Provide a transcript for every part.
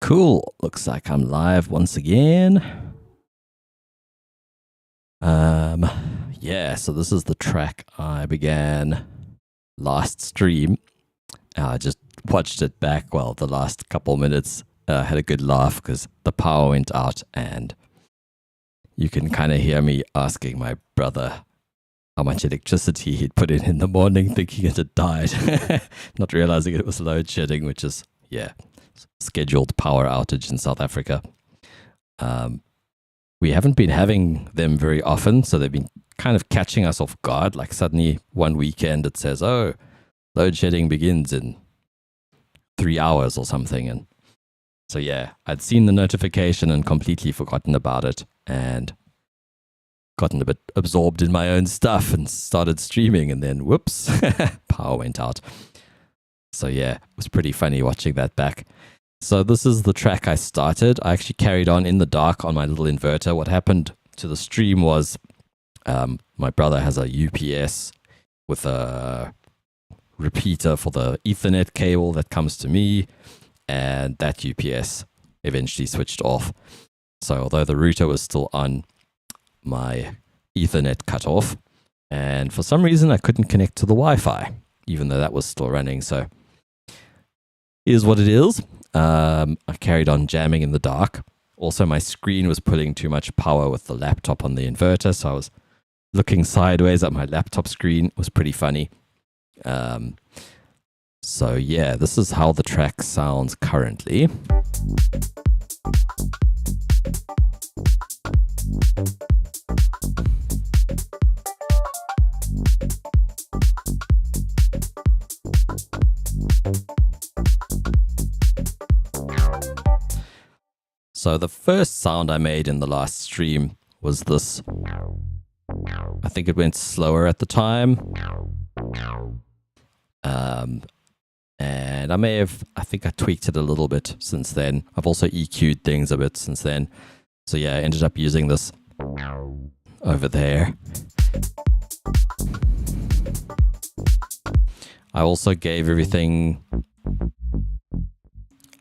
Cool. Looks like I'm live once again. Yeah, so this is the track I began last stream. I just watched it back, the last couple minutes. Had a good laugh because the power went out and you can kind of hear me asking my brother how much electricity he'd put in the morning, thinking it had died. Not realizing it was load shedding, which is, scheduled power outage in South Africa. We haven't been having them very often, so they've been kind of catching us off guard. Like suddenly one weekend it says, oh, load shedding begins in 3 hours or something. And so, I'd seen the notification and completely forgotten about it and gotten a bit absorbed in my own stuff and started streaming, and then whoops, power went out. So it was pretty funny watching that back. So this is the track I started. I actually carried on in the dark on my little inverter. What happened to the stream was my brother has a UPS with a repeater for the Ethernet cable that comes to me, and that UPS eventually switched off. So although the router was still on, my Ethernet cut off, and for some reason I couldn't connect to the Wi-Fi, even though that was still running. So here's what it is. I carried on jamming in the dark. Also, my screen was pulling too much power with the laptop on the inverter, so I was looking sideways at my laptop screen. It was pretty funny. This is how the track sounds currently. So the first sound I made in the last stream was this. I think it went slower at the time. And I think I tweaked it a little bit since then. I've also EQ'd things a bit since then. So I ended up using this over there. I also gave everything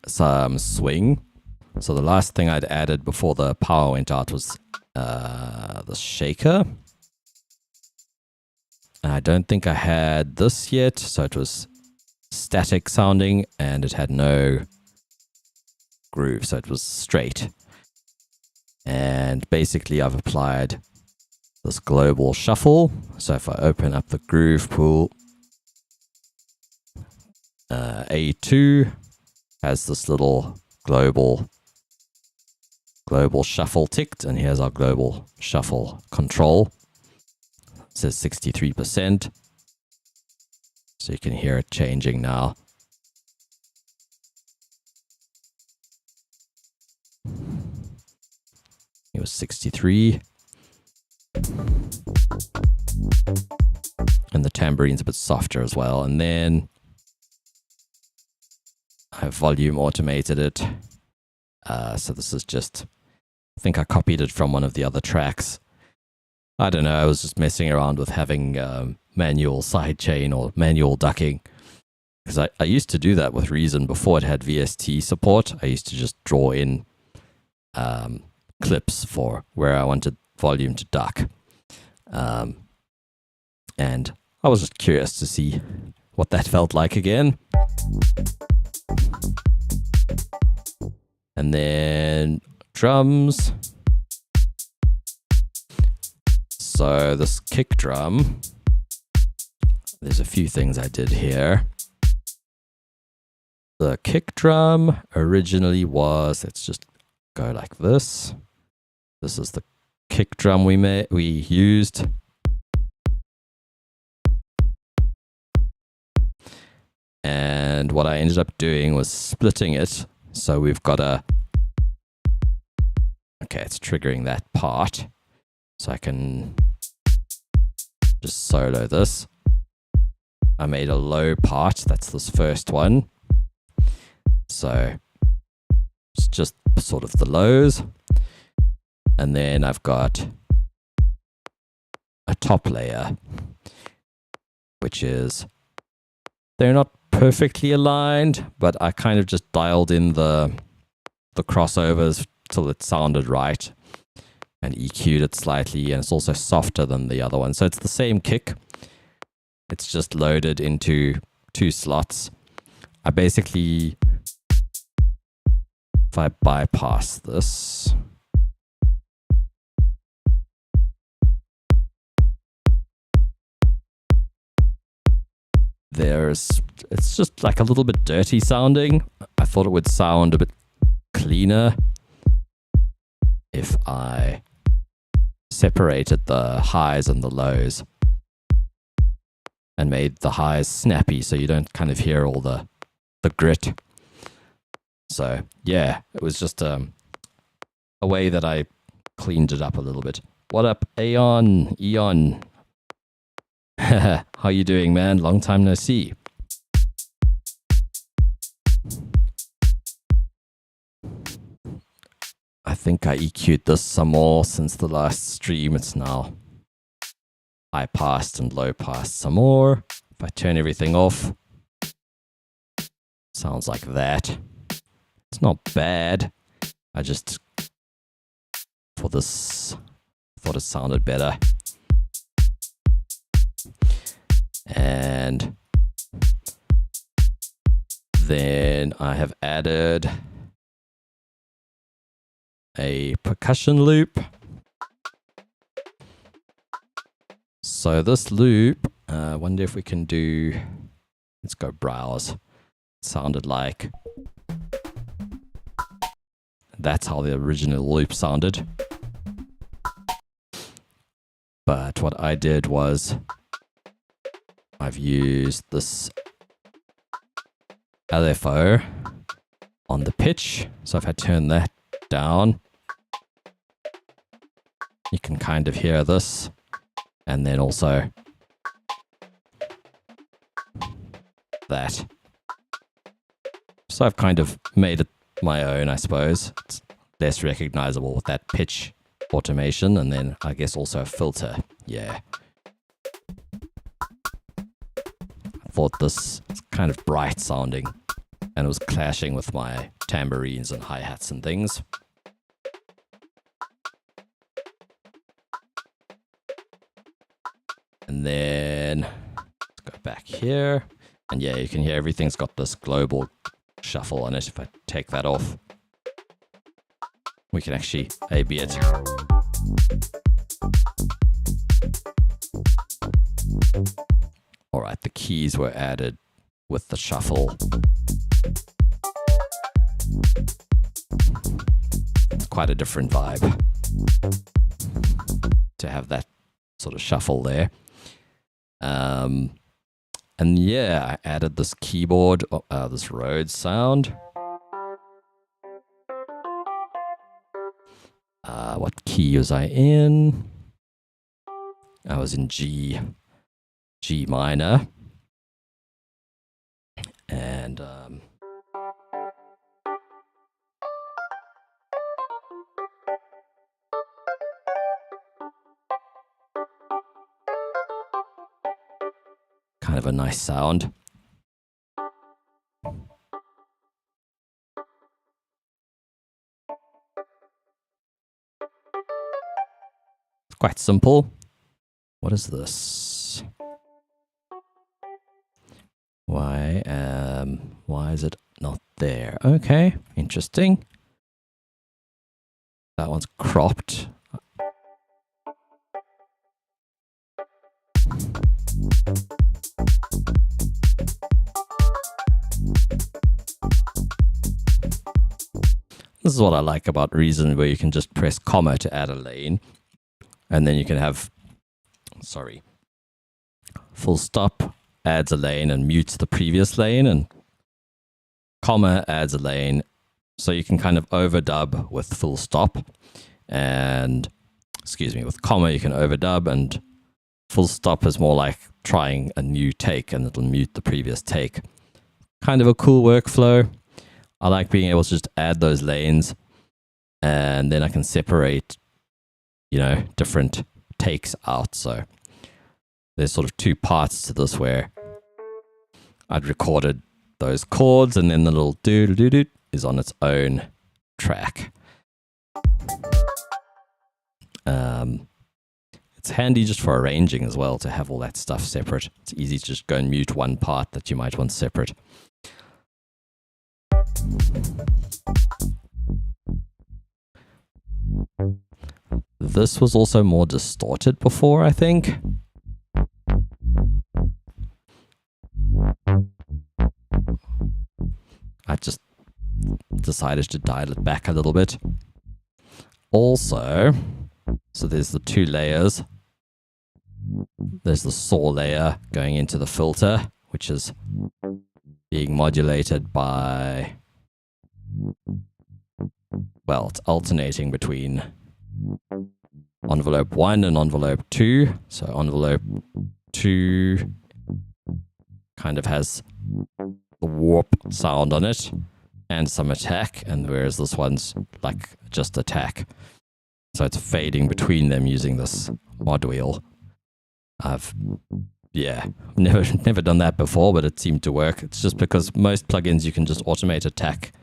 some swing. So the last thing I'd added before the power went out was the shaker. And I don't think I had this yet, so it was static sounding and it had no groove, so it was straight. And basically I've applied this global shuffle. So if I open up the groove pool, A2 has this little global shuffle ticked, and here's our global shuffle control. It says 63%. So you can hear it changing now. It was 63. And the tambourine's a bit softer as well. And then I've volume automated it. So this is just, I think I copied it from one of the other tracks. I don't know, I was just messing around with having manual sidechain or manual ducking. Because I used to do that with Reason before it had VST support. I used to just draw in clips for where I wanted volume to duck. And I was just curious to see what that felt like again. And then drums. So this kick drum, there's a few things I did here. The kick drum originally was, let's just go like this. This is the kick drum we used. And what I ended up doing was splitting it. So we've got it's triggering that part. So I can just solo this. I made a low part, that's this first one. So it's just sort of the lows. And then I've got a top layer, which is, they're not perfectly aligned, but I kind of just dialed in the the crossovers till it sounded right, and EQ'd it slightly, and it's also softer than the other one. So it's the same kick. It's just loaded into 2 slots. I basically, if I bypass this, it's just like a little bit dirty sounding. I thought it would sound a bit cleaner if I separated the highs and the lows and made the highs snappy so you don't kind of hear all the grit. So yeah, it was just a way that I cleaned it up a little bit. What up, Eon? How you doing, man? Long time no see. I think I EQ'd this some more since the last stream. It's now high passed and low passed some more. If I turn everything off, sounds like that. It's not bad. I just, for this, thought it sounded better. And then I have added a percussion loop. So this loop, I wonder if we can do, let's go browse. It sounded like, that's how the original loop sounded. But what I did was, I've used this LFO on the pitch. So if I turn that down, you can kind of hear this. And then also that. So I've kind of made it my own, I suppose. It's less recognizable with that pitch automation. And then I guess also a filter. Yeah. Thought this was kind of bright sounding and it was clashing with my tambourines and hi-hats and things. And then let's go back here, and yeah, you can hear everything's got this global shuffle on it. If I take that off, we can actually A/B it. All right, the keys were added with the shuffle. It's quite a different vibe to have that sort of shuffle there. And yeah, I added this keyboard, this Rhodes sound. What key was I in? I was in G minor. And kind of a nice sound. It's quite simple. What is this? Why is it not there? Okay, interesting. That one's cropped. This is what I like about Reason, where you can just press comma to add a lane, and then you can have, full stop adds a lane and mutes the previous lane, and comma adds a lane, so you can kind of overdub with full stop, and with comma you can overdub, and full stop is more like trying a new take, and it'll mute the previous take. Kind of a cool workflow. I like being able to just add those lanes, and then I can separate, different takes out. So there's sort of two parts to this, where I'd recorded those chords, and then the little doo-doo-doo-doo is on its own track. It's handy just for arranging as well to have all that stuff separate. It's easy to just go and mute one part that you might want separate. This was also more distorted before, I think. I just decided to dial it back a little bit. Also, so there's the two layers. There's the saw layer going into the filter, which is being modulated by, well, it's alternating between envelope 1 and envelope 2. So envelope 2 kind of has the warp sound on it and some attack, and whereas this one's like just attack. So it's fading between them using this mod wheel. I've never done that before, but it seemed to work. It's just because most plugins you can just automate attack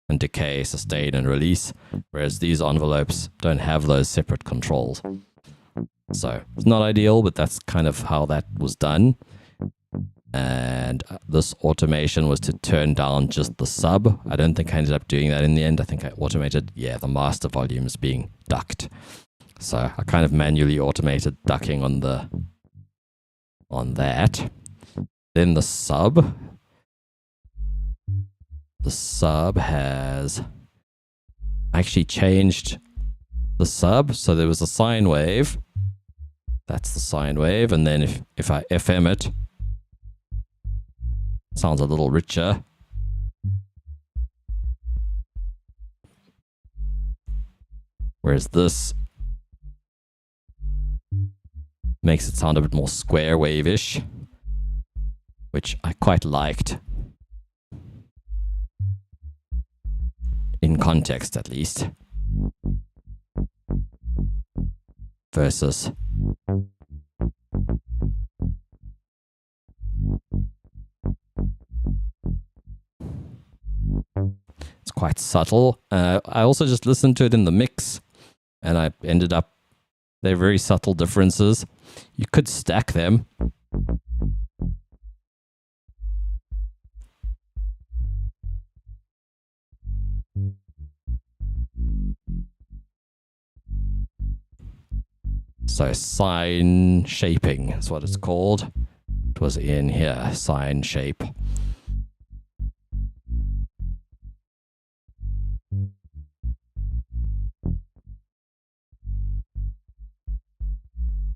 and decay, sustain and release, whereas these envelopes don't have those separate controls. So it's not ideal, but that's kind of how that was done. And this automation was to turn down just the sub. I don't think I ended up doing that in the end. I think I automated, the master volumes being ducked. So I kind of manually automated ducking on that. Then the sub has actually changed the sub. So there was a sine wave. That's the sine wave. And then if I FM it, sounds a little richer. Whereas this makes it sound a bit more square wave-ish, which I quite liked. In context, at least. Versus it's quite subtle. I also just listened to it in the mix, and I ended up, they're very subtle differences. You could stack them. So sine shaping is what it's called. It was in here, sine shape.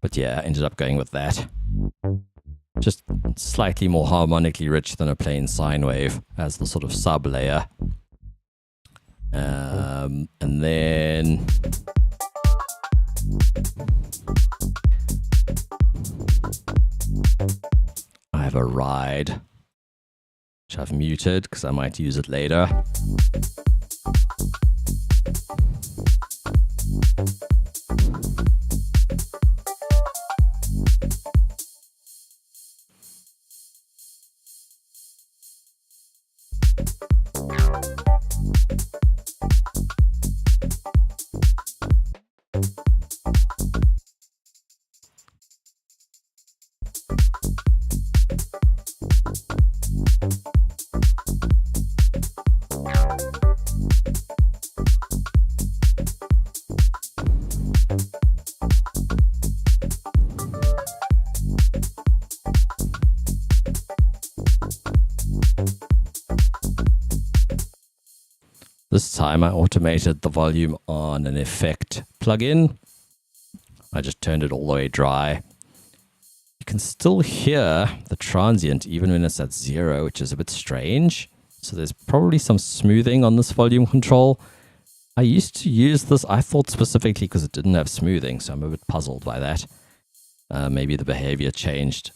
But yeah, I ended up going with that. Just slightly more harmonically rich than a plain sine wave as the sort of sub layer. And then I have a ride, which I've muted because I might use it later. This time I automated the volume on an effect plugin. I just turned it all the way dry. You can still hear the transient even when it's at 0, which is a bit strange. So there's probably some smoothing on this volume control. I used to use this, I thought specifically because it didn't have smoothing, so I'm a bit puzzled by that. Maybe the behavior changed.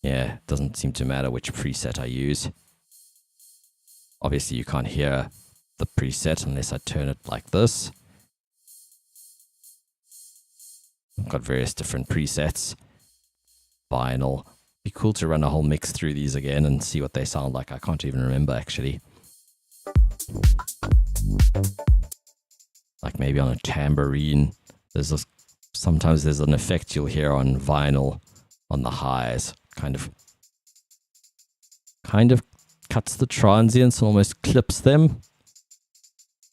Yeah, it doesn't seem to matter which preset I use. Obviously, you can't hear the preset unless I turn it like this. I've got various different presets. Vinyl, Be cool to run a whole mix through these again and see what they sound like. I can't even remember actually. Like maybe on a tambourine. Sometimes there's an effect you'll hear on vinyl on the highs. Kind of cuts the transients and almost clips them.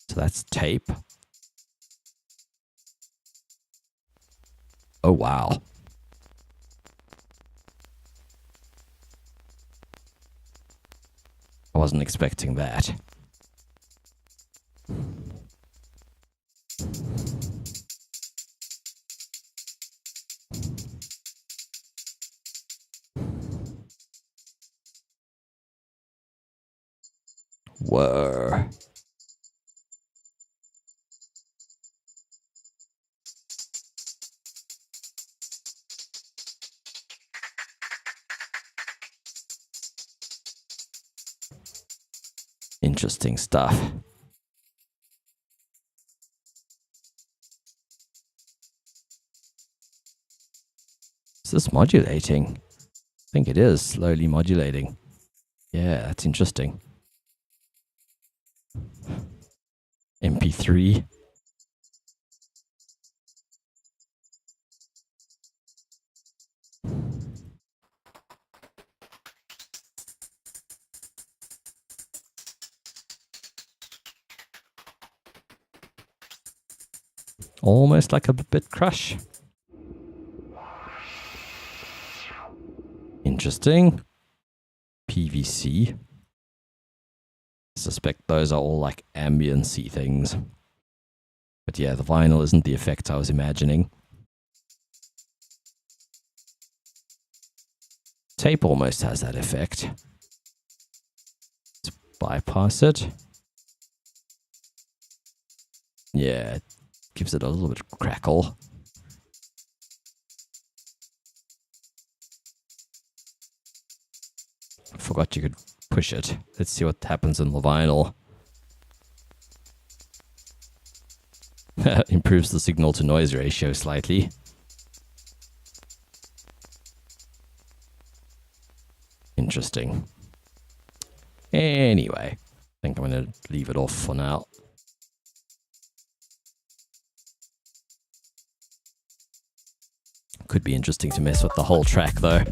So that's tape. Oh, wow. I wasn't expecting that. Whoa. Interesting stuff. Is this modulating? I think it is slowly modulating. Yeah, that's interesting. MP3. Almost like a bit crush. Interesting. PVC. I suspect those are all like ambiency things. But yeah, the vinyl isn't the effect I was imagining. Tape almost has that effect. Let's bypass it. Yeah, it gives it a little bit of crackle. Forgot you could push it. Let's see what happens in the vinyl. Improves the signal to noise ratio slightly. Interesting. Anyway, I think I'm going to leave it off for now. Could be interesting to mess with the whole track though.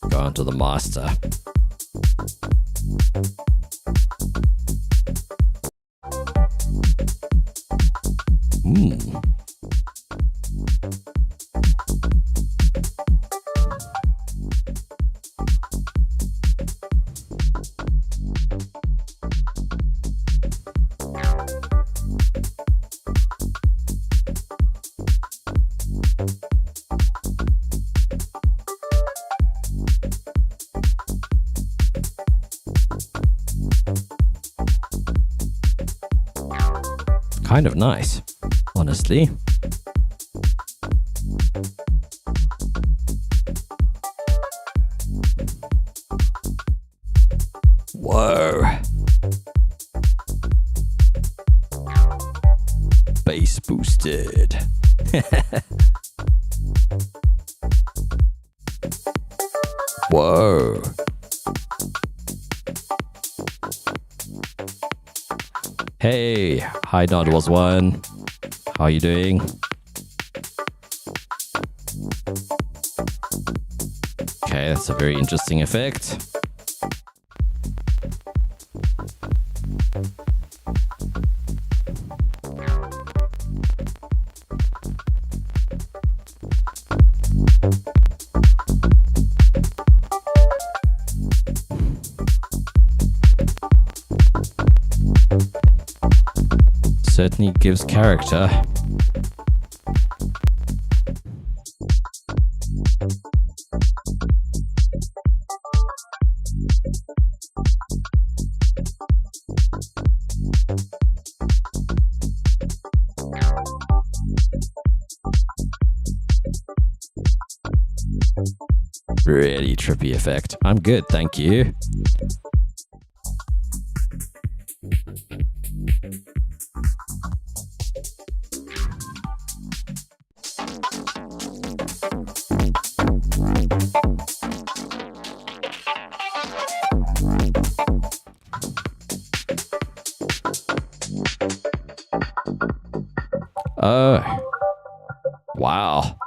Go onto the master. Kind of nice, honestly. Whoa. Bass boosted. Whoa. Hey, hi Nautilus One. How are you doing? Okay, that's a very interesting effect. Certainly gives character. Really trippy effect. I'm good, thank you. Oh. Wow.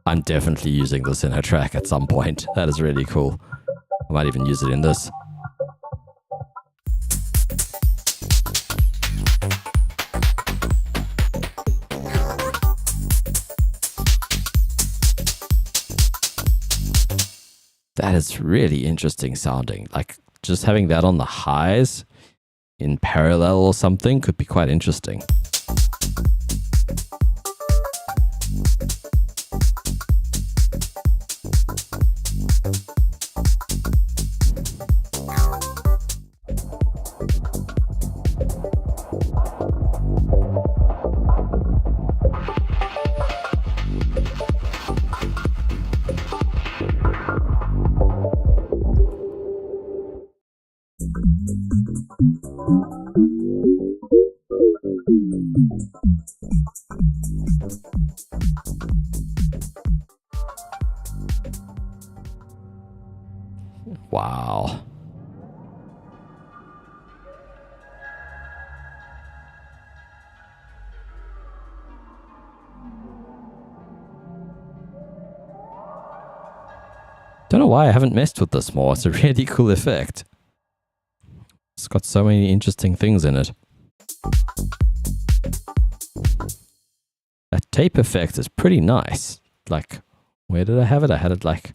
I'm definitely using this in a track at some point. That is really cool. I might even use it in this. That is really interesting sounding. Like just having that on the highs in parallel or something could be quite interesting. Wow. Don't know why I haven't messed with this more. It's a really cool effect. It's got so many interesting things in it. That tape effect is pretty nice. Like, where did I have it? I had it like...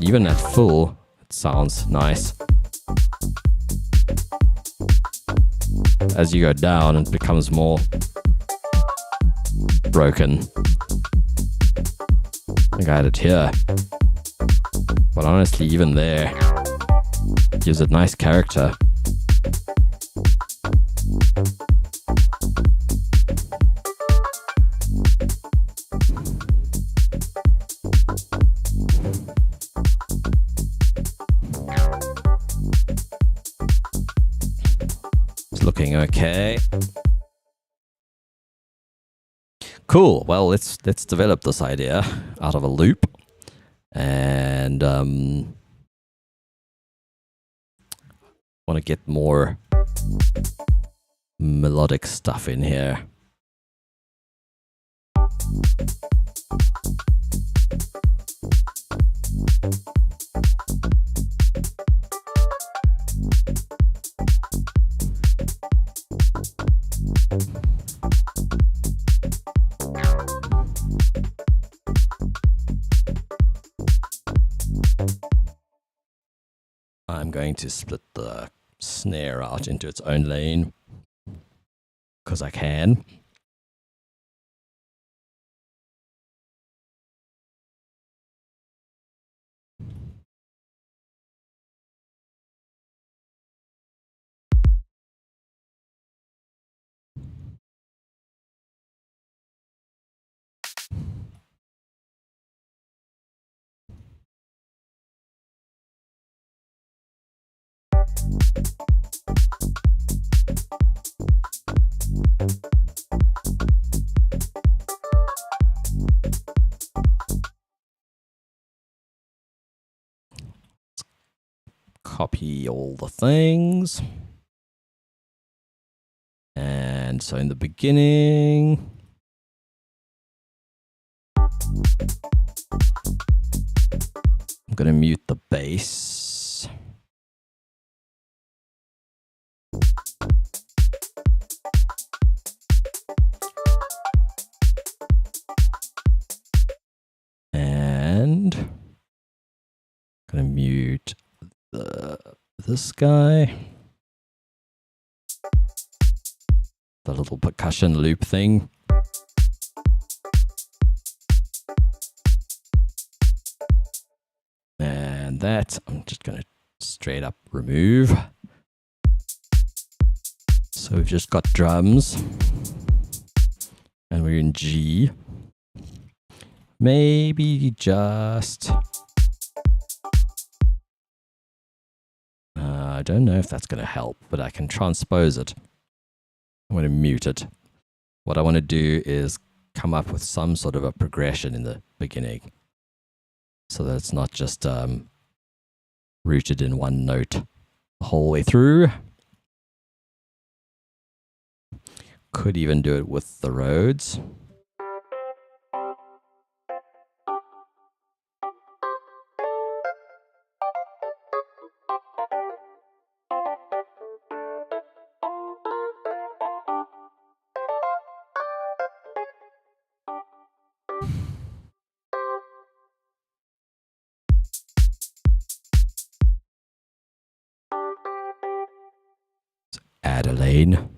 Even at full, it sounds nice. As you go down, it becomes more broken. I think I had it here. But honestly, even there, gives it nice character. It's looking okay. Cool. Well, let's develop this idea out of a loop, and want to get more melodic stuff in here. I'm going to split the snare out into its own lane because I can. Copy all the things. And so in the beginning, I'm going to mute the bass. And I'm going to mute this guy. The little percussion loop thing. And that I'm just going to straight up remove. So we've just got drums. And we're in G. Maybe just I don't know if that's going to help, but I can transpose it. I'm going to mute it. What I want to do is come up with some sort of a progression in the beginning so that it's not just rooted in one note the whole way through. Could even do it with the Rhodes. Add a lane.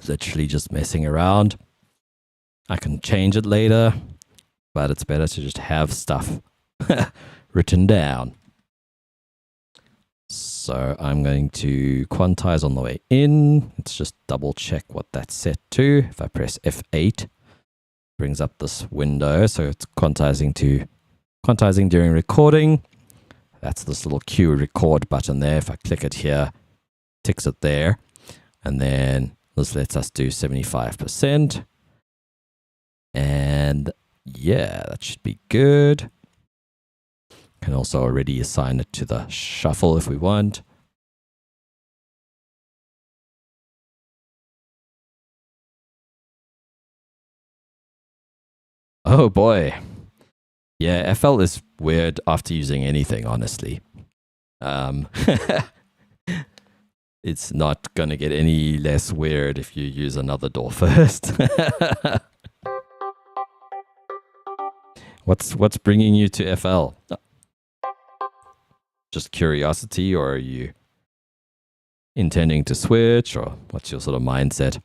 Literally just messing around. I can change it later, but it's better to just have stuff written down. So I'm going to quantize on the way in. Let's just double check what that's set to. If I press F8, brings up this window. So it's quantizing during recording. That's this little Q record button there. If I click it here, ticks it there. And then this lets us do 75%. And yeah, that should be good. Can also already assign it to the shuffle if we want. Oh boy. Yeah, FL is weird after using anything, honestly. It's not going to get any less weird if you use another DAW first. What's bringing you to FL? Just curiosity, or are you intending to switch, or what's your sort of mindset?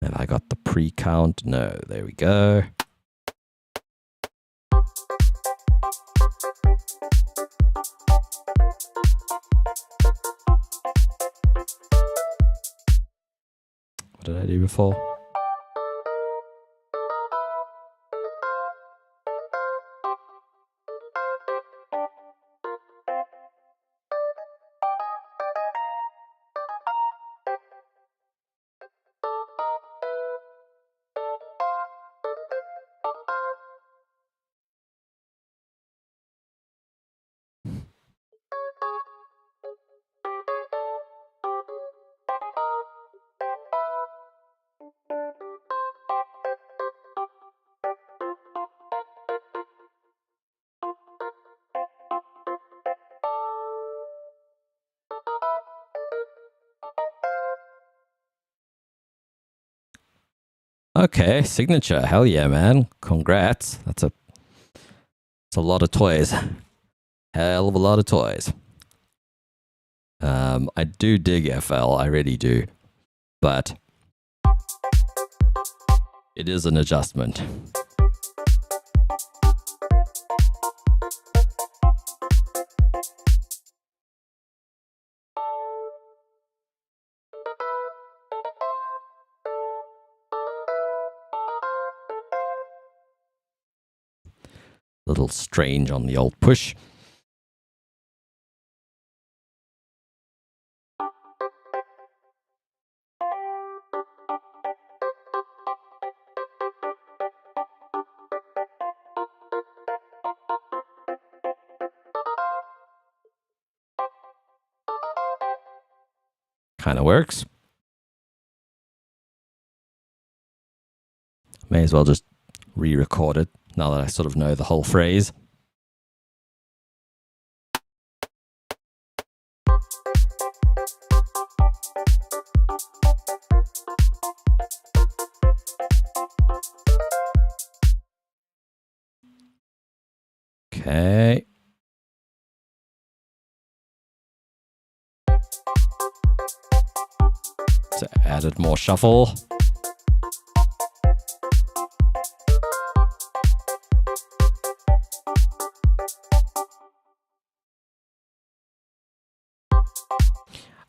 And I got the pre-count. No, there we go. What did I do before? Okay, signature. Hell yeah, man. Congrats. That's a lot of toys. Hell of a lot of toys. I do dig FL, I really do. But it is an adjustment. Little strange on the old push. Kind of works. May as well just re-record it now that I sort of know the whole phrase. Okay. So added more shuffle.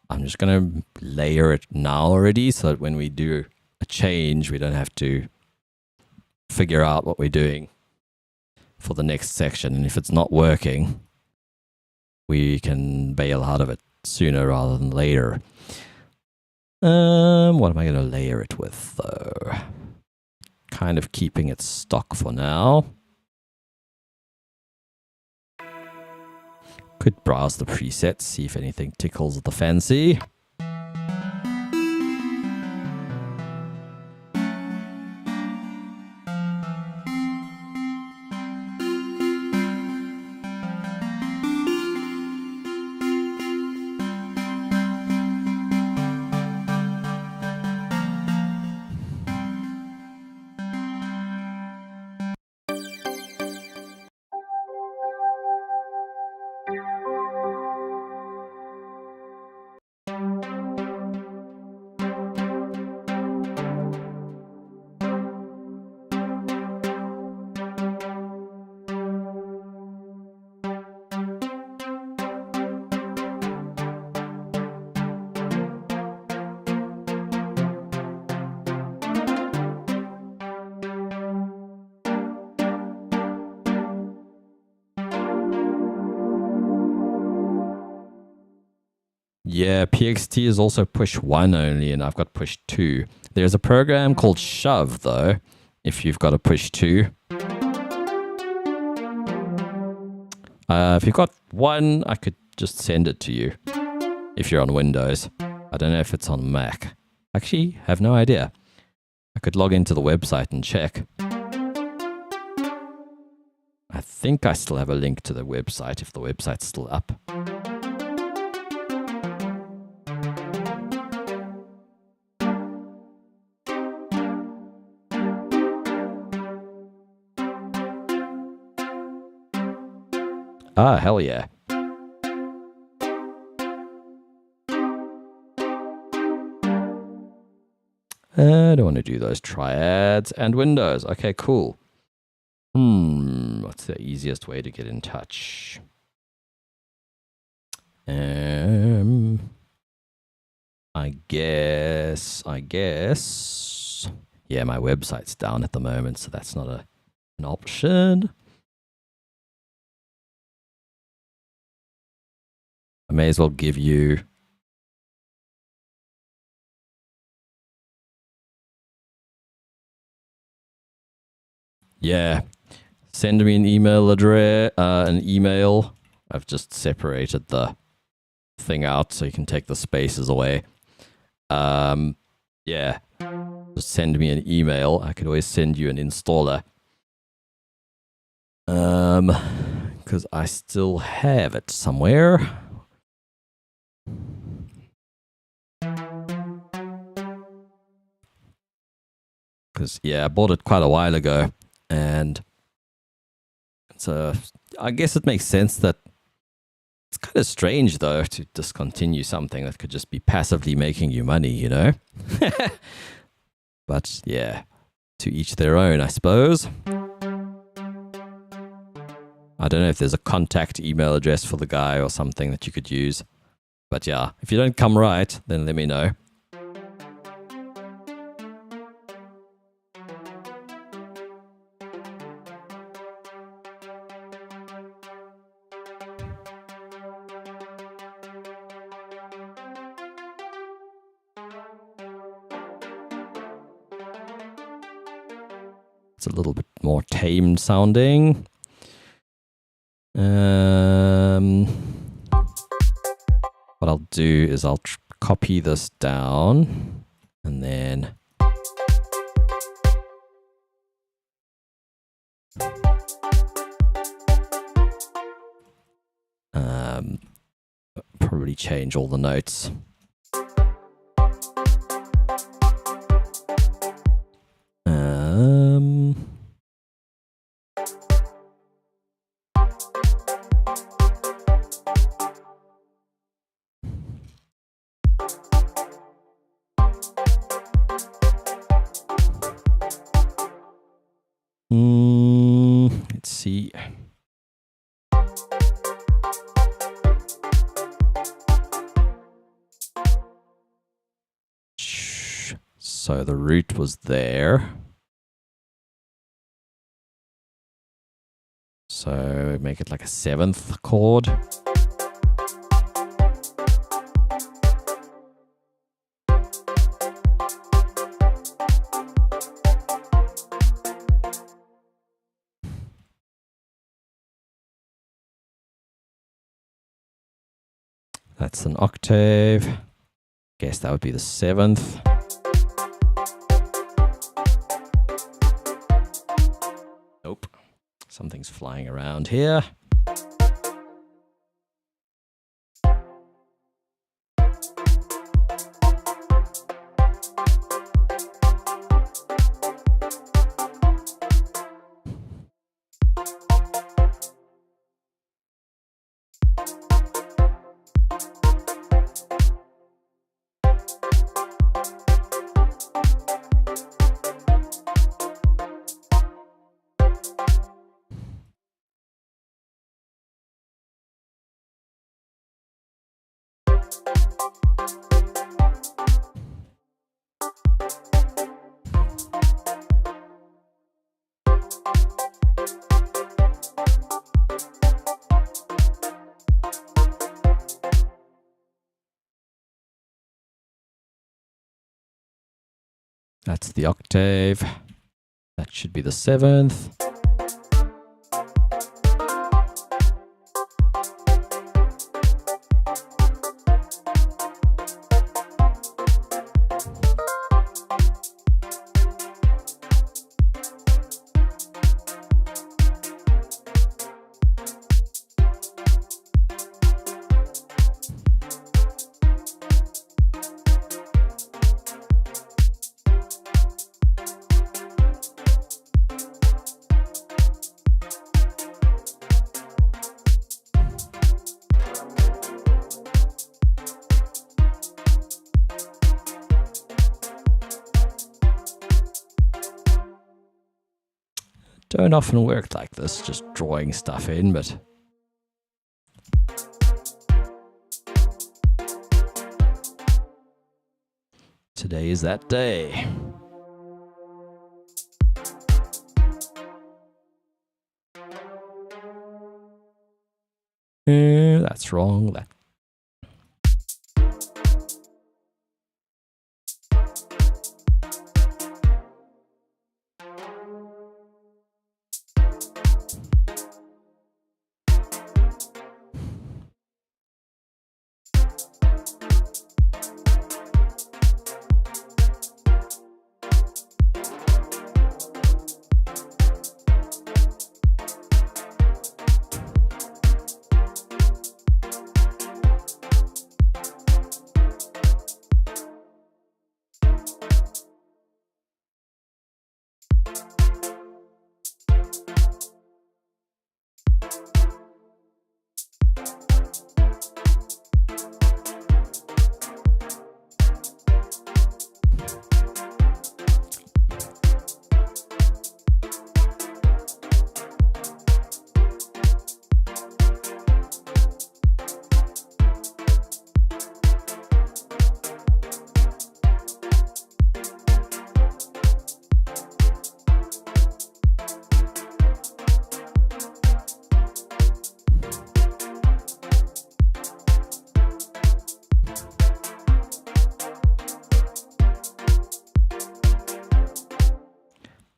I'm just going to layer it now already so that when we do a change, we don't have to figure out what we're doing for the next section. And if it's not working, we can bail out of it sooner rather than later. What am I going to layer it with though? Kind of keeping it stock for now. Could browse the presets, see if anything tickles the fancy. Yeah, PXT is also push 1 only, and I've got push 2. There's a program called Shove, though, if you've got a push 2. If you've got 1, I could just send it to you if you're on Windows. I don't know if it's on Mac. Actually, have no idea. I could log into the website and check. I think I still have a link to the website if the website's still up. Ah, hell yeah. I don't want to do those triads and windows. Okay, cool. What's the easiest way to get in touch? I guess. Yeah, my website's down at the moment, so that's not an option. I may as well give you send me an email address, I've just separated the thing out so you can take the spaces away. Yeah, just send me an email. I could always send you an installer. Because I still have it somewhere. Because, yeah, I bought it quite a while ago. And so I guess it makes sense that it's kind of strange, though, to discontinue something that could just be passively making you money, you know? But, yeah, to each their own, I suppose. I don't know if there's a contact email address for the guy or something that you could use. But, yeah, if you don't come right, then let me know. It's a little bit more tamed sounding. What I'll do is I'll copy this down and then probably change all the notes. So the root was there. So make it like a 7th chord. That's an octave. Guess that would be the 7th. Nope. Something's flying around here. That's the octave. That should be the 7th. Don't often work like this, just drawing stuff in, but today is that day. That's wrong.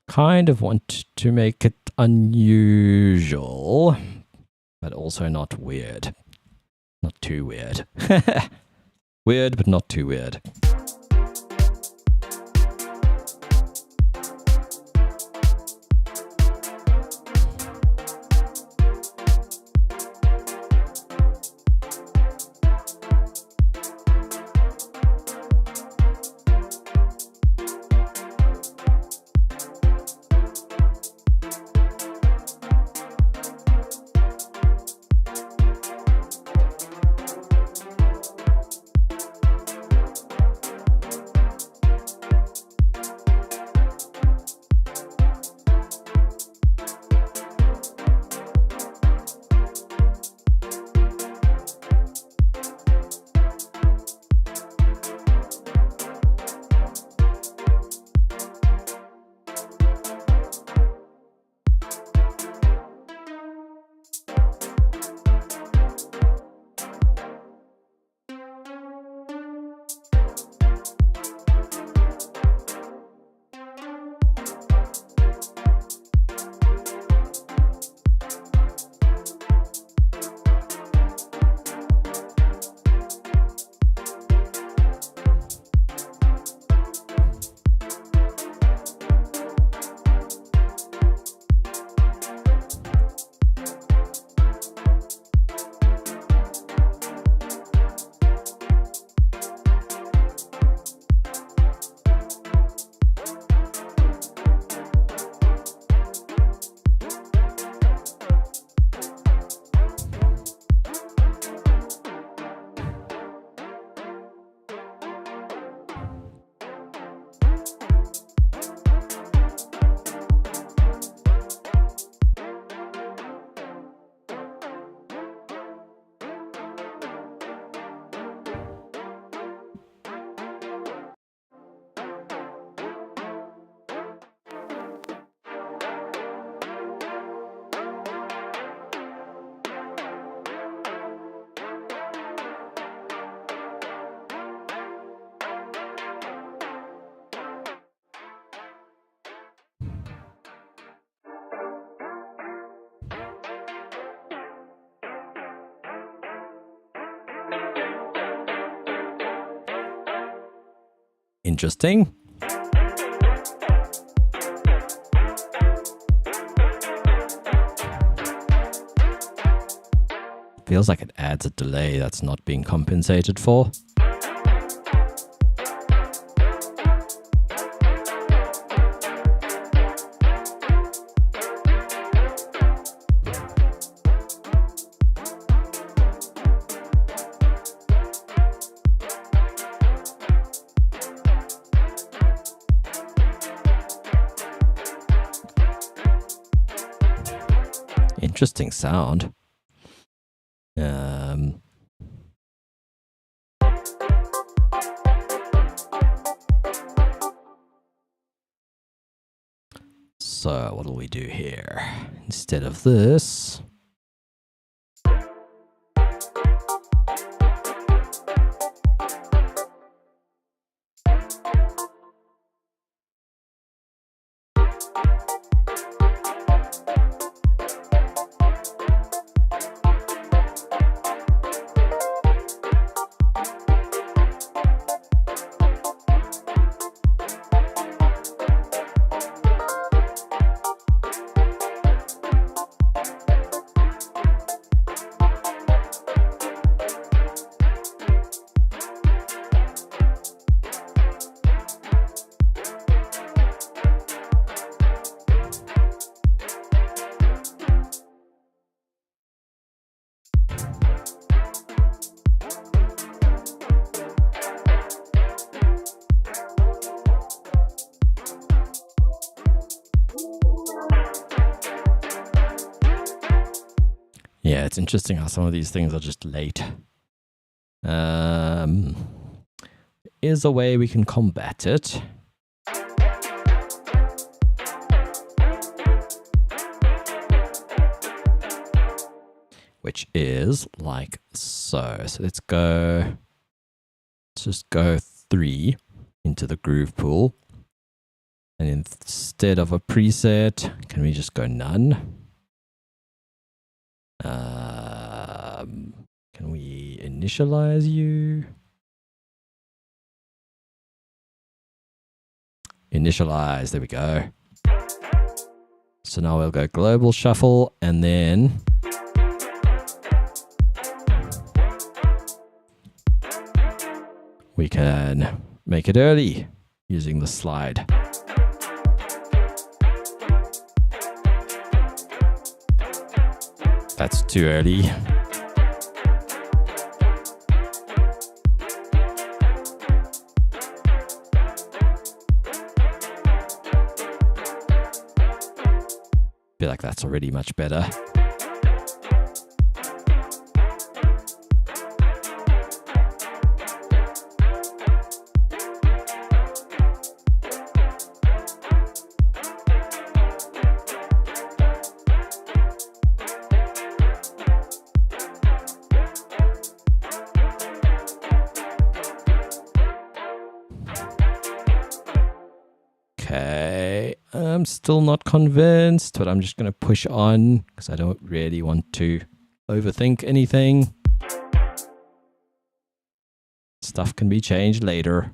Kind of want to make it unusual, but also not weird. Not too weird. Weird, but not too weird. Interesting. Feels like it adds a delay that's not being compensated for. Interesting sound. So what will we do here? Instead of this, yeah, it's interesting how some of these things are just late. Is a way we can combat it. Which is like so. So let's just go 3 into the groove pool. And instead of a preset, can we just go none? Can we initialize you? Initialize, there we go. So now we'll go global shuffle and then we can make it early using the slide. That's too early. Feel like that's already much better. Okay, I'm still not convinced, but I'm just going to push on because I don't really want to overthink anything. Stuff can be changed later.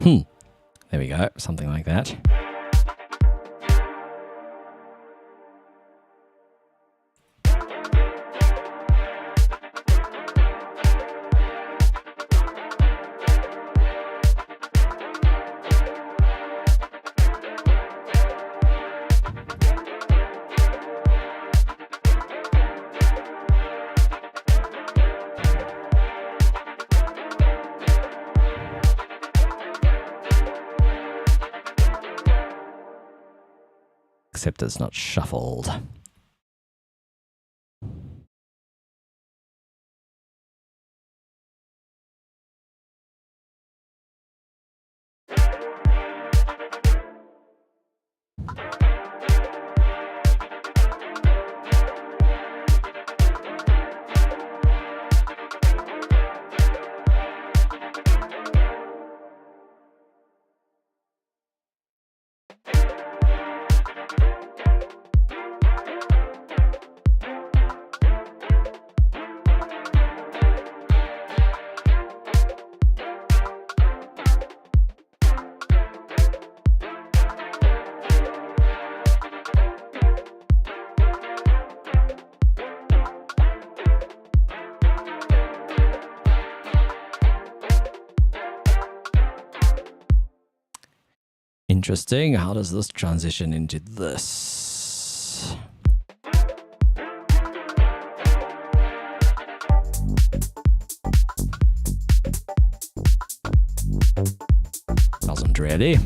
There we go. Something like that. except it's not shuffled. Interesting. How does this transition into this? Wasn't ready.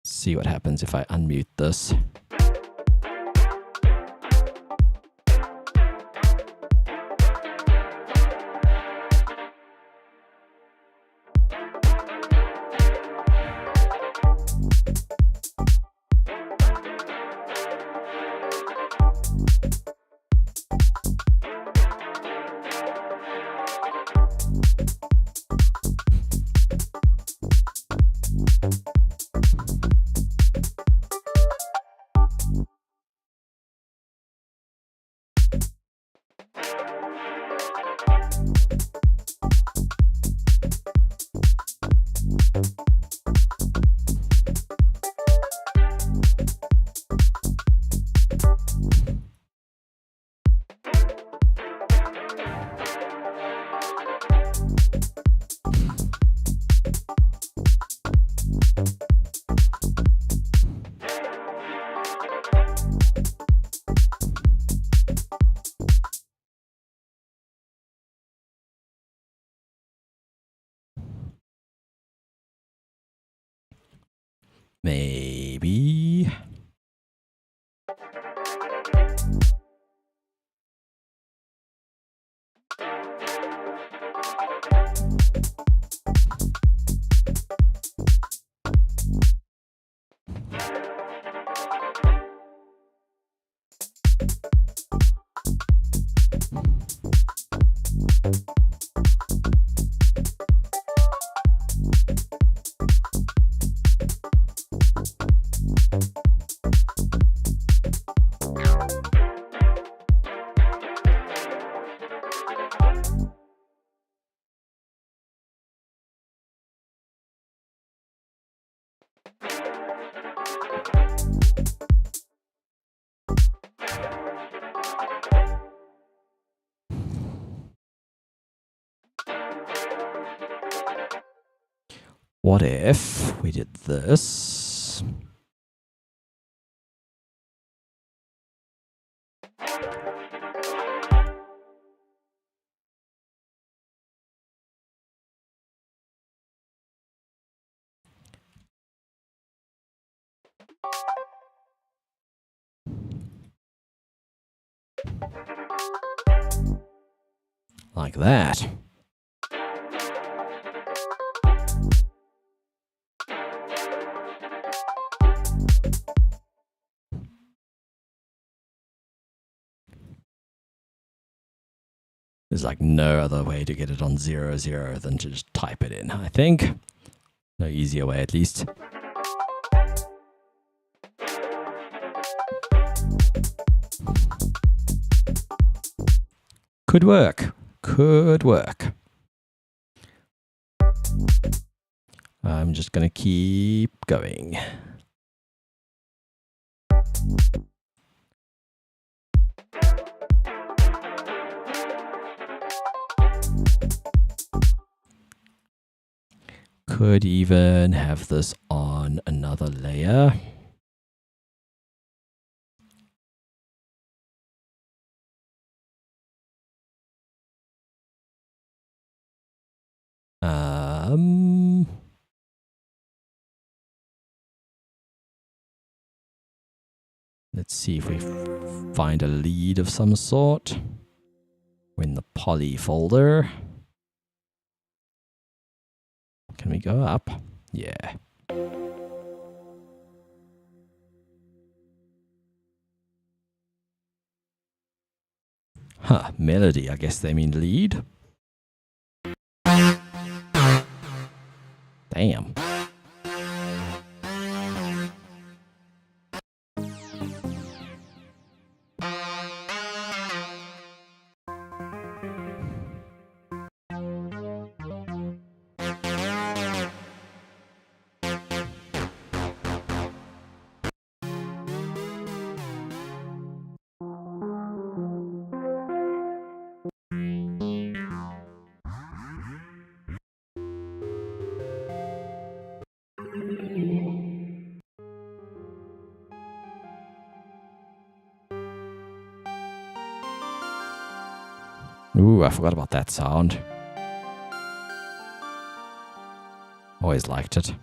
See what happens if I unmute this. Maybe. What if we did this? Like that. There's like no other way to get it on 0, 0 than to just type it in, I think. No easier way, at least. Could work. Could work. I'm just going to keep going. Could even have this on another layer. Let's see if we find a lead of some sort. We're in the poly folder. Can we go up? Yeah. Huh, melody, I guess they mean lead. Damn. Ooh, I forgot about that sound. Always liked it.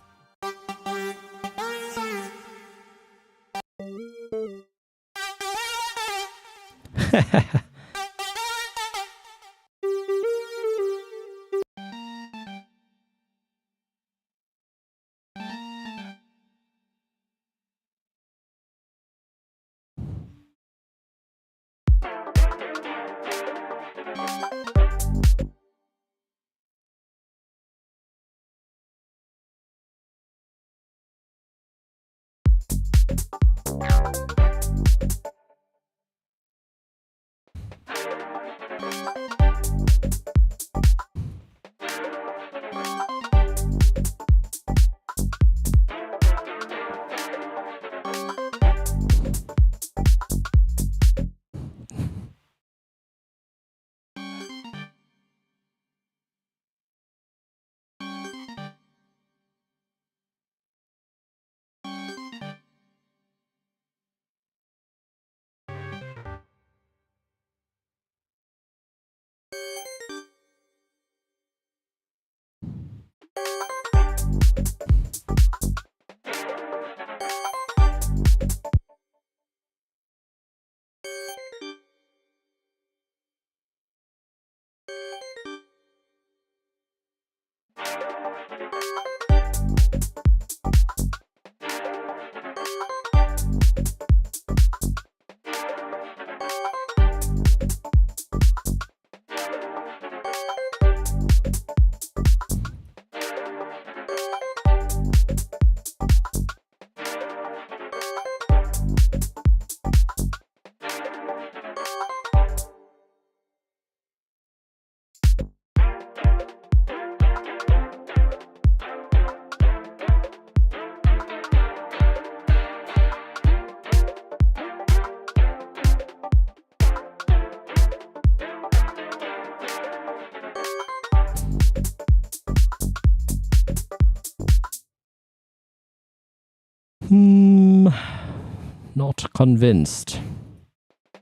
Not convinced.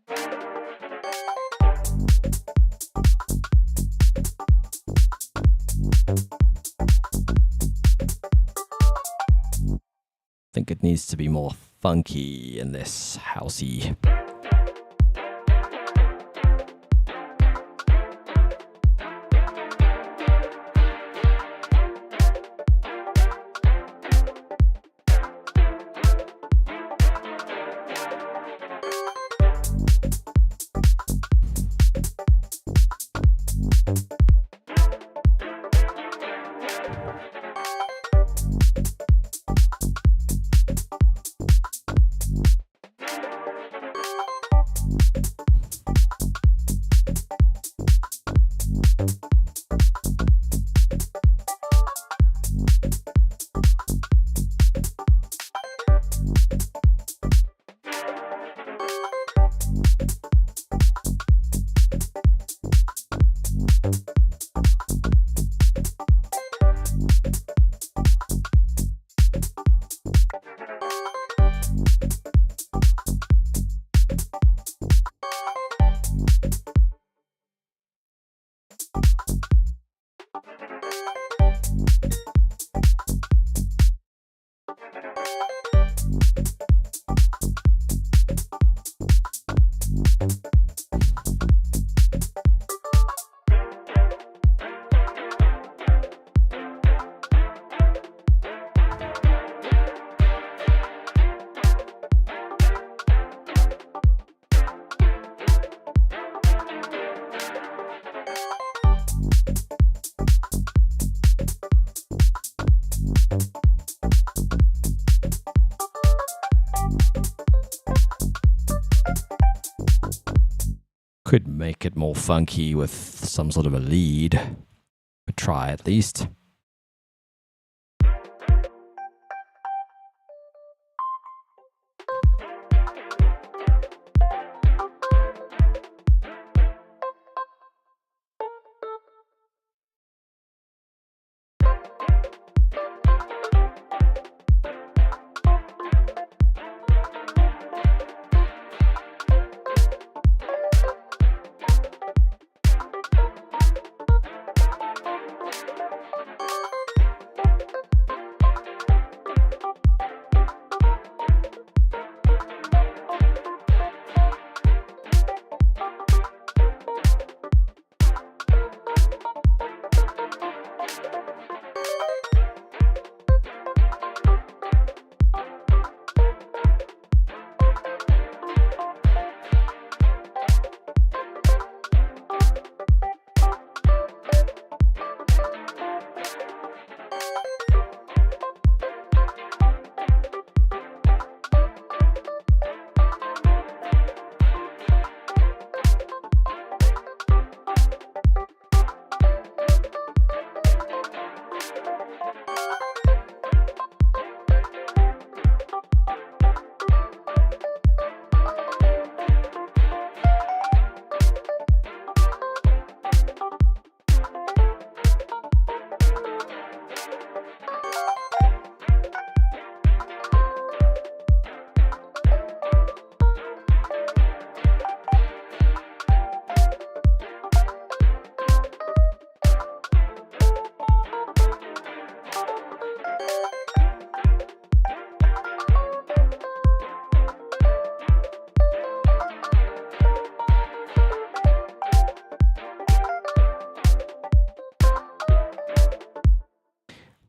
I think it needs to be more funky in this housey. Could make it more funky with some sort of a lead. But try at least.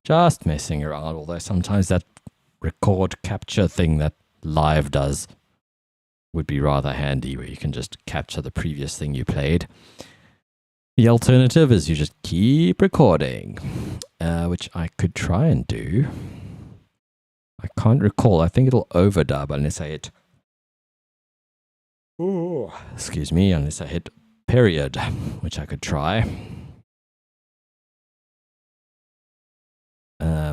Just messing around, although sometimes that record capture thing that Live does would be rather handy, where you can just capture the previous thing you played. The alternative is you just keep recording, which I could try and do. I can't recall. I think it'll overdub unless I hit... Ooh, excuse me, unless I hit period, which I could try.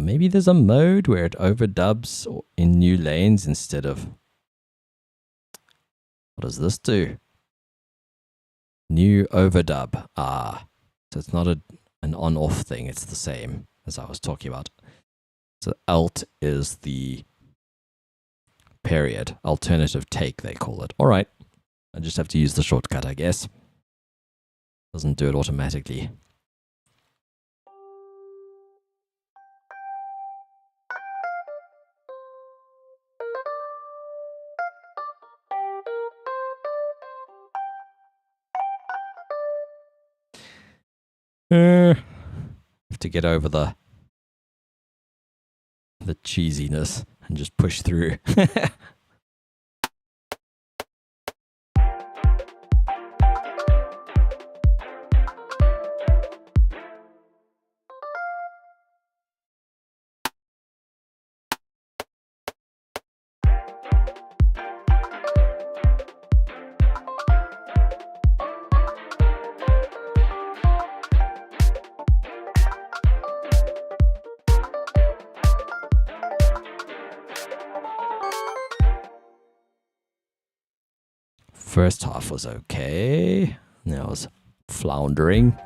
Maybe there's a mode where it overdubs in new lanes instead of... What does this do? New overdub. Ah, so it's not an on-off thing. It's the same as I was talking about. So alt is the period. Alternative take, they call it. All right. I just have to use the shortcut, I guess. Doesn't do it automatically. Have to get over the cheesiness and just push through. First half was okay. Now I was floundering.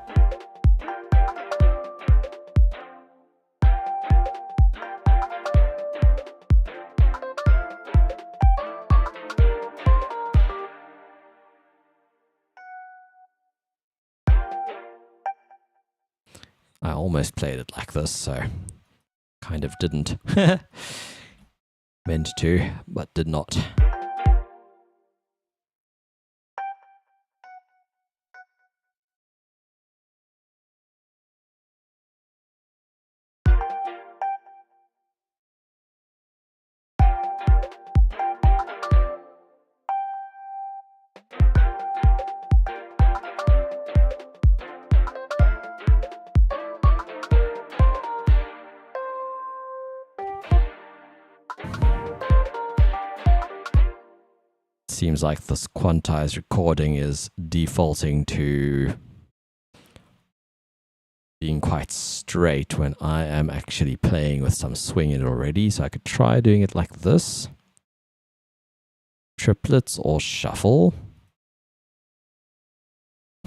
I almost played it like this, so kind of didn't. Meant to, but did not. seems like this quantized recording is defaulting to being quite straight when I am actually playing with some swing in it already. So I could try doing it like this. Triplets or shuffle.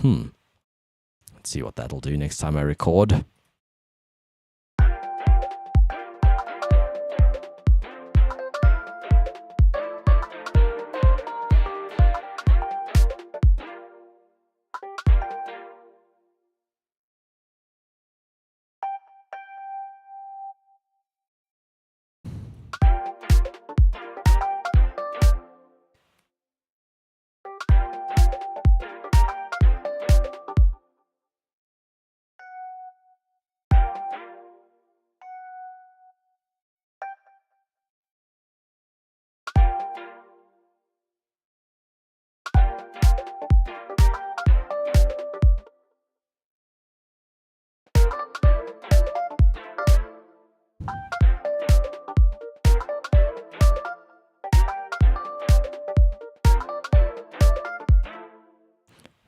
Let's see what that'll do next time I record.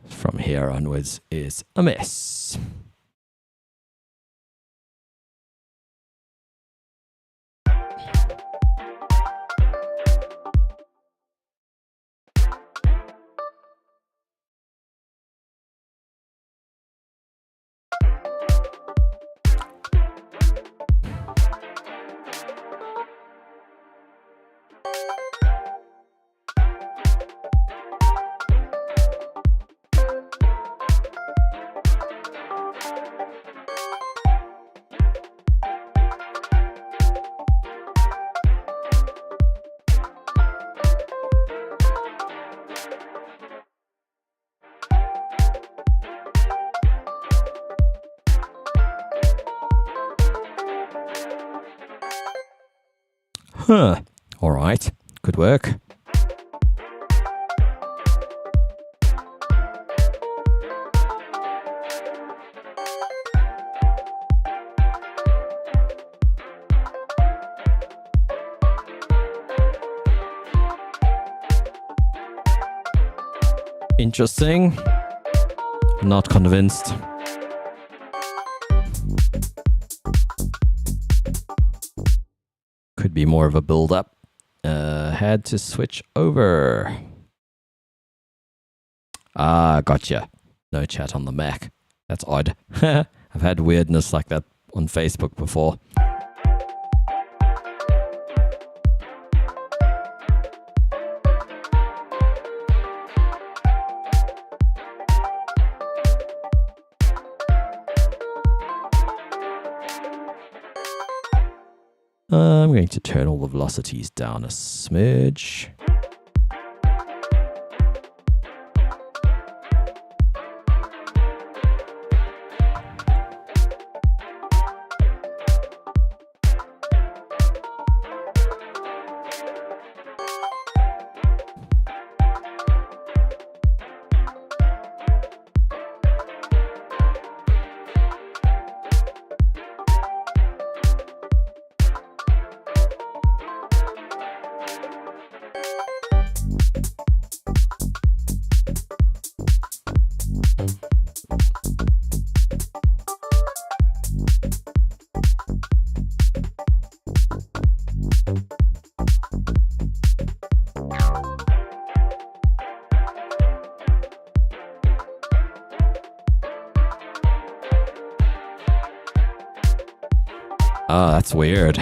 From here onwards is a mess. All right. Good work. Interesting. Not convinced. Could be more of a build-up. Had to switch over. Ah, gotcha. No chat on the Mac. That's odd. I've had weirdness like that on Facebook before. I'm going to turn all the velocities down a smidge. Oh, that's weird.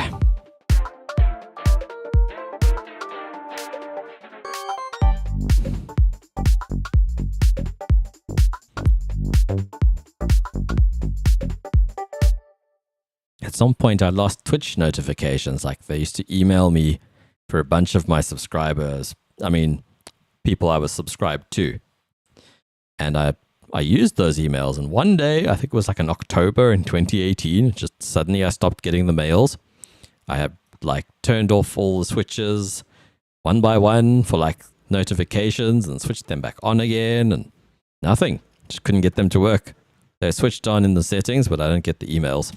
At some point, I lost Twitch notifications. Like, they used to email me for a bunch of my subscribers. I mean, people I was subscribed to. And I used those emails, and one day, I think it was like in October in 2018, just suddenly I stopped getting the mails. I had like turned off all the switches one by one for like notifications and switched them back on again, and nothing. Just couldn't get them to work. They're switched on in the settings, but I don't get the emails.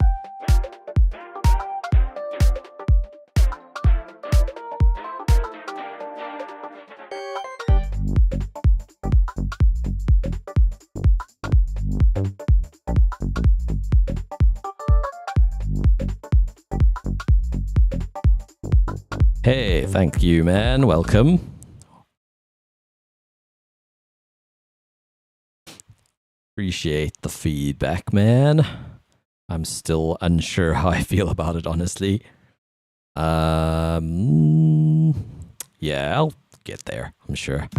Hey, thank you, man. Welcome. Appreciate the feedback, man. I'm still unsure how I feel about it, honestly. Yeah, I'll get there, I'm sure.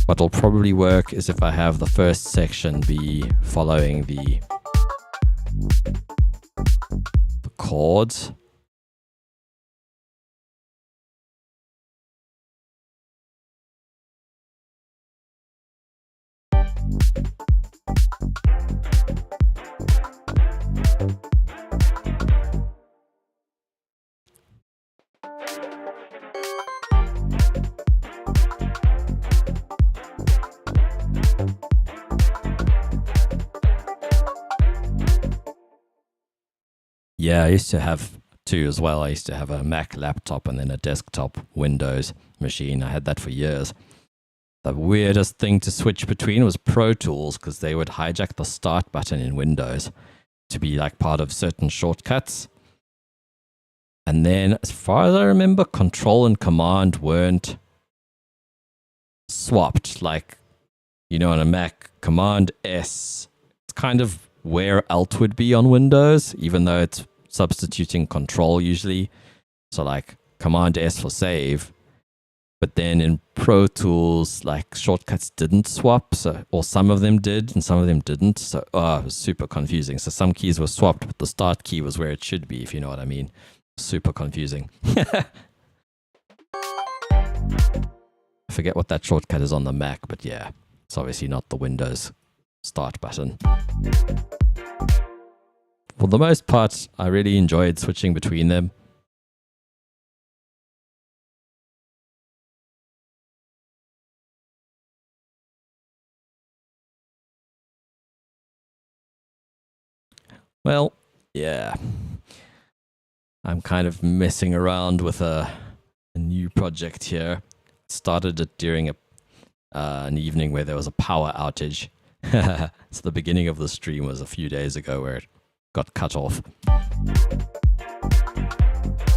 What will probably work is if I have the first section be following the chords. Yeah, I used to have two as well. I used to have a Mac laptop and then a desktop Windows machine. I had that for years. The weirdest thing to switch between was Pro Tools because they would hijack the start button in Windows to be like part of certain shortcuts. And then, as far as I remember, Control and Command weren't swapped. Like, you know, on a Mac, Command S, it's kind of where Alt would be on Windows, even though it's substituting Control usually. So, like, Command S for save. But then in Pro Tools, like, shortcuts didn't swap, so, or some of them did and some of them didn't. So, it was super confusing. So, some keys were swapped, but the start key was where it should be, if you know what I mean. Super confusing. I forget what that shortcut is on the Mac, but yeah, it's obviously not the Windows start button. For the most part, I really enjoyed switching between them. Well, yeah. I'm kind of messing around with a new project here. Started it during an evening where there was a power outage. So the beginning of the stream was a few days ago where it got cut off.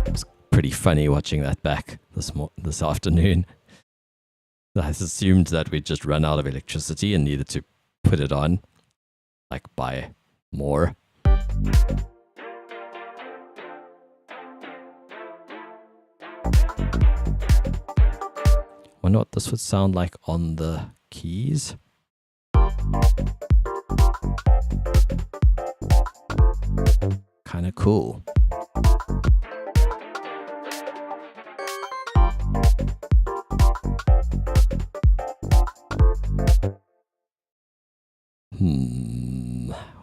It's pretty funny watching that back this afternoon. I assumed that we'd just run out of electricity and needed to put it on, like buy more. Wonder what this would sound like on the keys. Kind of cool.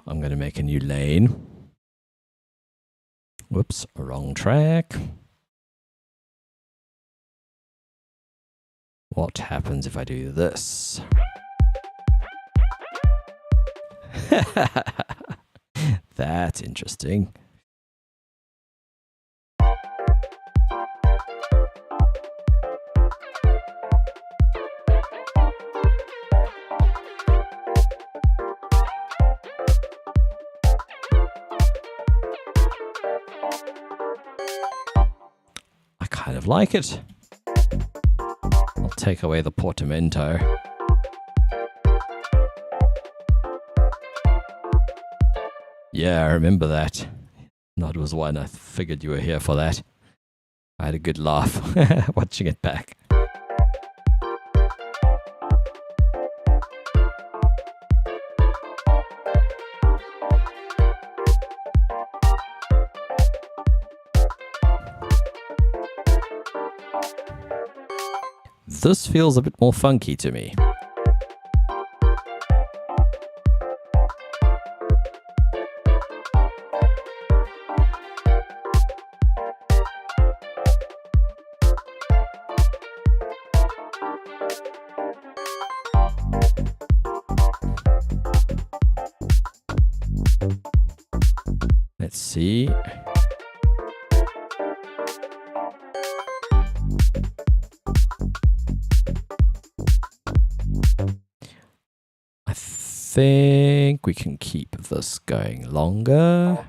I'm going to make a new lane. Whoops, wrong track. What happens if I do this? That's interesting. I kind of like it. I'll take away the portamento. Yeah, I remember that. That was one. I figured you were here for that. I had a good laugh watching it back. This feels a bit more funky to me. Let's see. think we can keep this going longer.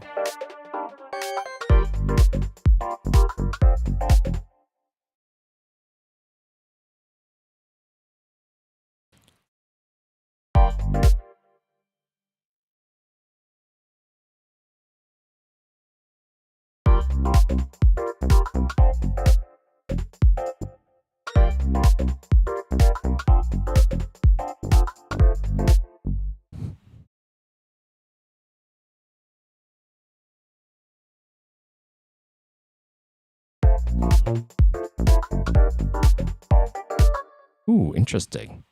Ooh, interesting.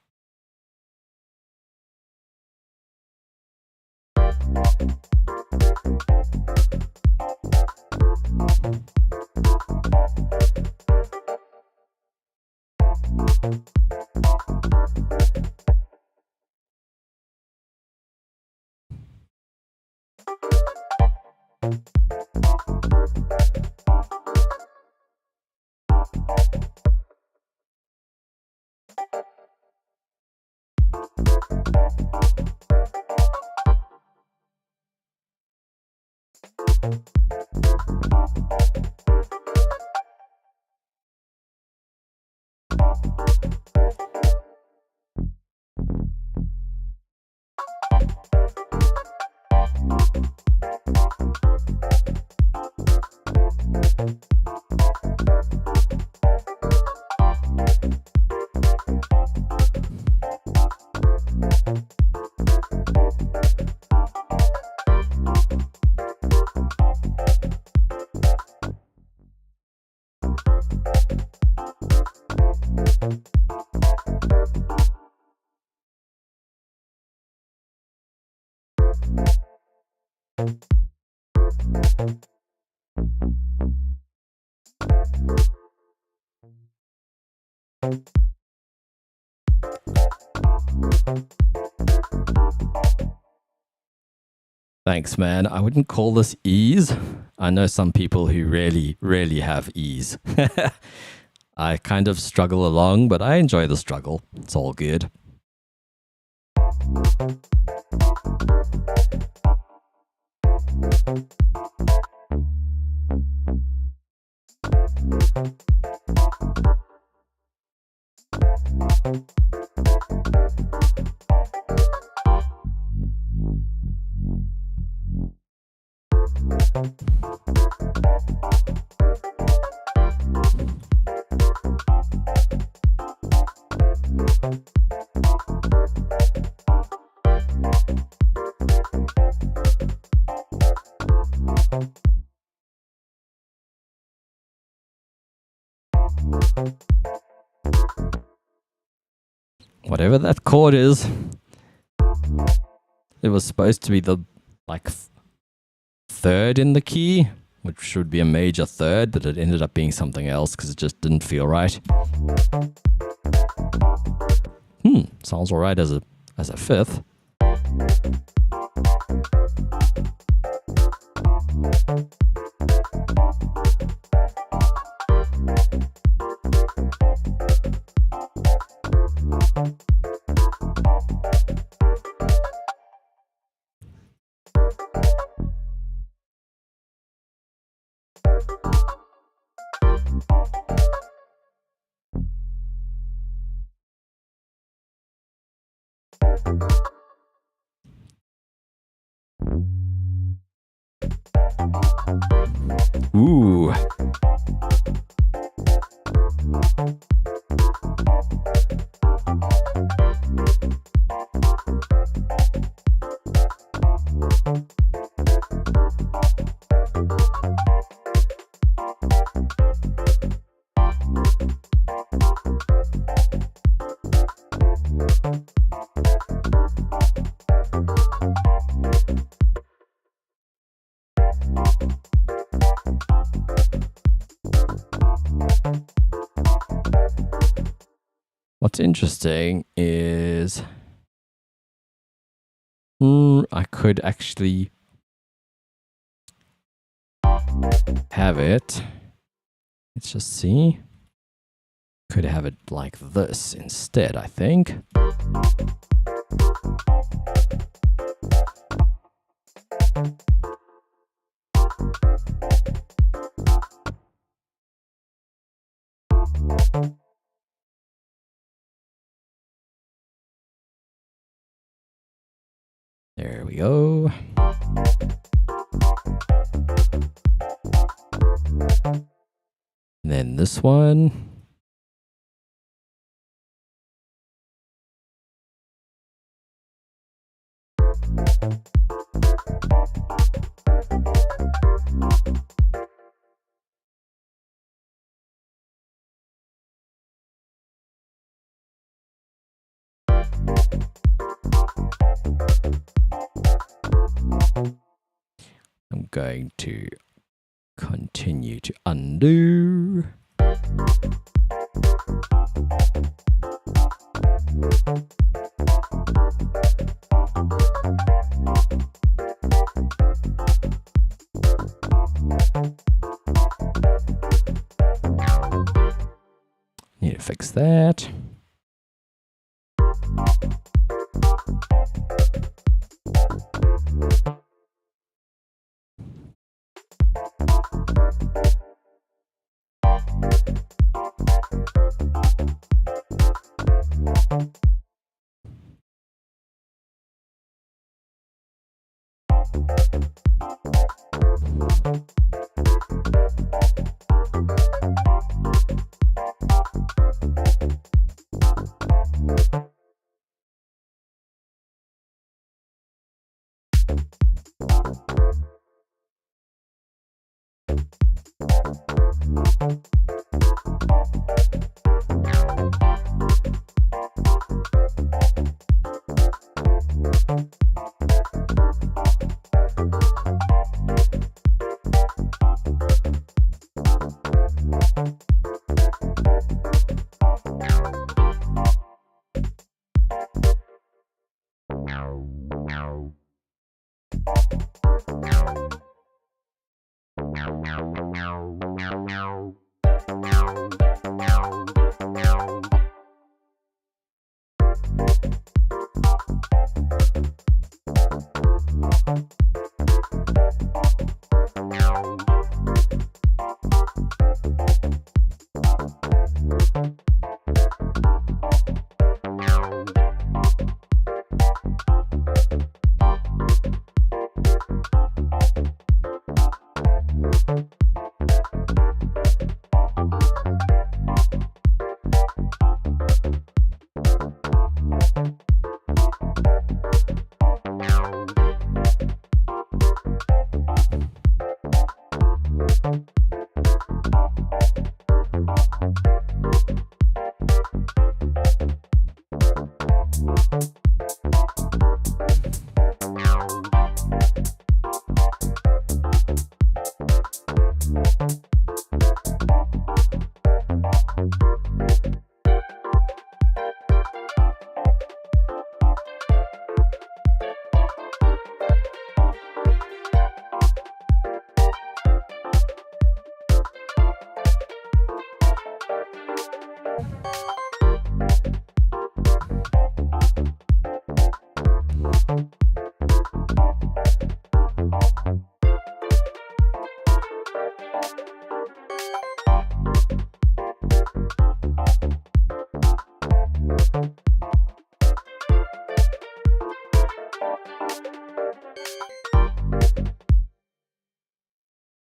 Thanks, man. I wouldn't call this ease. I know some people who really have ease. I kind of struggle along, but I enjoy the struggle. It's all good. Whatever that chord is, it was supposed to be the third in the key, which should be a major third, but it ended up being something else because it just didn't feel right. Sounds alright as a fifth. Ooh. What's interesting is I could actually have it. Let's just see. Could have it like this instead, I think. There we go. And then this one. I'm going to continue to undo. Need to fix that.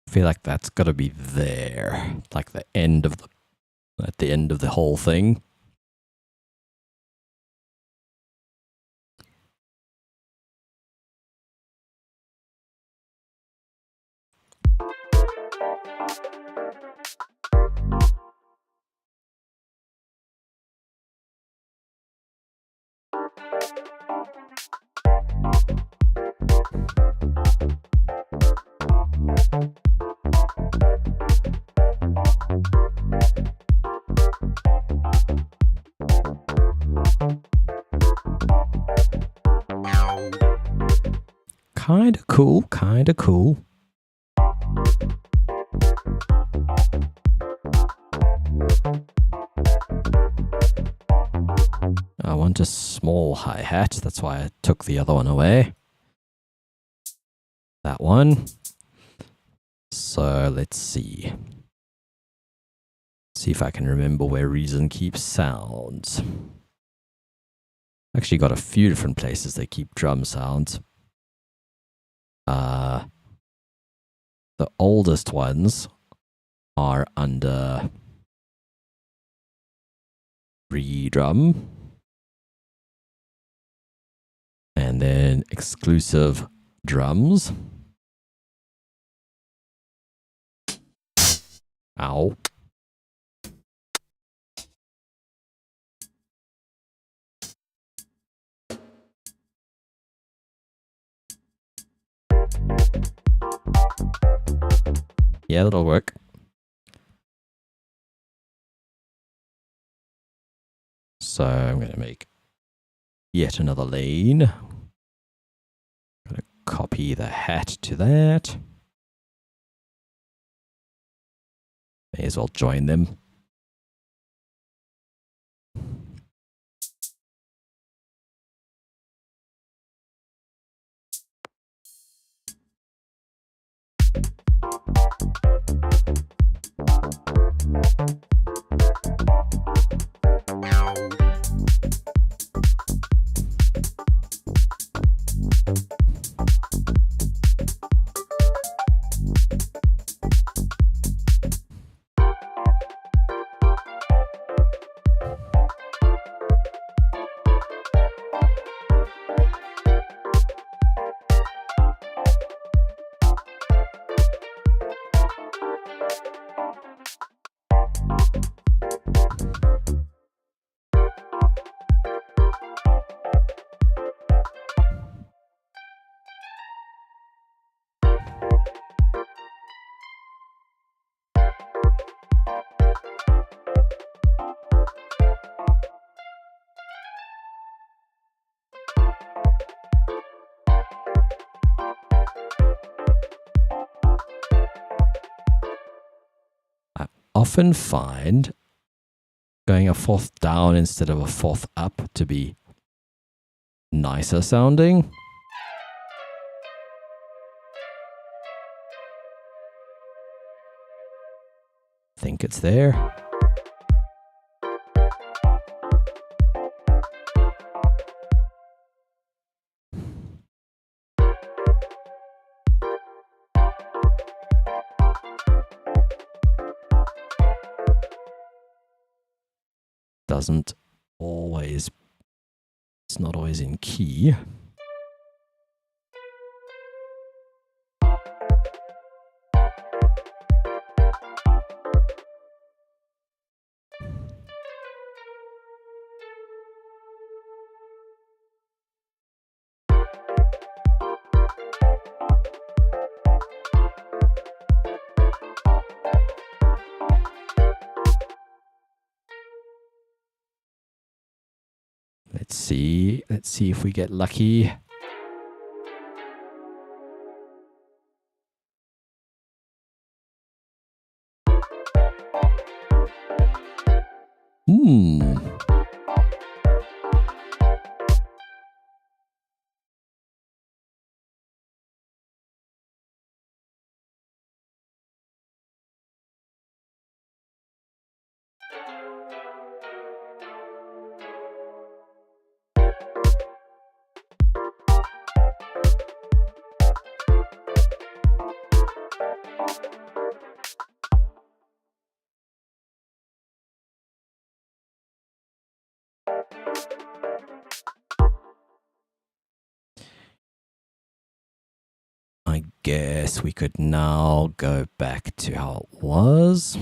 I feel like that's got to be there, like the end of at the end of the whole thing. Kinda cool, kinda cool. I want a small hi-hat. That's why I took the other one away. That one. So let's see. See if I can remember where Reason keeps sounds. Actually got a few different places they keep drum sounds. The oldest ones are under Redrum. And then exclusive drums. Ow. Yeah, that'll work. So I'm going to make yet another lane. I'm going to copy the hat to that. May as well join them. Often find going a fourth down instead of a fourth up to be nicer sounding. Think it's there. Doesn't always, it's not always in key. Let's see if we get lucky. I guess we could now go back to how it was.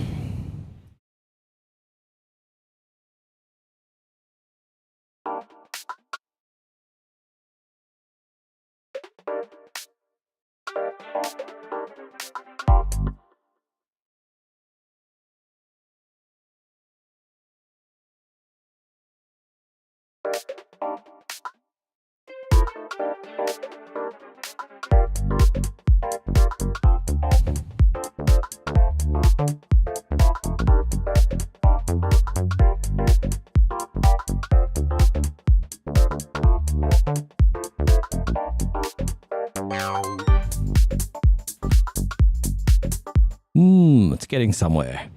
It's getting somewhere.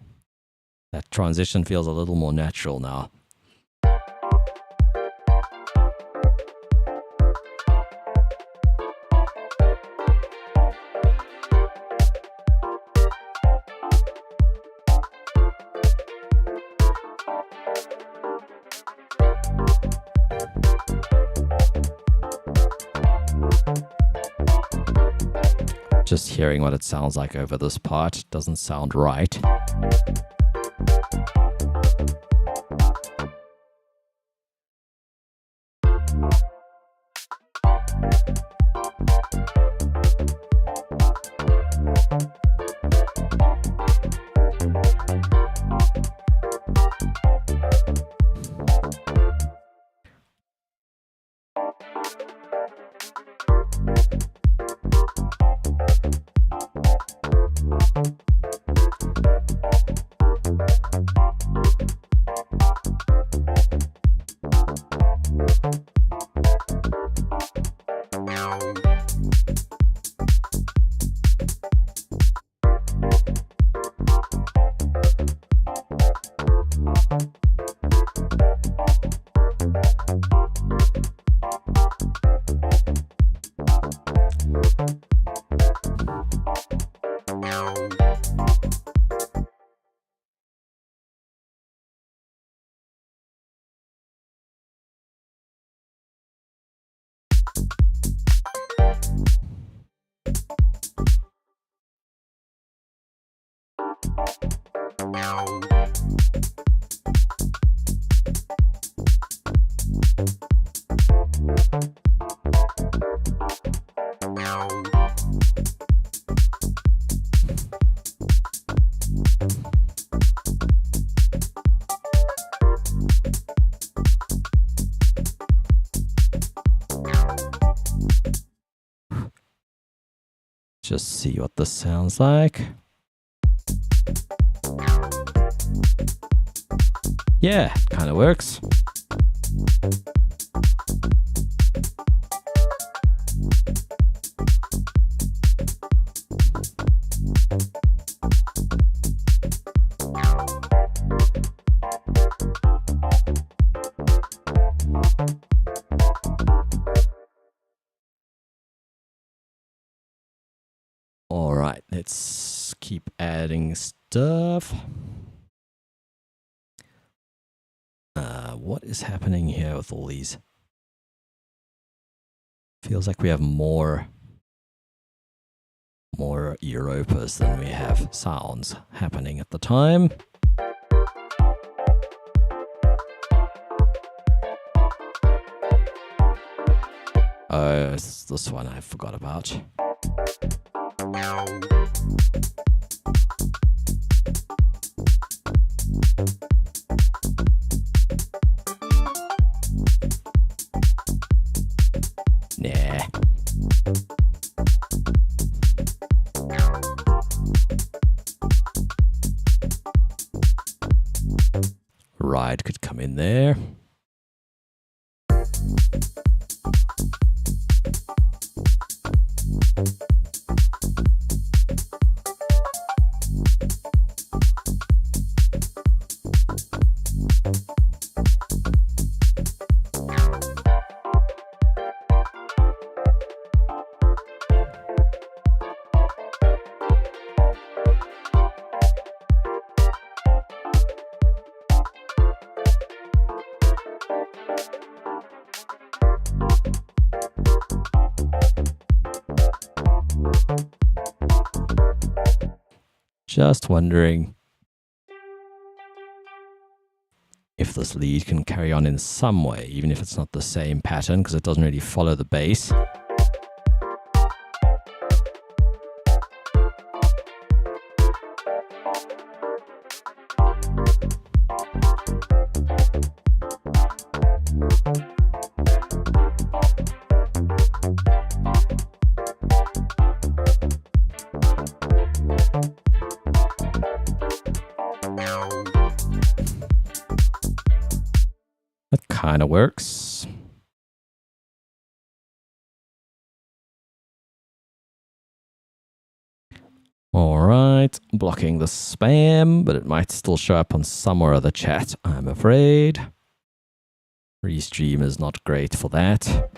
That transition feels a little more natural now. Just hearing what it sounds like over this part doesn't sound right. Just see what this sounds like. Yeah, kind of works. All right, let's keep adding stuff. What is happening here with all these? Feels like we have more Europas than we have sounds happening at the time. Oh, it's this one I forgot about. Nah. Ride could come in there. Just wondering if this lead can carry on in some way, even if it's not the same pattern, because it doesn't really follow the bass. That kind of works. All right, blocking the spam, but it might still show up on some or other chat, I'm afraid. Restream is not great for that.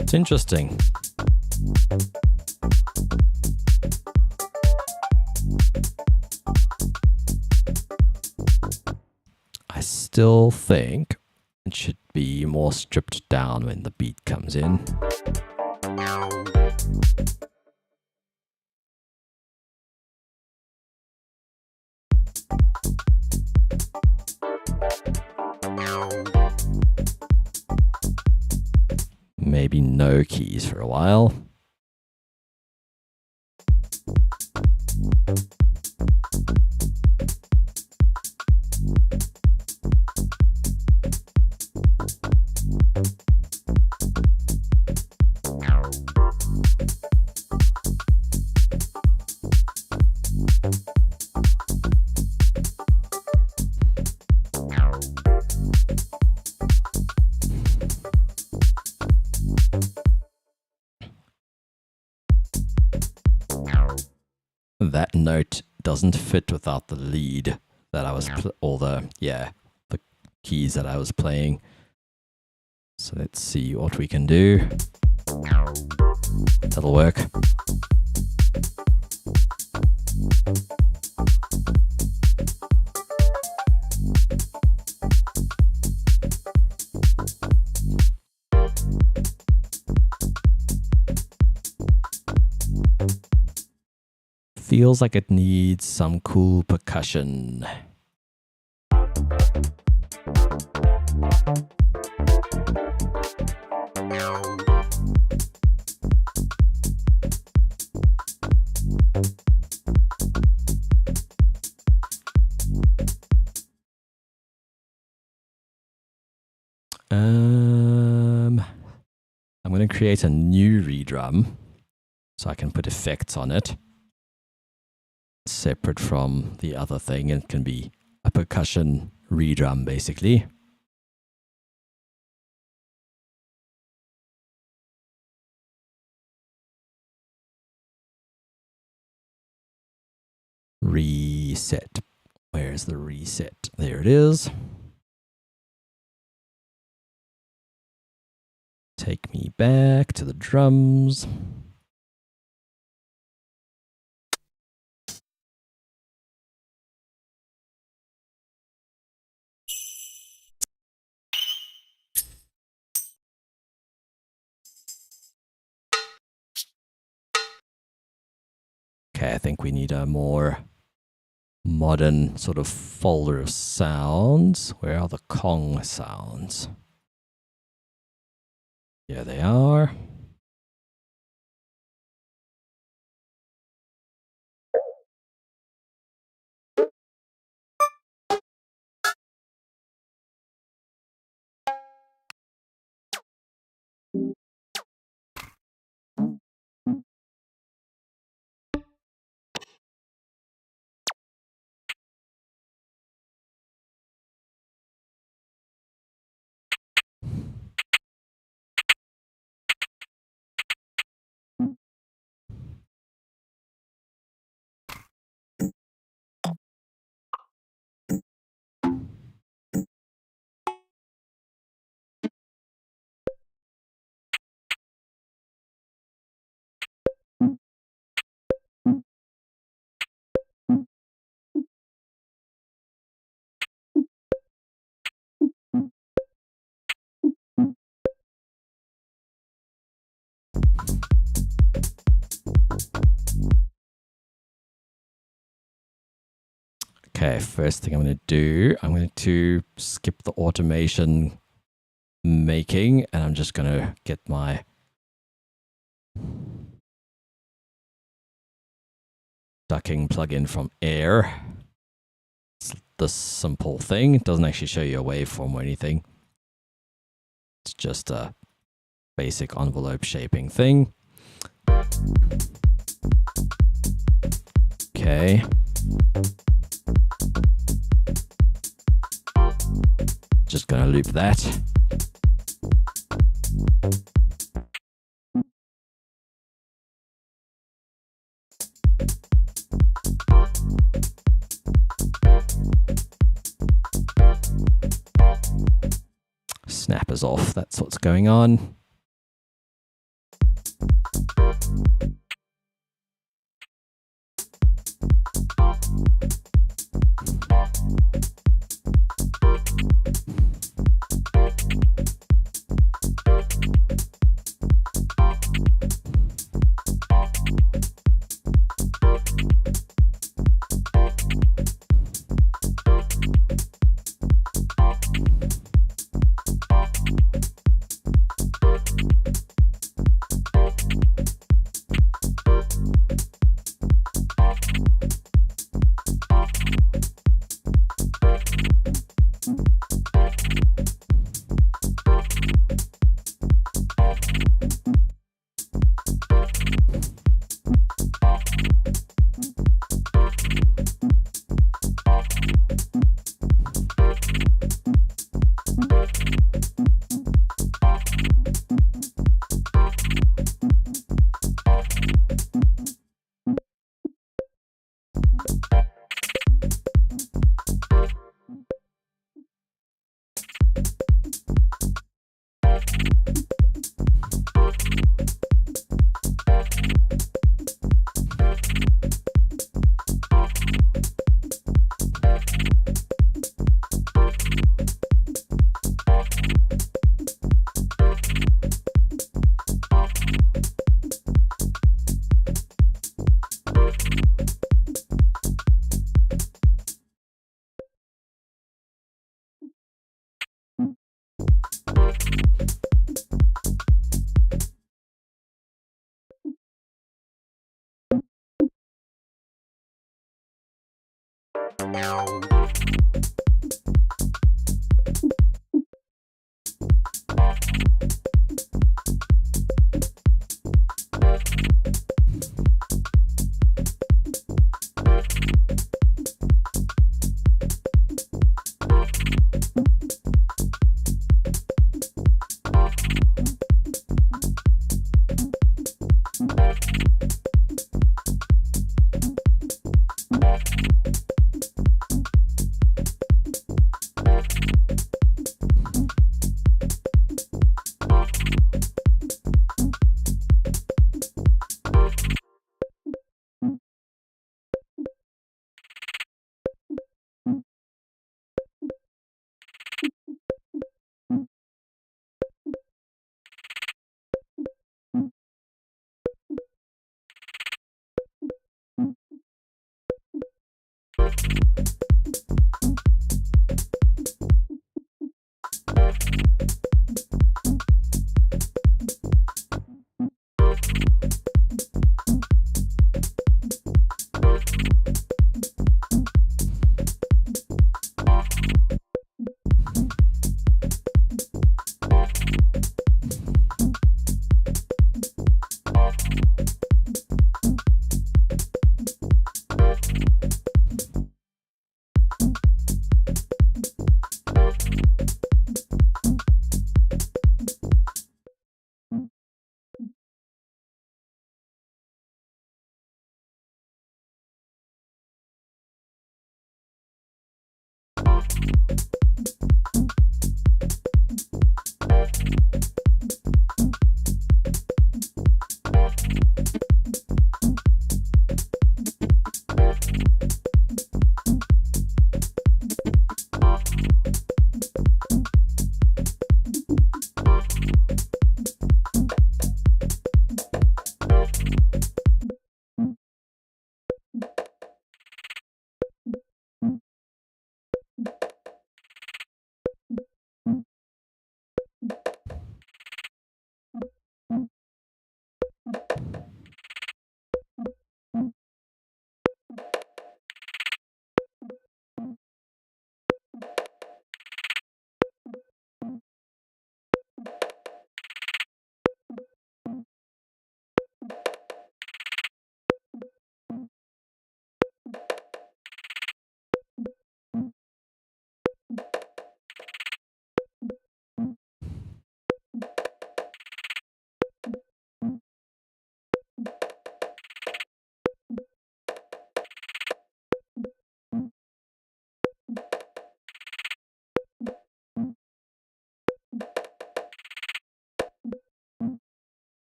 It's interesting. I still think it should be more stripped down when the beat comes in. Maybe no keys for a while. That note doesn't fit without the lead that I was, or the keys that I was playing. So let's see what we can do. That'll work. Feels like it needs some cool percussion. I'm going to create a new redrum so I can put effects on it. Separate from the other thing. It can be a percussion redrum, basically. Reset. Where's the reset? There it is. Take me back to the drums. Okay, I think we need a more modern sort of folder of sounds. Where are the Kong sounds? Here they are. Okay, first thing I'm going to do, I'm going to skip the automation making, and I'm just going to get my ducking plugin from Air. It's this simple thing. It doesn't actually show you a waveform or anything. It's just a basic envelope shaping thing. Okay. Just gonna loop that. Snap is off, that's what's going on.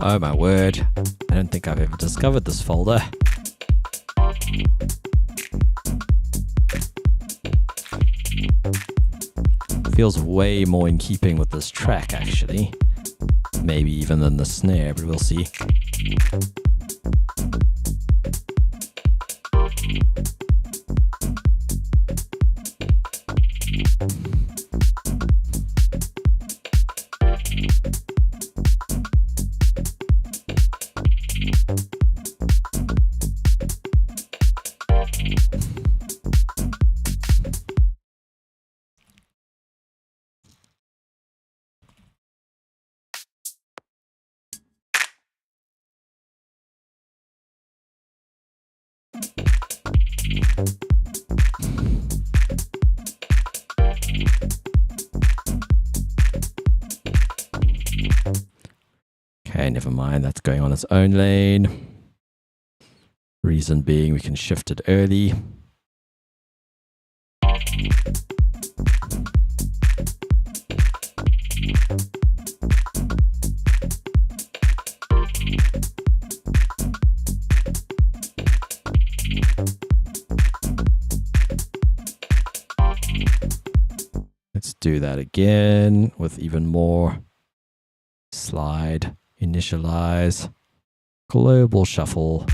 Oh my word. I don't think I've ever discovered this folder. Feels way more in keeping with this track, actually. Maybe even than the snare, but we'll see. Okay, never mind. That's going on its own lane. Reason being we can shift it early. Let's do that again with even more. Slide, initialize, global shuffle.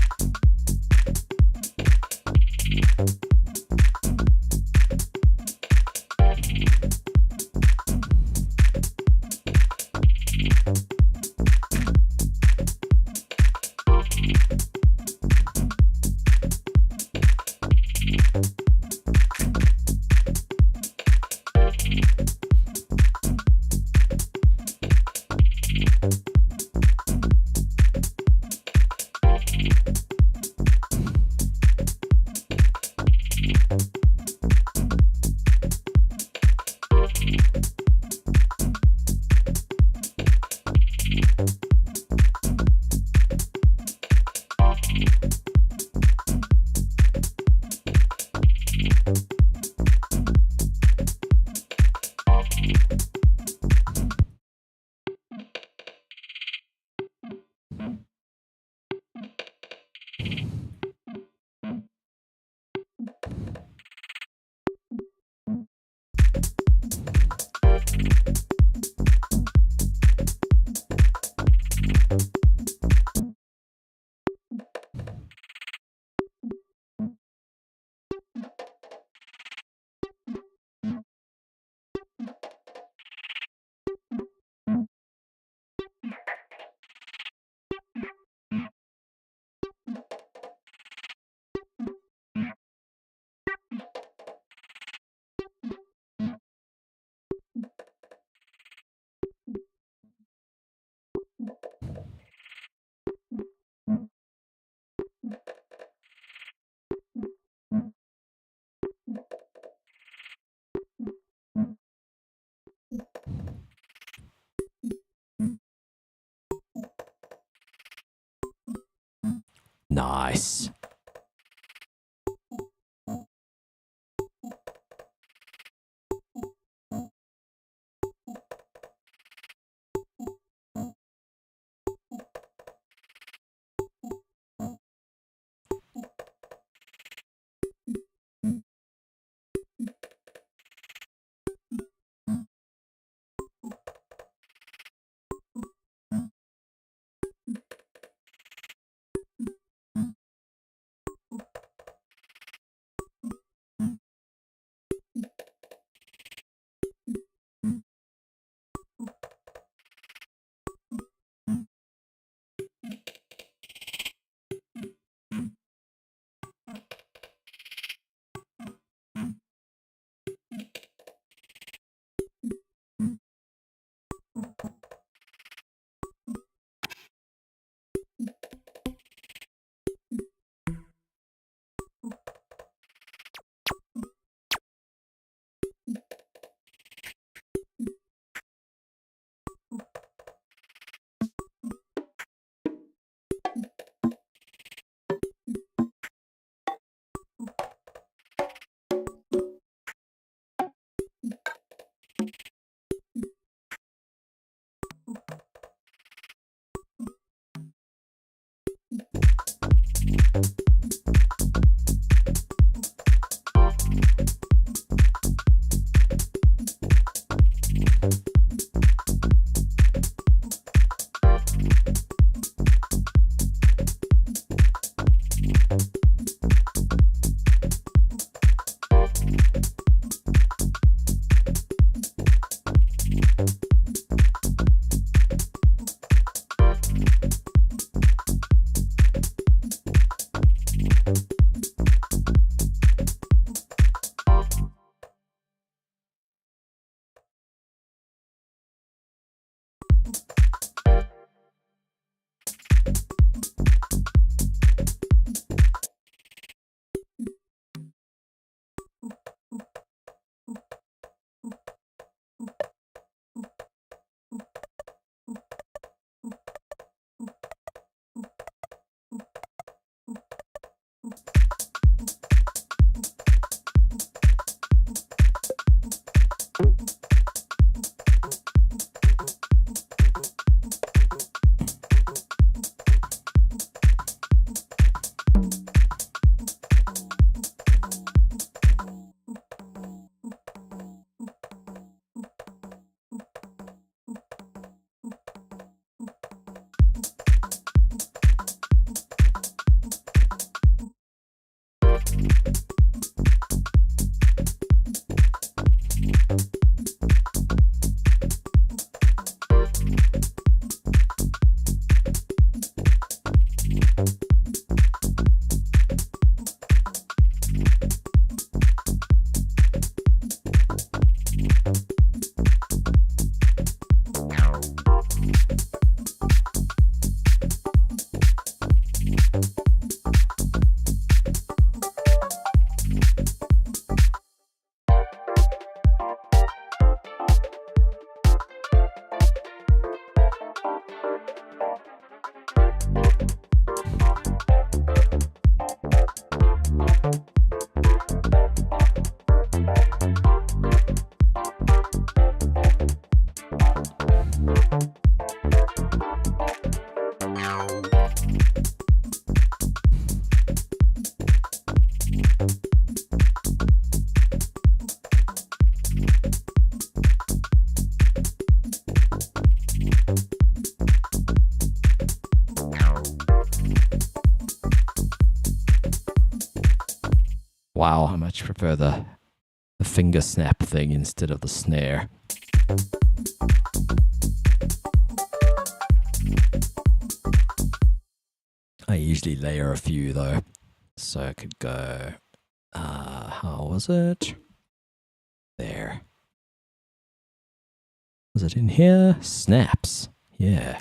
wow, I much prefer the finger snap thing instead of the snare. I usually layer a few though. So I could go, how was it? There. Was it in here? Snaps. Yeah.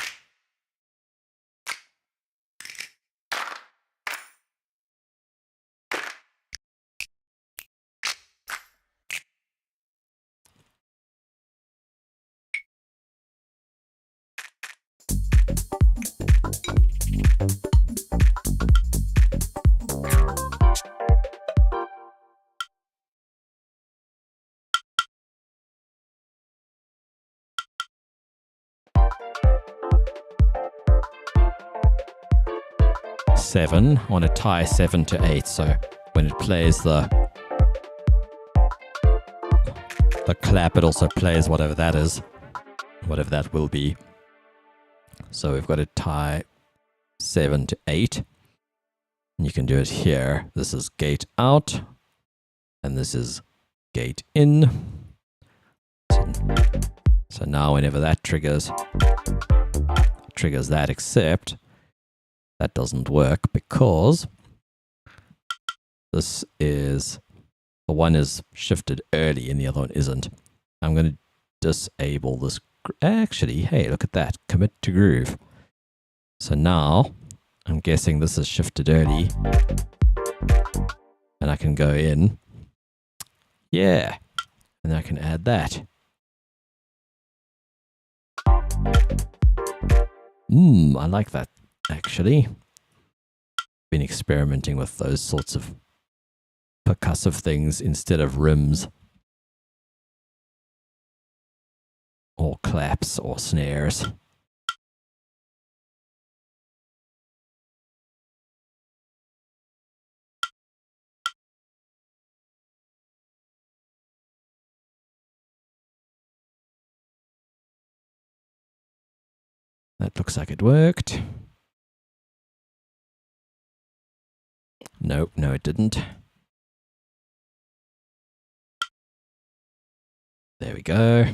Seven. I want to tie 7 to 8, so when it plays the clap, it also plays whatever that is, whatever that will be. So we've got to tie 7 to 8. And you can do it here. This is gate out, and this is gate in. So now whenever that triggers that, except that doesn't work because this is, the one is shifted early and the other one isn't. I'm going to disable this. Actually, hey, look at that. Commit to groove. So now I'm guessing this is shifted early and I can go in. Yeah. And I can add that. I like that, actually. Been experimenting with those sorts of percussive things instead of rims or claps or snares. That looks like it worked. Nope, no it didn't. There we go.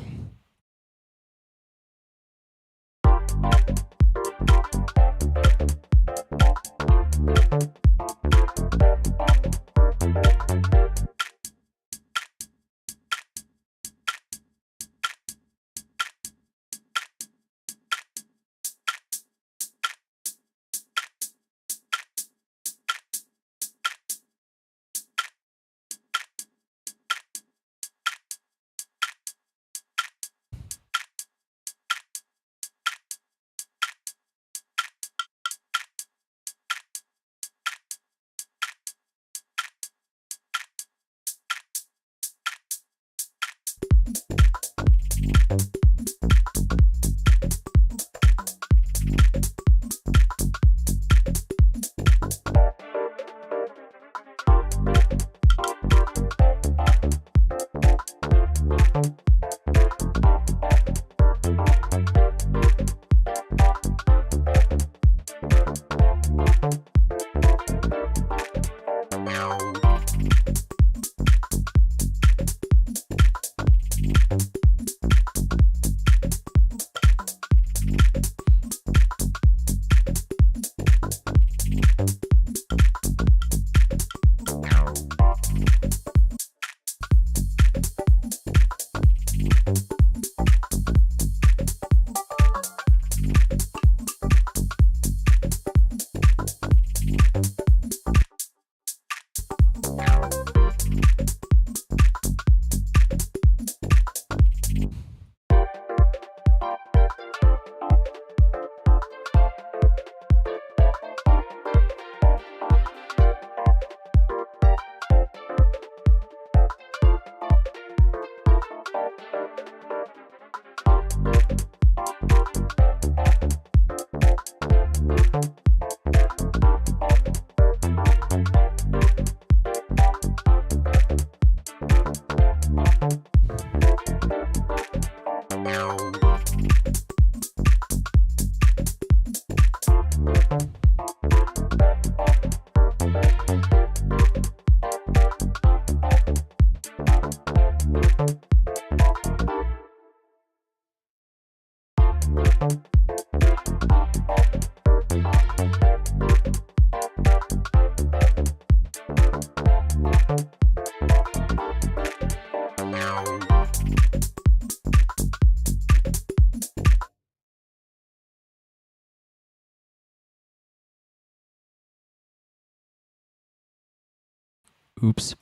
Oops.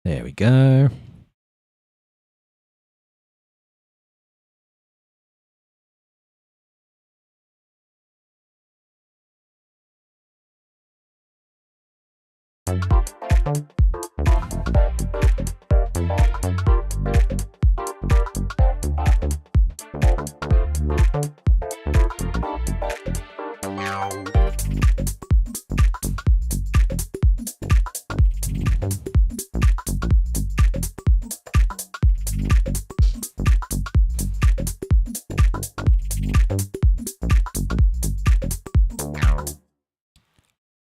There we go.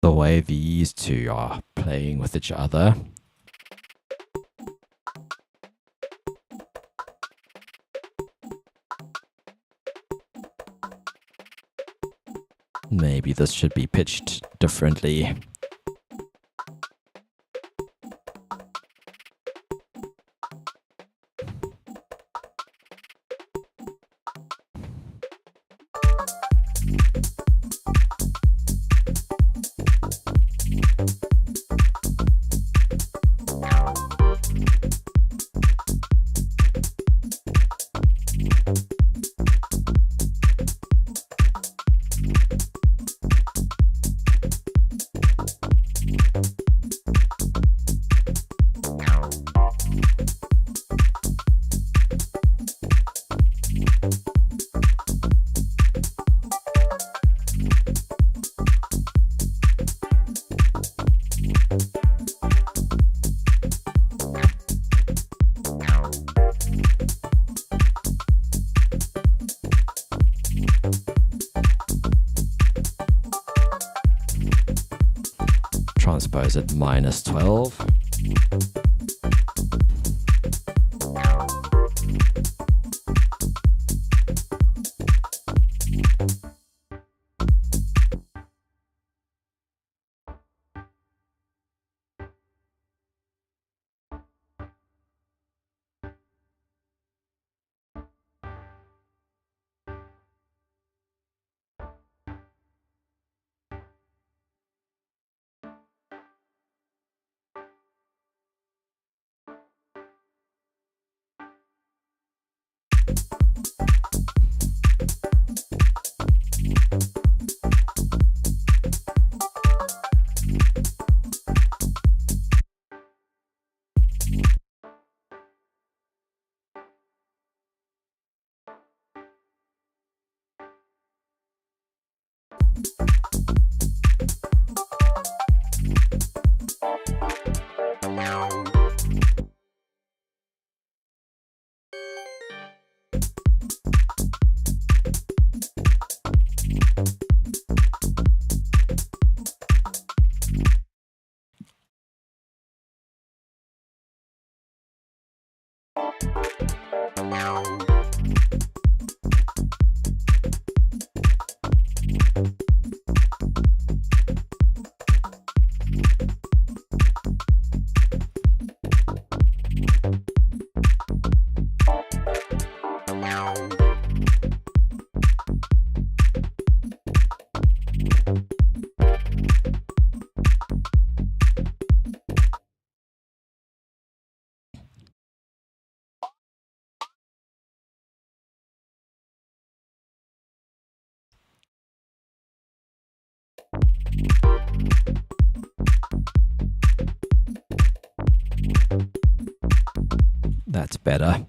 The way these two are playing with each other. Maybe this should be pitched differently. Transpose at -12. That's better.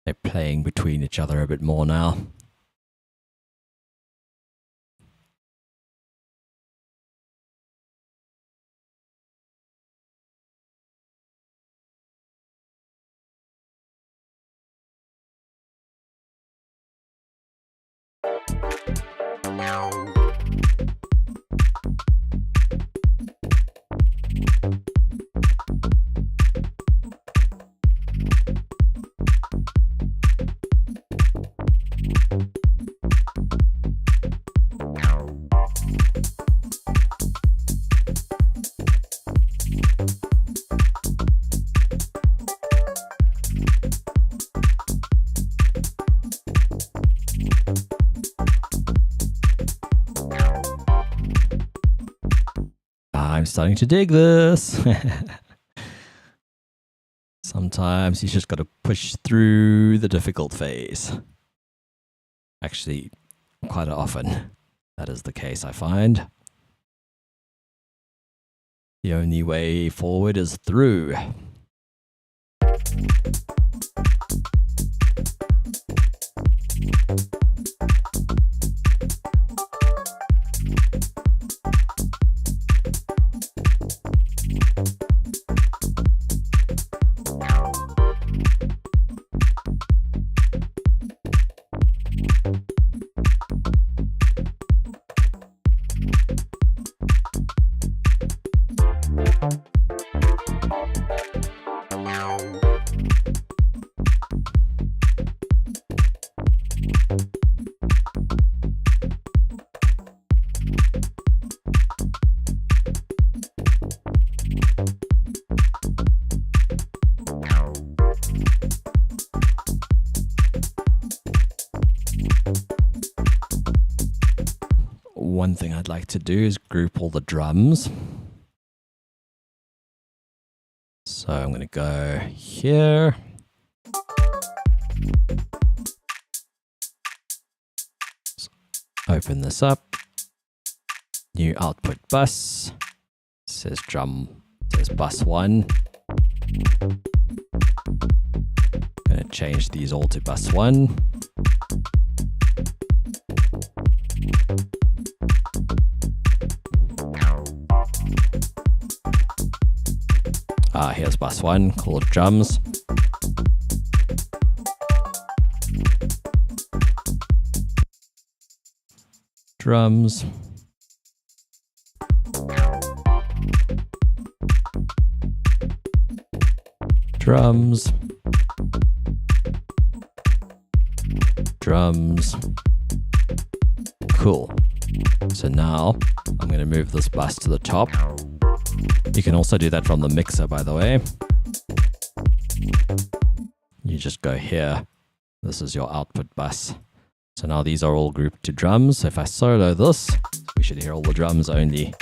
They're playing between each other a bit more now. I'm starting to dig this. Sometimes you just got to push through the difficult phase. Actually, quite often, that is the case, I find. The only way forward is through. One thing I'd like to do is group all the drums. So I'm going to go here. Open this up. New output bus. It says bus 1. Going to change these all to bus 1. Here's bus 1, called drums. Drums. Drums. Drums. Cool. So now I'm going to move this bus to the top. You can also do that from the mixer, by the way. You just go here. This is your output bus. So now these are all grouped to drums. So if I solo this, we should hear all the drums only.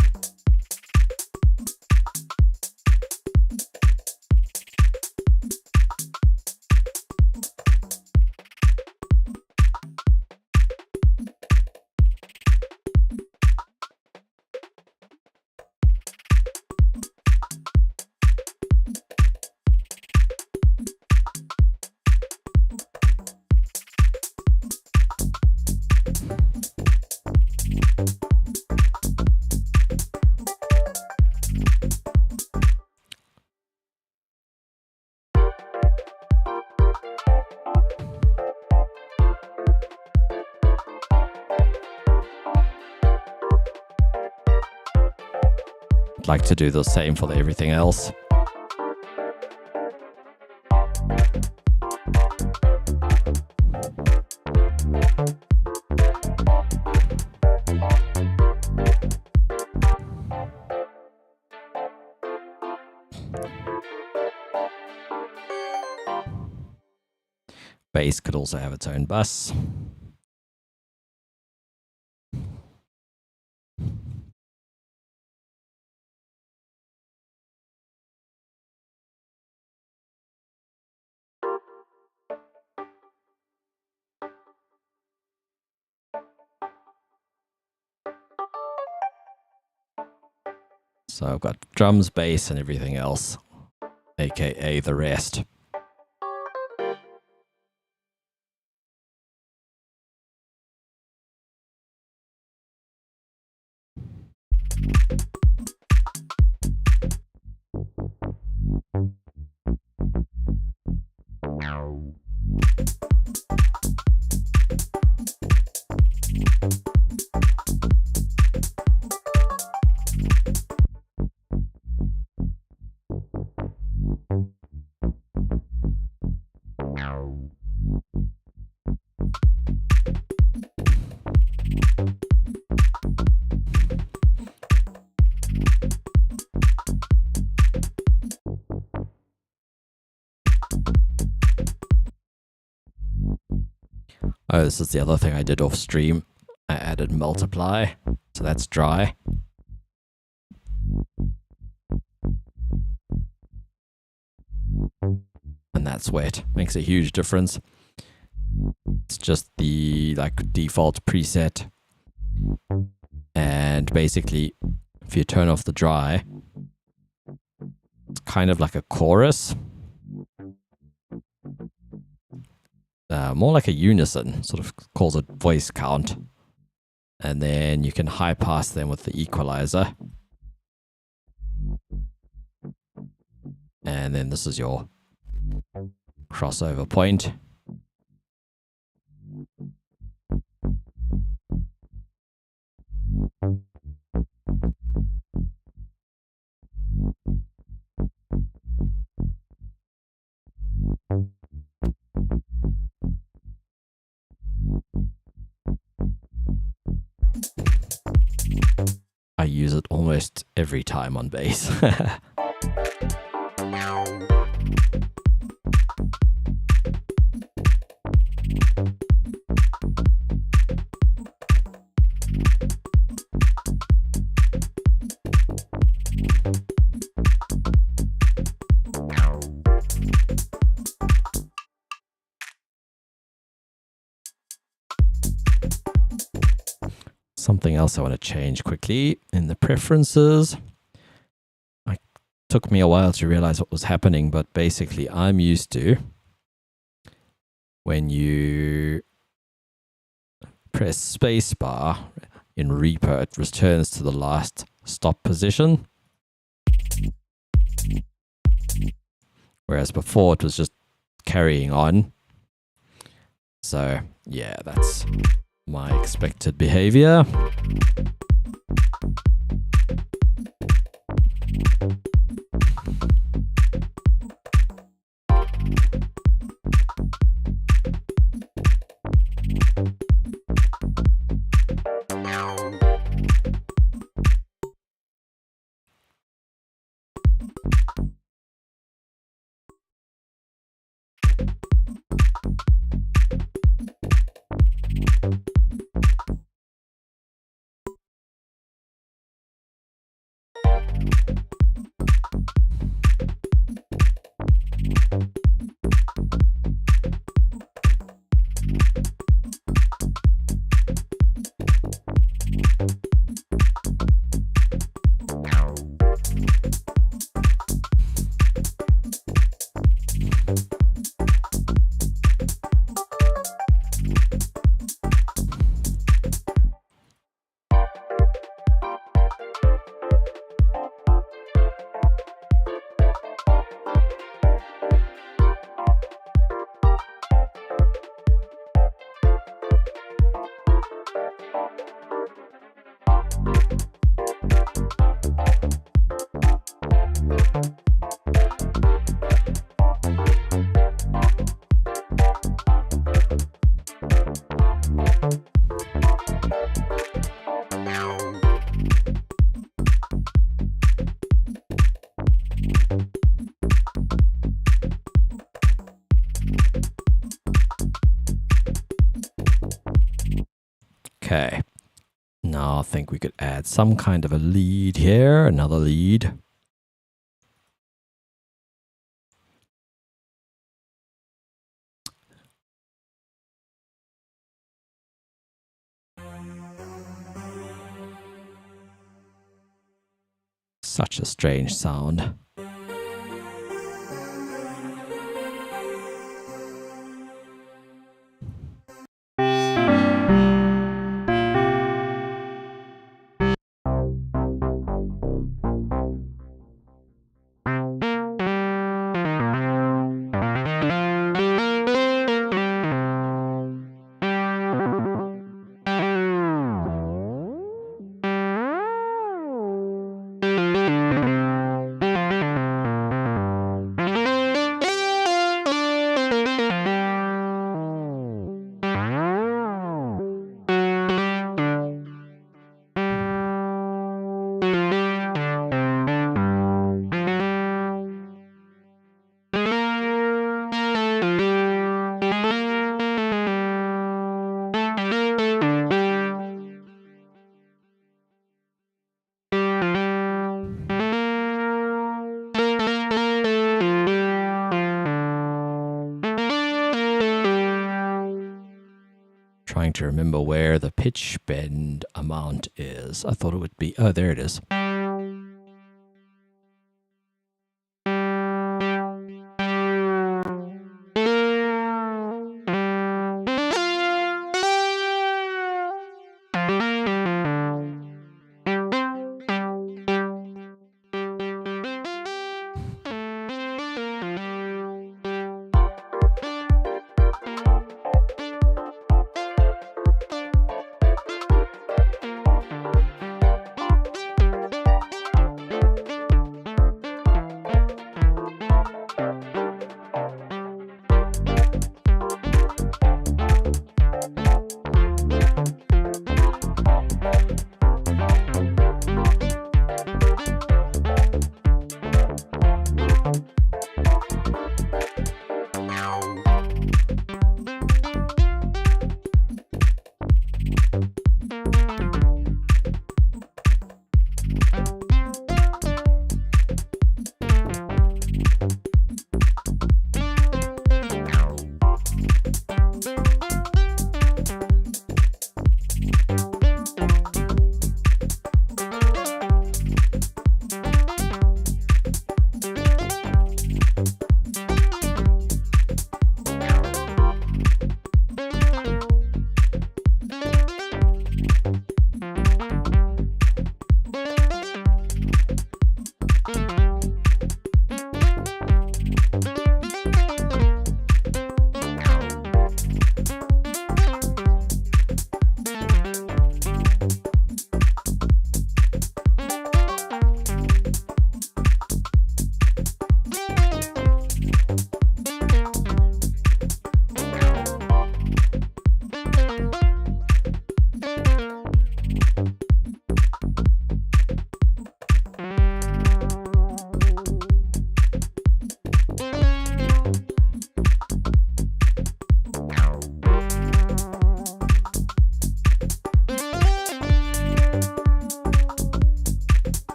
I'd like to do the same for everything else. Bass could also have its own bus. So I've got drums, bass, and everything else, aka the rest. Oh, this is the other thing I did off stream. I added multiply, so that's dry. that's wet. Makes a huge difference. It's just the default preset. And basically, if you turn off the dry, it's kind of like a chorus. More like a unison, sort of calls it voice count. And then you can high pass them with the equalizer. And then this is your crossover point. I use it almost every time on bass. Something else I want to change quickly in the preferences. It took me a while to realize what was happening, but basically I'm used to when you press spacebar in Reaper, it returns to the last stop position. Whereas before it was just carrying on. So yeah, that's my expected behavior. Okay, now I think we could add some kind of a lead here, another lead. Such a strange sound. trying to remember where the pitch bend amount is. I thought it would be... Oh, there it is.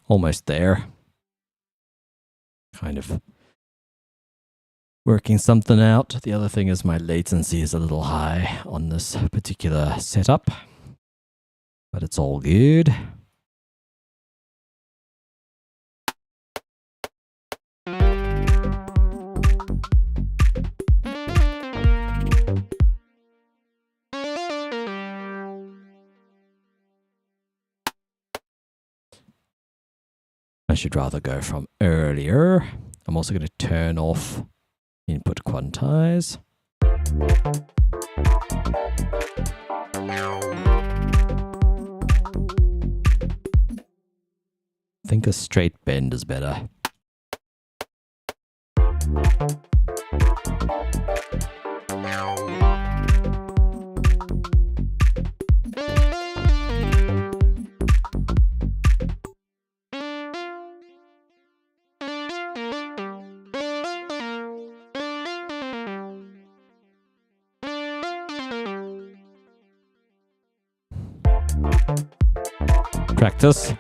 Almost there. Kind of working something out. The other thing is my latency is a little high on this particular setup, but it's all good. I should rather go from earlier. I'm also going to turn off input quantize. I think a straight bend is better. Practice.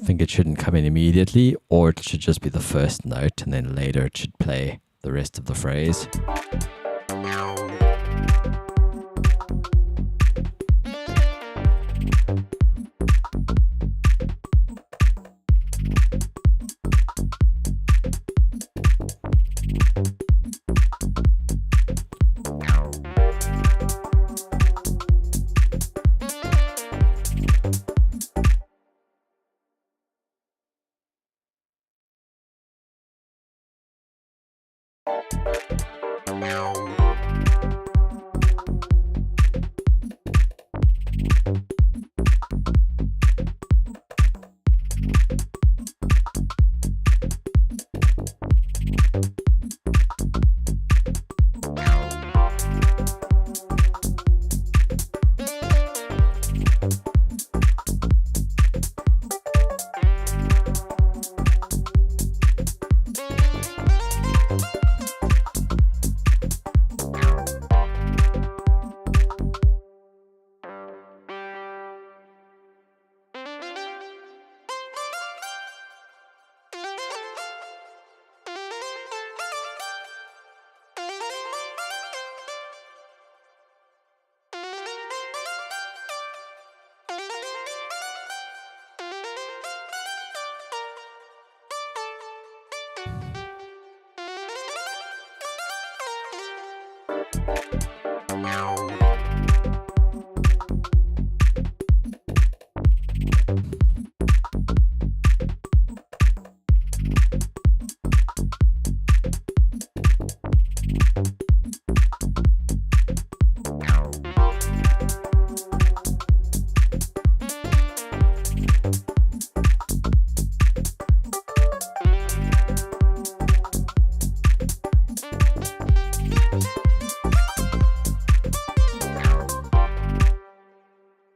I think it shouldn't come in immediately, or it should just be the first note and then later it should play the rest of the phrase.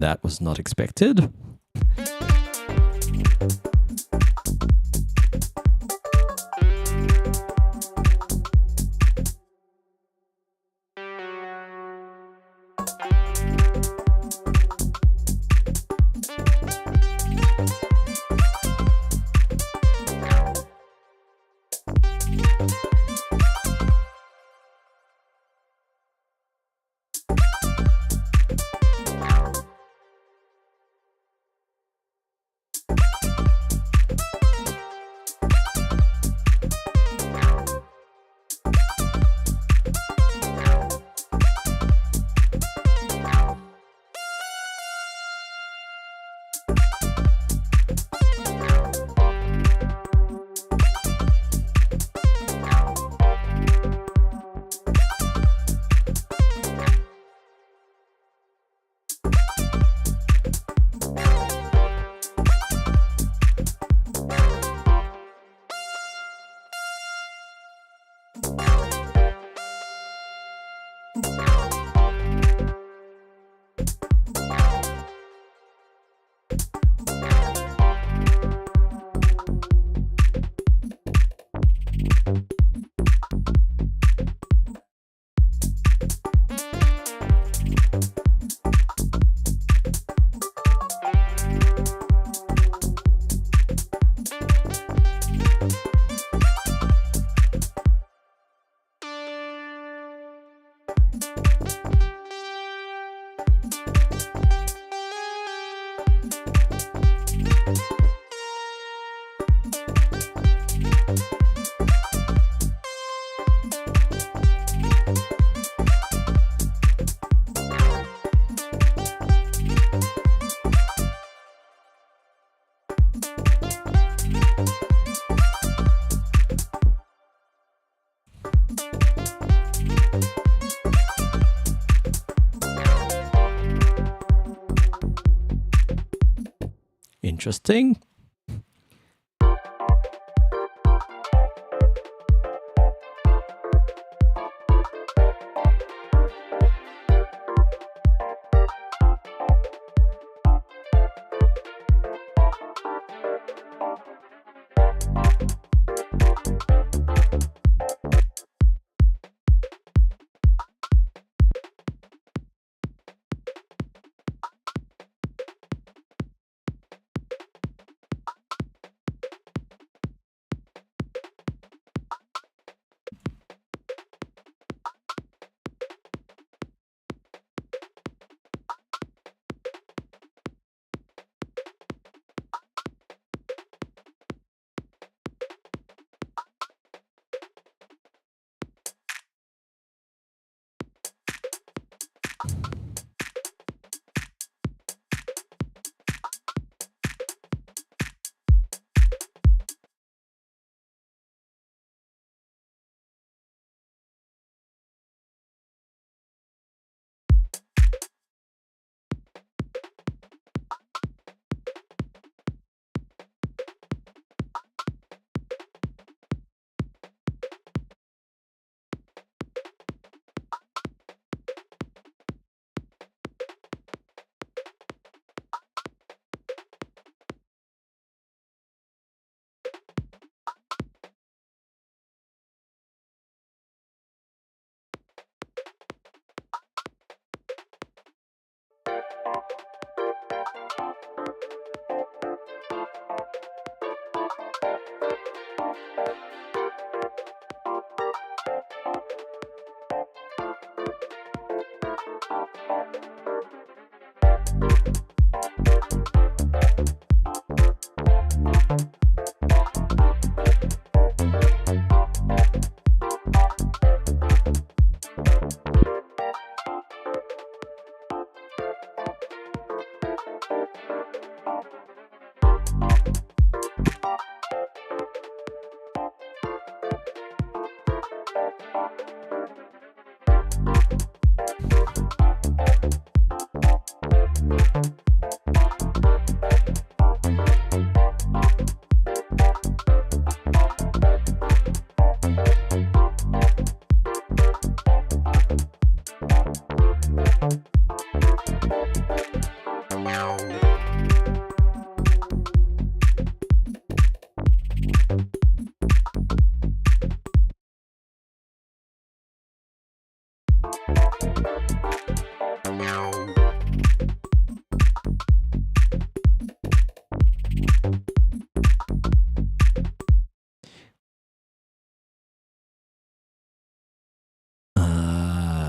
that was not expected. Interesting.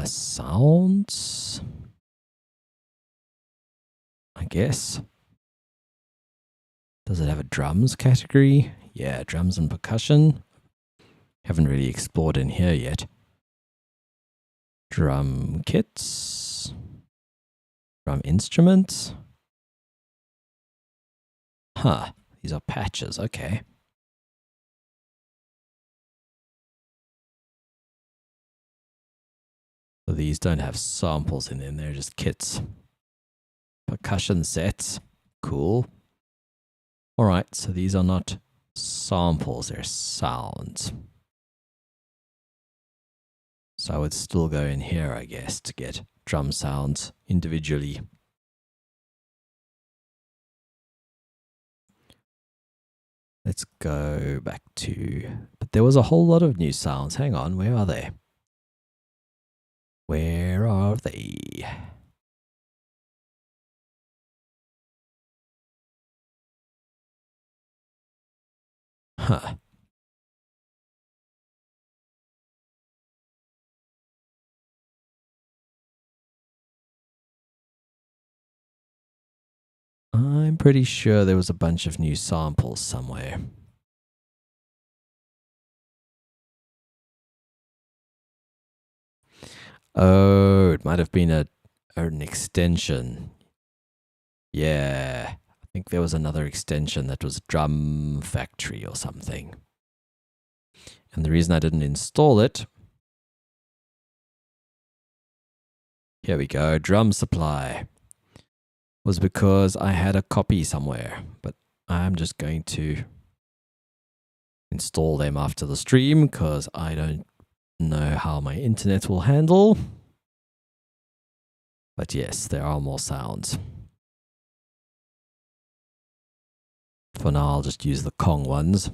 Sounds, I guess. Does it have a drums category? Yeah, drums and percussion. Haven't really explored in here yet. Drum kits, drum instruments. Huh, these are patches, okay. So these don't have samples in them, they're just kits. Percussion sets, cool. All right, so these are not samples, they're sounds. So I would still go in here, I guess, to get drum sounds individually. Let's go back to, but there was a whole lot of new sounds. Hang on, where are they? Where are they? Huh. I'm pretty sure there was a bunch of new samples somewhere. Oh, it might have been an extension. Yeah, I think there was another extension that was Drum Factory or something. And the reason I didn't install it, here we go, Drum Supply, was because I had a copy somewhere, but I'm just going to install them after the stream because I don't know how my internet will handle. But yes, there are more sounds. For now, I'll just use the Kong ones.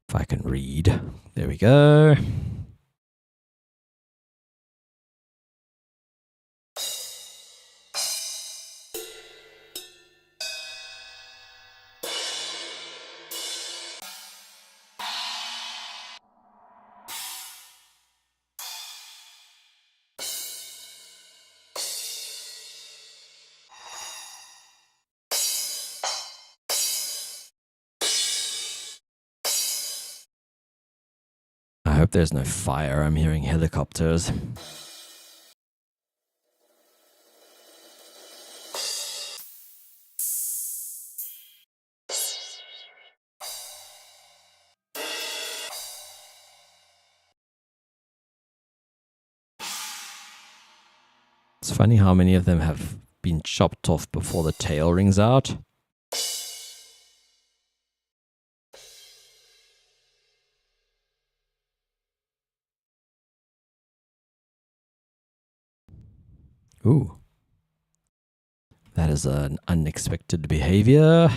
If I can read. There we go. I hope there's no fire. I'm hearing helicopters. It's funny how many of them have been chopped off before the tail rings out. Ooh. That is an unexpected behavior.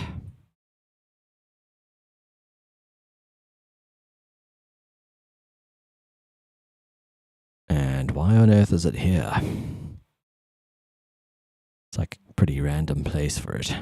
And why on earth is it here? It's like a pretty random place for it.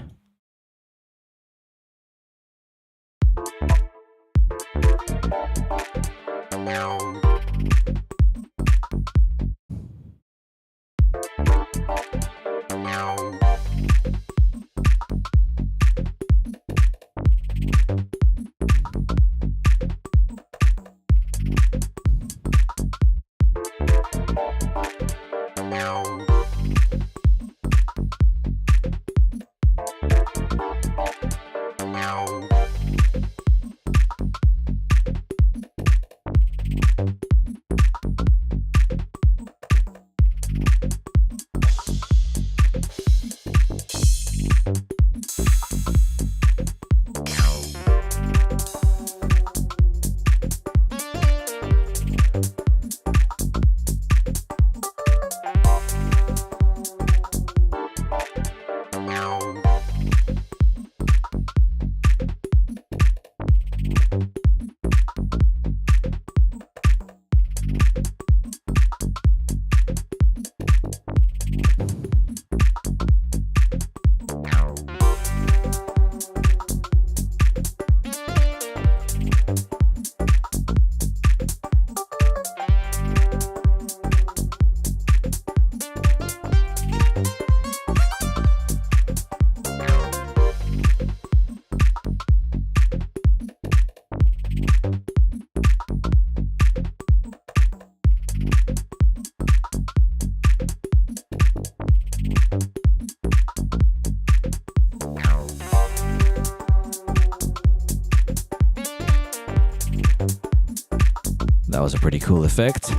That was a pretty cool effect.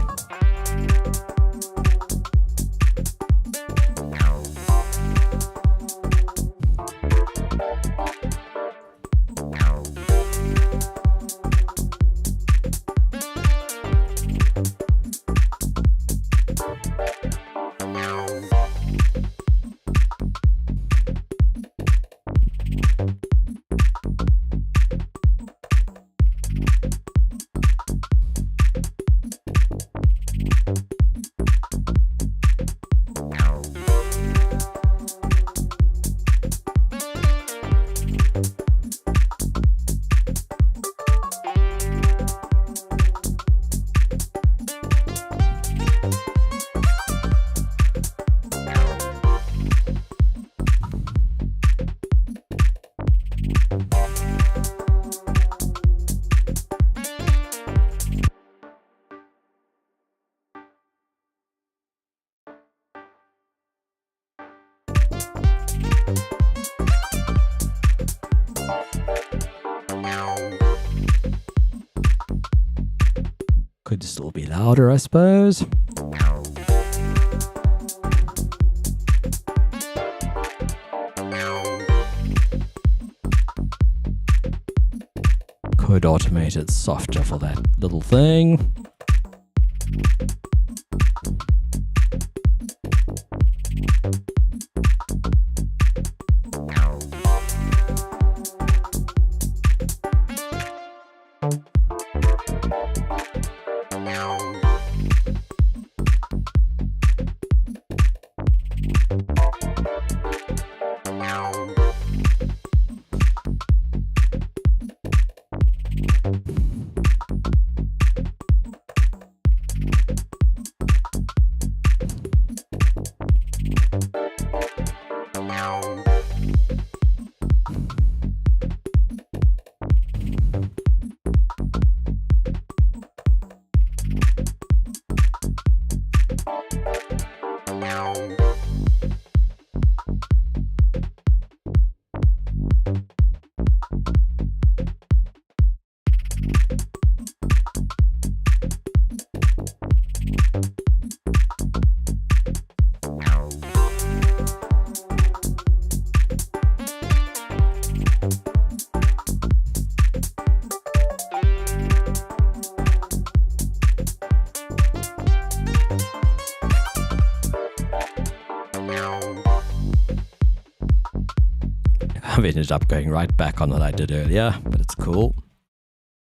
Could still be louder, I suppose. Could automate it softer for that little thing. I've ended up going right back on what I did earlier, but it's cool.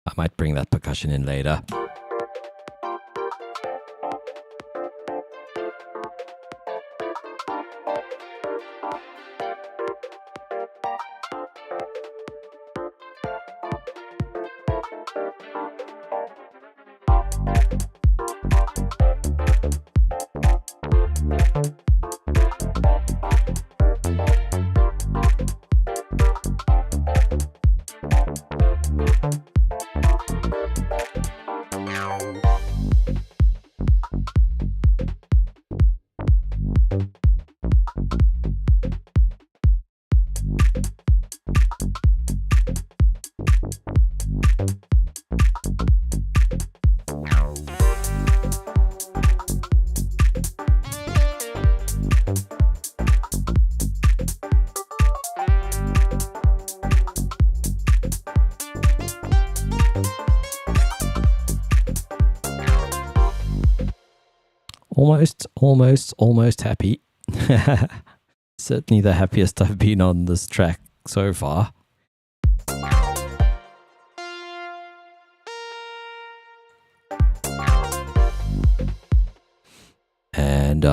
I might bring that percussion in later. Almost happy. Certainly the happiest I've been on this track so far. And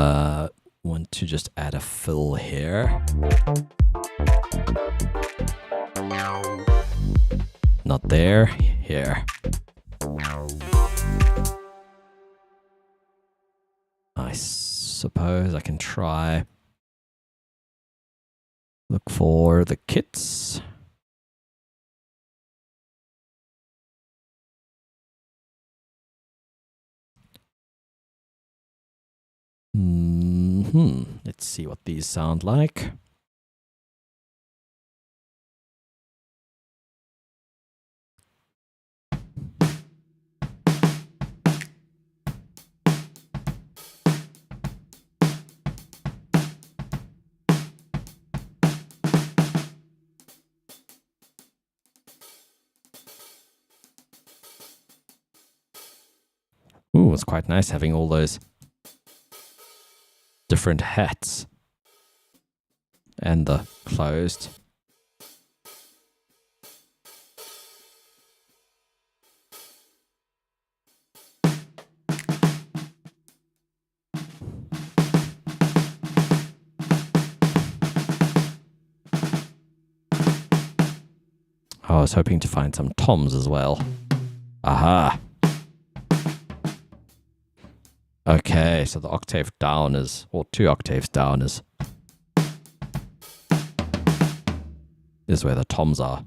want to just add a fill here. Not there, here. I suppose I can try look for the kits. Let's see what these sound like. Ooh, it's quite nice having all those different hats and the closed. I was hoping to find some toms as well. Aha. Okay, so the octave down is, or 2 octaves down is where the toms are.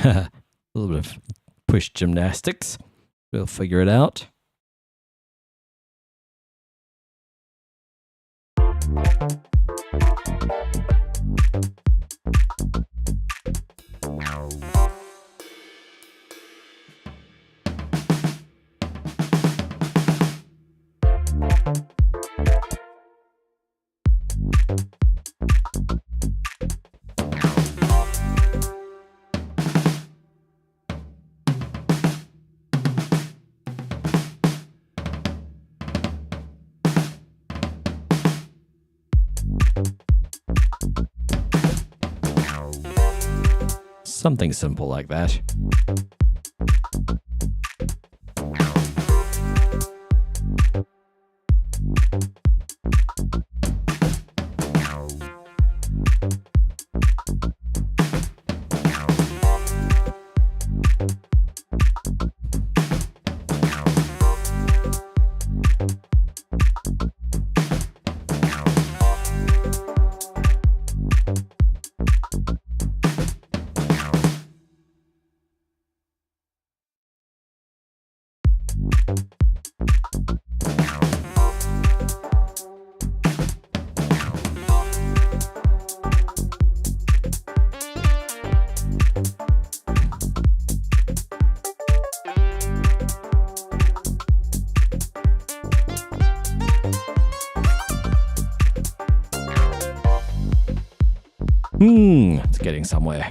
A little bit of push gymnastics. We'll figure it out. Something simple like that. It's getting somewhere.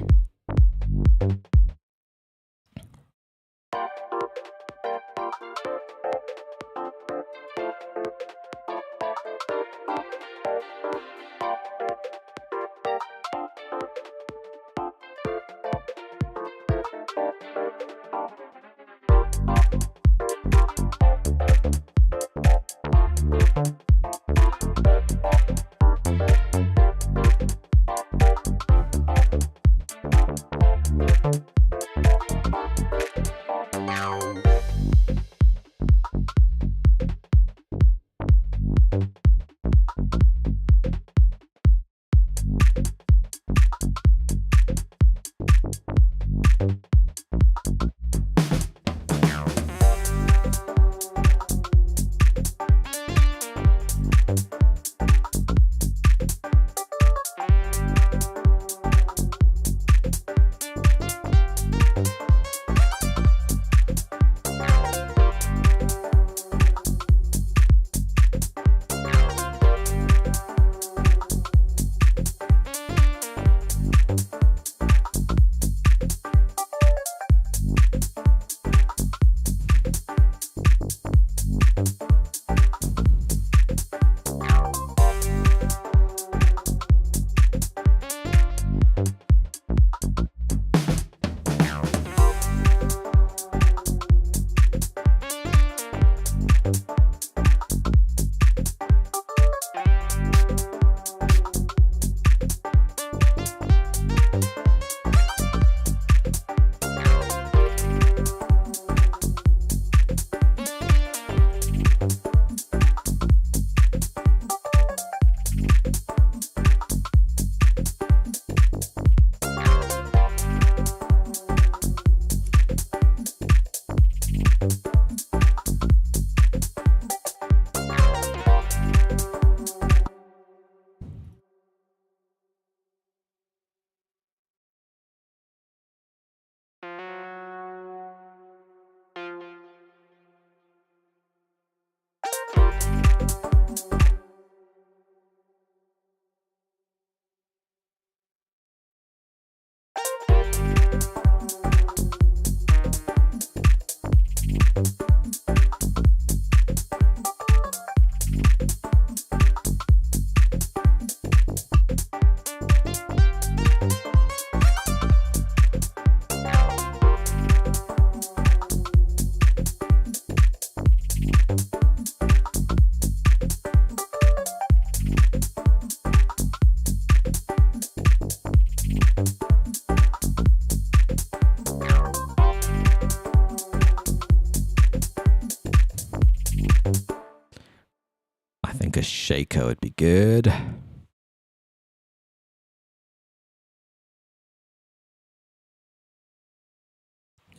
shaker would be good.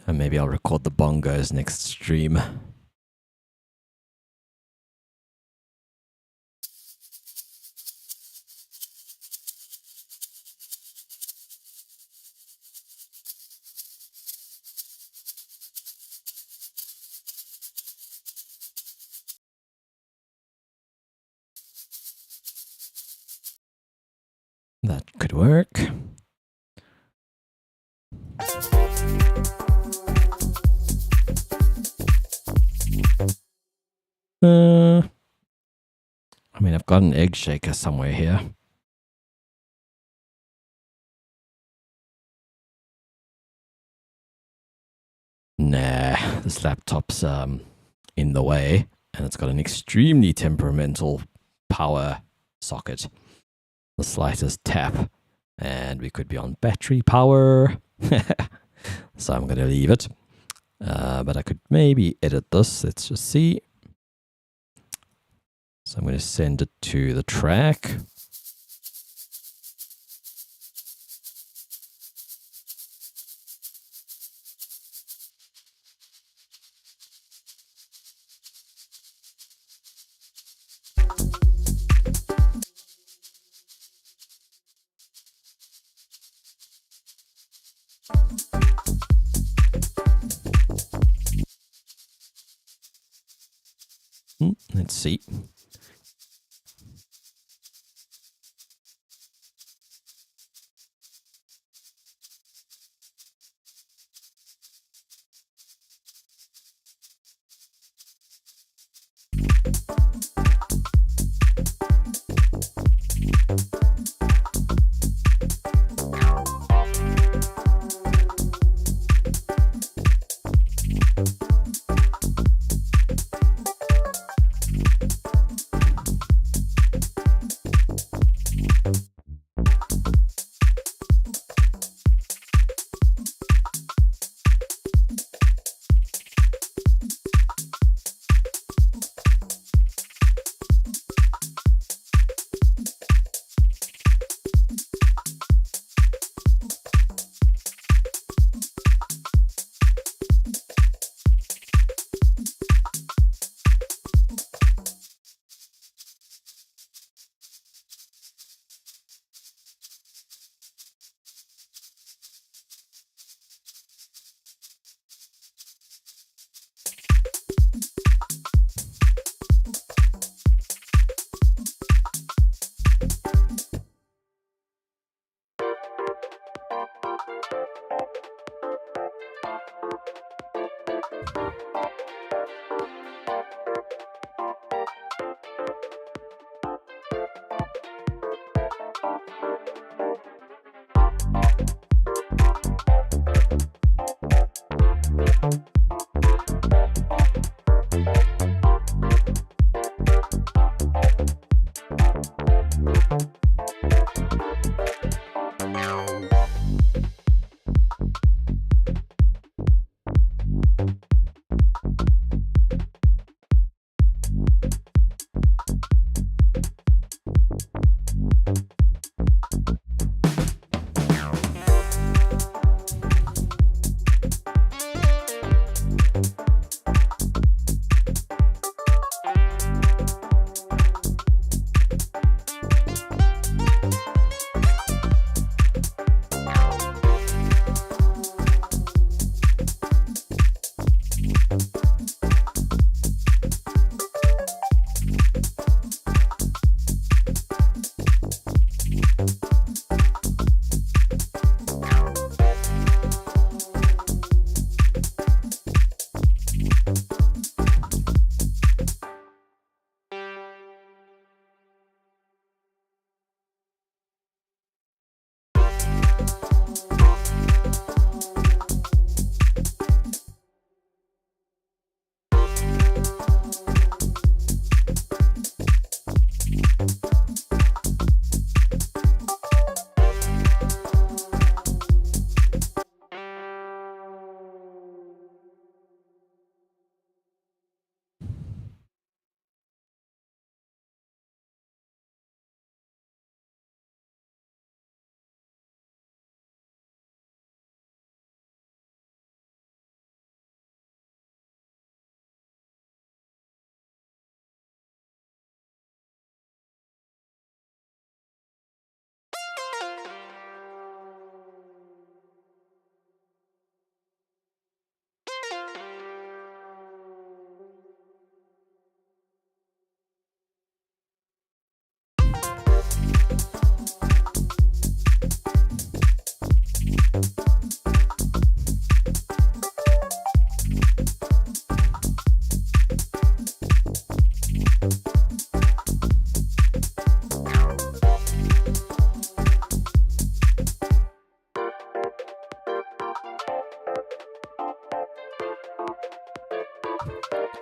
And maybe I'll record the bongos next stream. That could work. I mean, I've got an egg shaker somewhere here. Nah, this laptop's in the way, and it's got an extremely temperamental power socket. The slightest tap, and we could be on battery power. So I'm going to leave it. But I could maybe edit this. Let's just see. So I'm going to send it to the track. Let's see.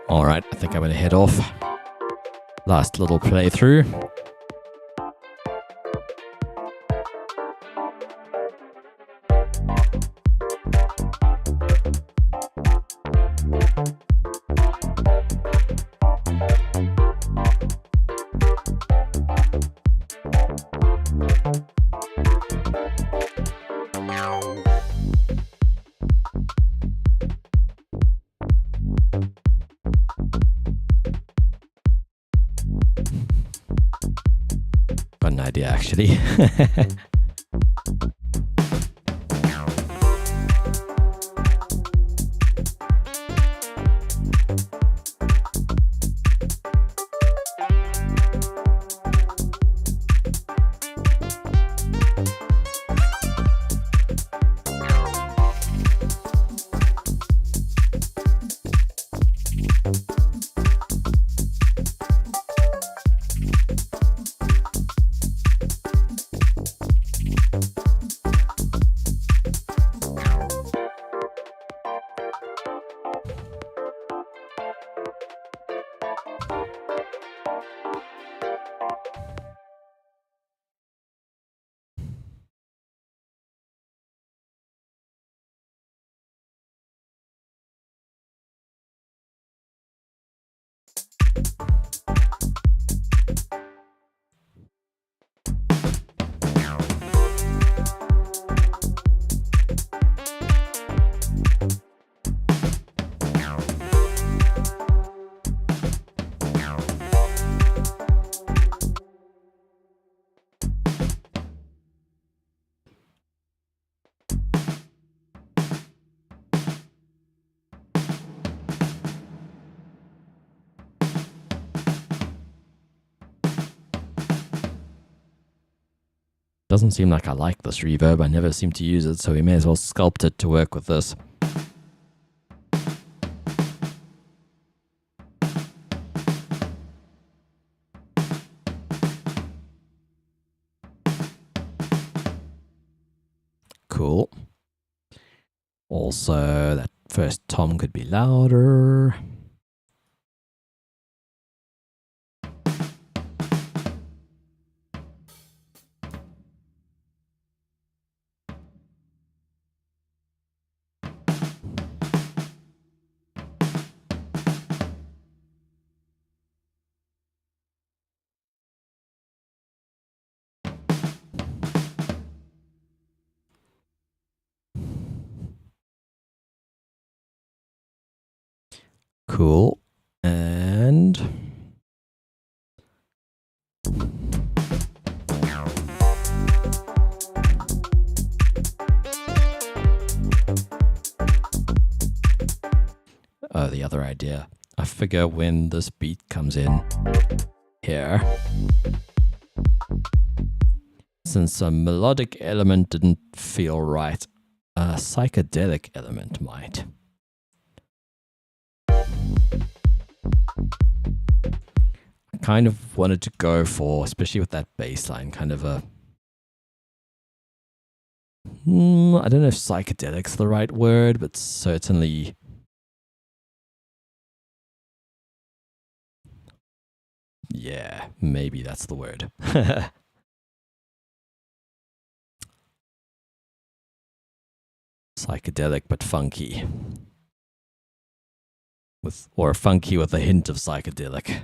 All right, I think I'm going to head off. Last little playthrough. Got an idea, actually. Doesn't seem like I like this reverb. I never seem to use it, so we may as well sculpt it to work with this. Cool. Also, that first tom could be louder. Cool. And oh, the other idea. I figure when this beat comes in here, since a melodic element didn't feel right, a psychedelic element might. I kind of wanted to go for, especially with that bass line, kind of a I don't know if psychedelic's the right word, but certainly yeah, maybe that's the word. Psychedelic but funky. Or funky with a hint of psychedelic.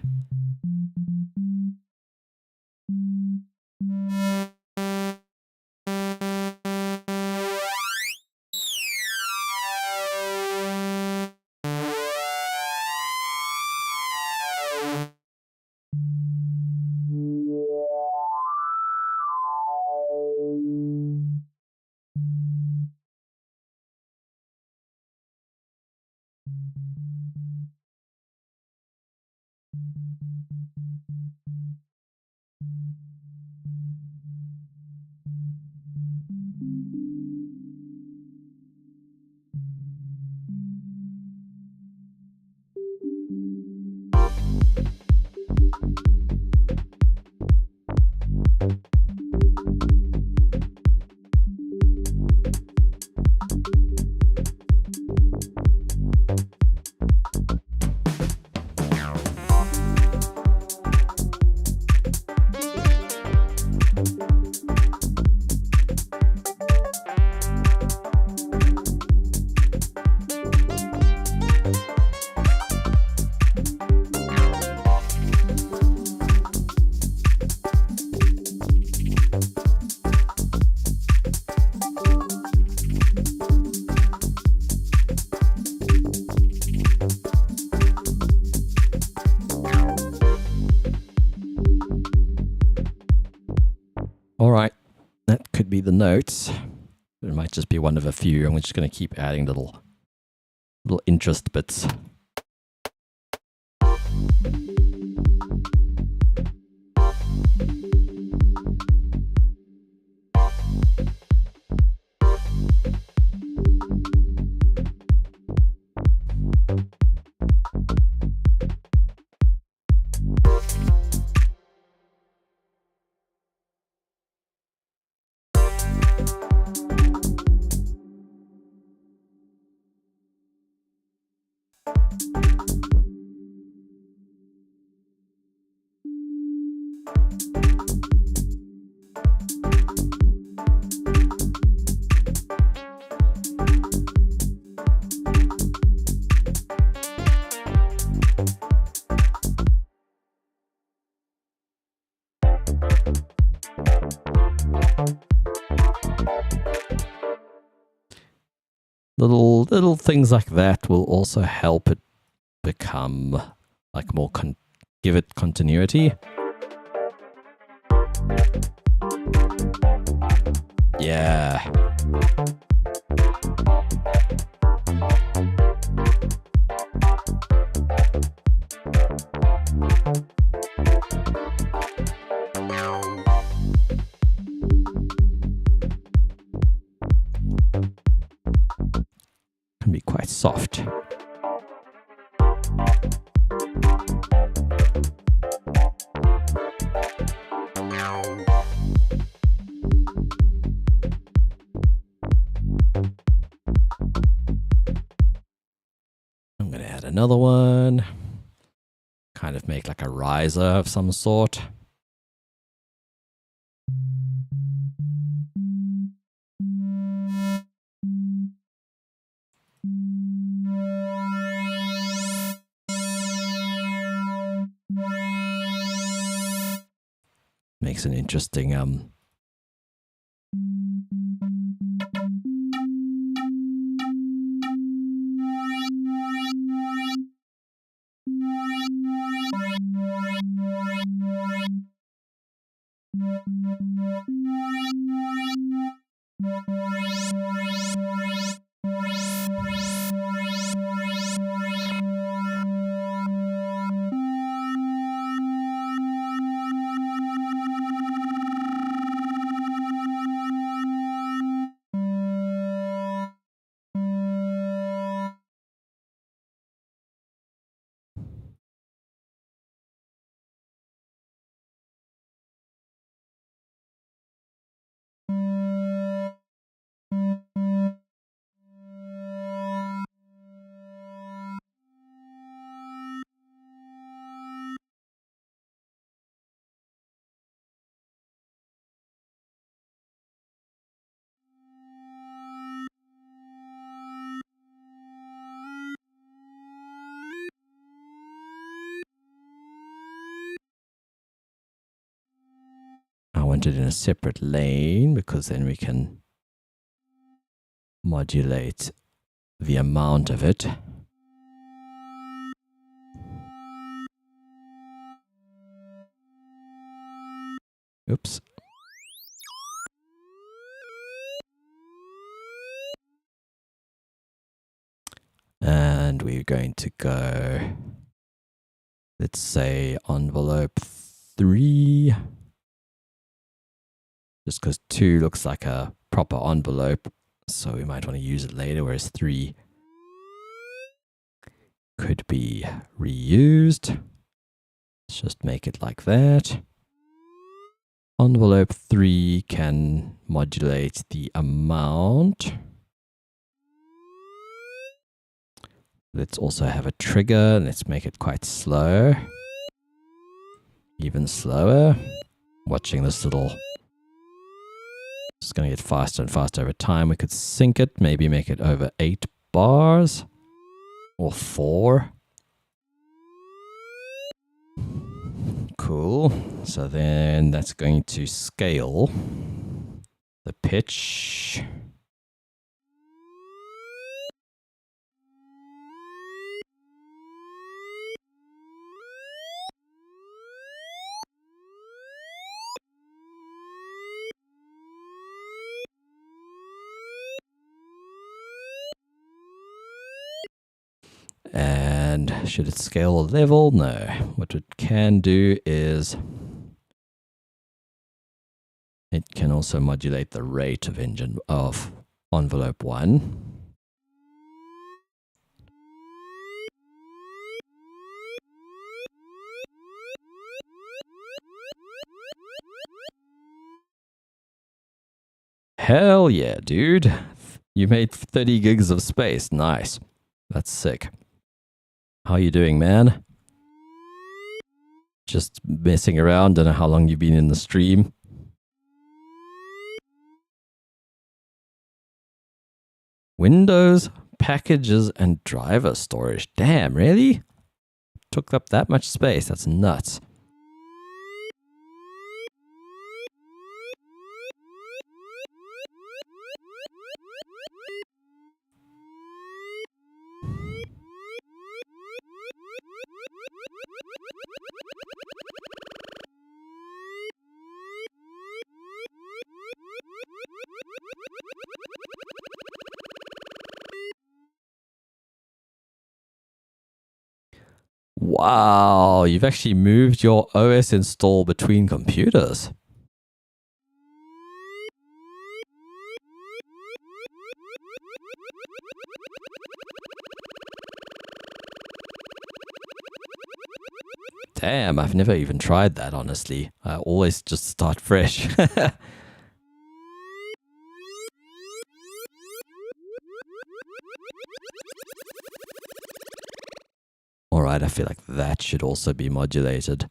actually the notes. It might just be one of a few. I'm just going to keep adding little interest bits. Little things like that will also help it become like more give it continuity. Yeah. Can be quite soft. I'm going to add another one. Kind of make like a riser of some sort. Makes an interesting I want it in a separate lane because then we can modulate the amount of it. Oops. And we're going to go, let's say, envelope 3. Just because 2 looks like a proper envelope, so we might want to use it later, whereas 3 could be reused. Let's just make it like that. Envelope 3 can modulate the amount. Let's also have a trigger. Let's make it quite slow. Even slower. Watching this little... It's going to get faster and faster over time. We could sync it. Maybe make it over 8 bars. Or 4. Cool. So then that's going to scale the pitch. And should it scale or level? No. What it can do is it can also modulate the rate of envelope 1. Hell yeah, dude. You made 30 gigs of space. Nice. That's sick. How you doing, man? Just messing around. Don't know how long you've been in the stream. Windows, packages, and driver storage. Damn, really? Took up that much space. That's nuts. Wow, you've actually moved your OS install between computers. Damn, I've never even tried that, honestly. I always just start fresh. Alright, I feel like that should also be modulated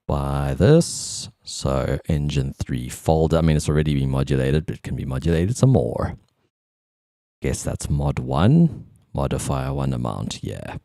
by this. So engine 3 folder. I mean, it's already been modulated, but it can be modulated some more. Guess that's mod 1. Modifier 1 amount, yeah.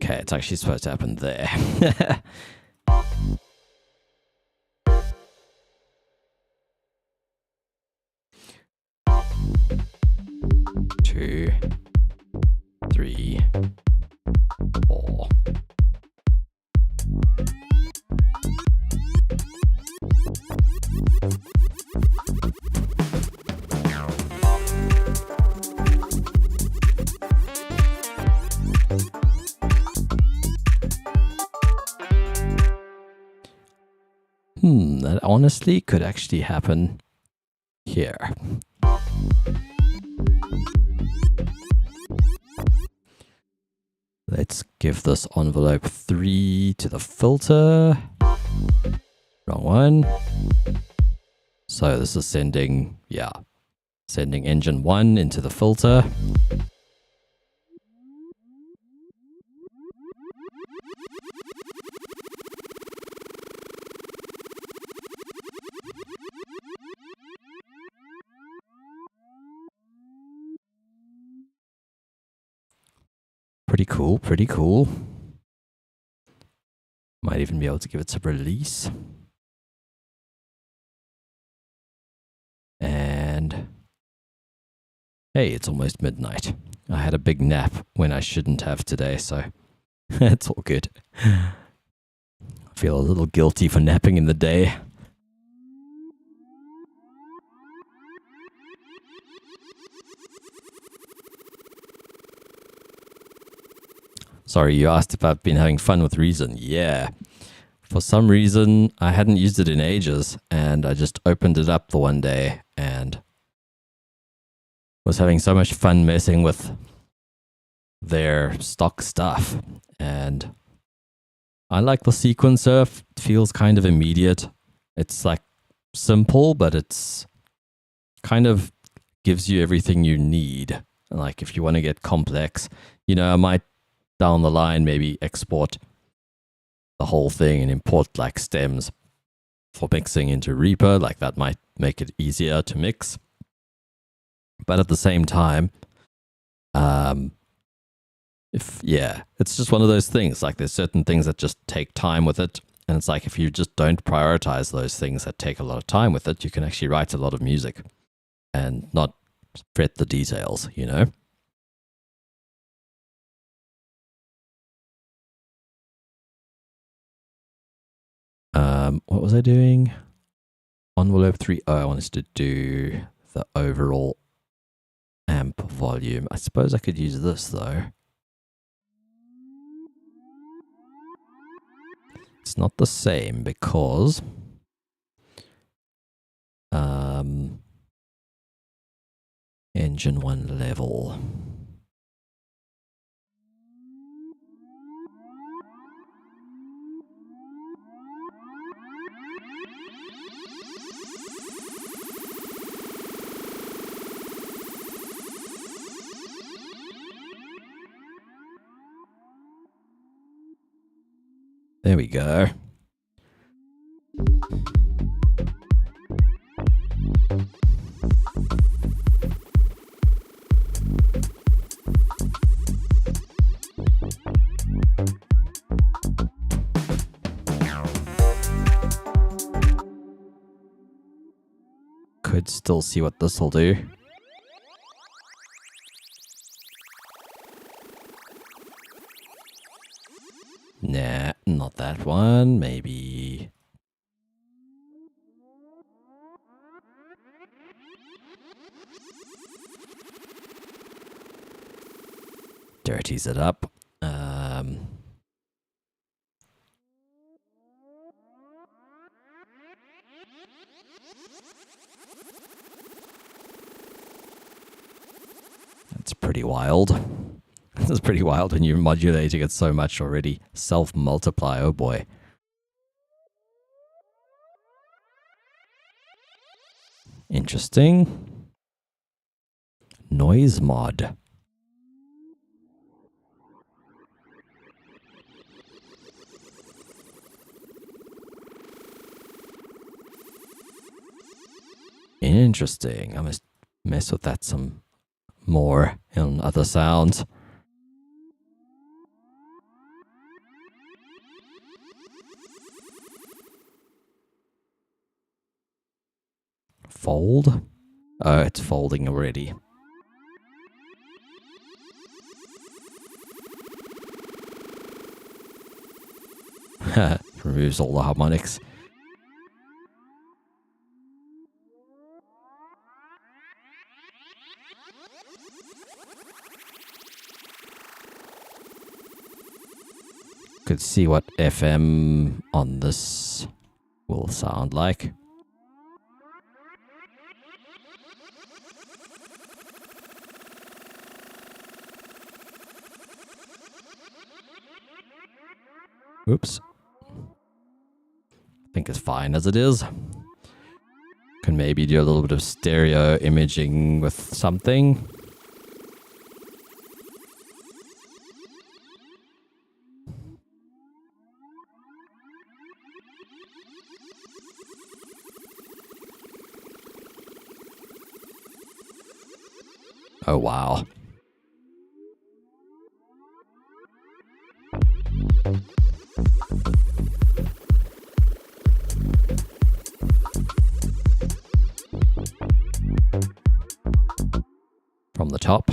Okay, it's actually supposed to happen there. 2, 3, 4. That honestly could actually happen here. Let's give this envelope 3 to the filter. Wrong one. So this is sending engine 1 into the filter. Pretty cool, pretty cool. Might even be able to give it some release. And hey, it's almost midnight. I had a big nap when I shouldn't have today, so it's all good. I feel a little guilty for napping in the day. Sorry, you asked if I've been having fun with Reason. Yeah. For some reason, I hadn't used it in ages, and I just opened it up the one day and was having so much fun messing with their stock stuff. And I like the sequencer. It feels kind of immediate. It's like simple, but it's kind of gives you everything you need. Like if you want to get complex, I might down the line maybe export the whole thing and import like stems for mixing into Reaper. Like that might make it easier to mix. But at the same time, it's just one of those things. Like there's certain things that just take time with it. And it's like if you just don't prioritize those things that take a lot of time with it, you can actually write a lot of music and not fret the details, you know? What was I doing? Envelope 3. Oh, I wanted to do the overall amp volume. I suppose I could use this though. It's not the same because engine 1 level. There we go. Could still see what this will do. Nah, not that one. Maybe. Dirties it up. That's pretty wild. This is pretty wild when you're modulating it so much already. Self-multiply, oh boy. Interesting. Noise mod. Interesting. I must mess with that some more in other sounds. Fold? Oh, it's folding already. Removes all the harmonics. Could see what FM on this will sound like. Oops. I think it's fine as it is. Can maybe do a little bit of stereo imaging with something. Oh, wow. From the top.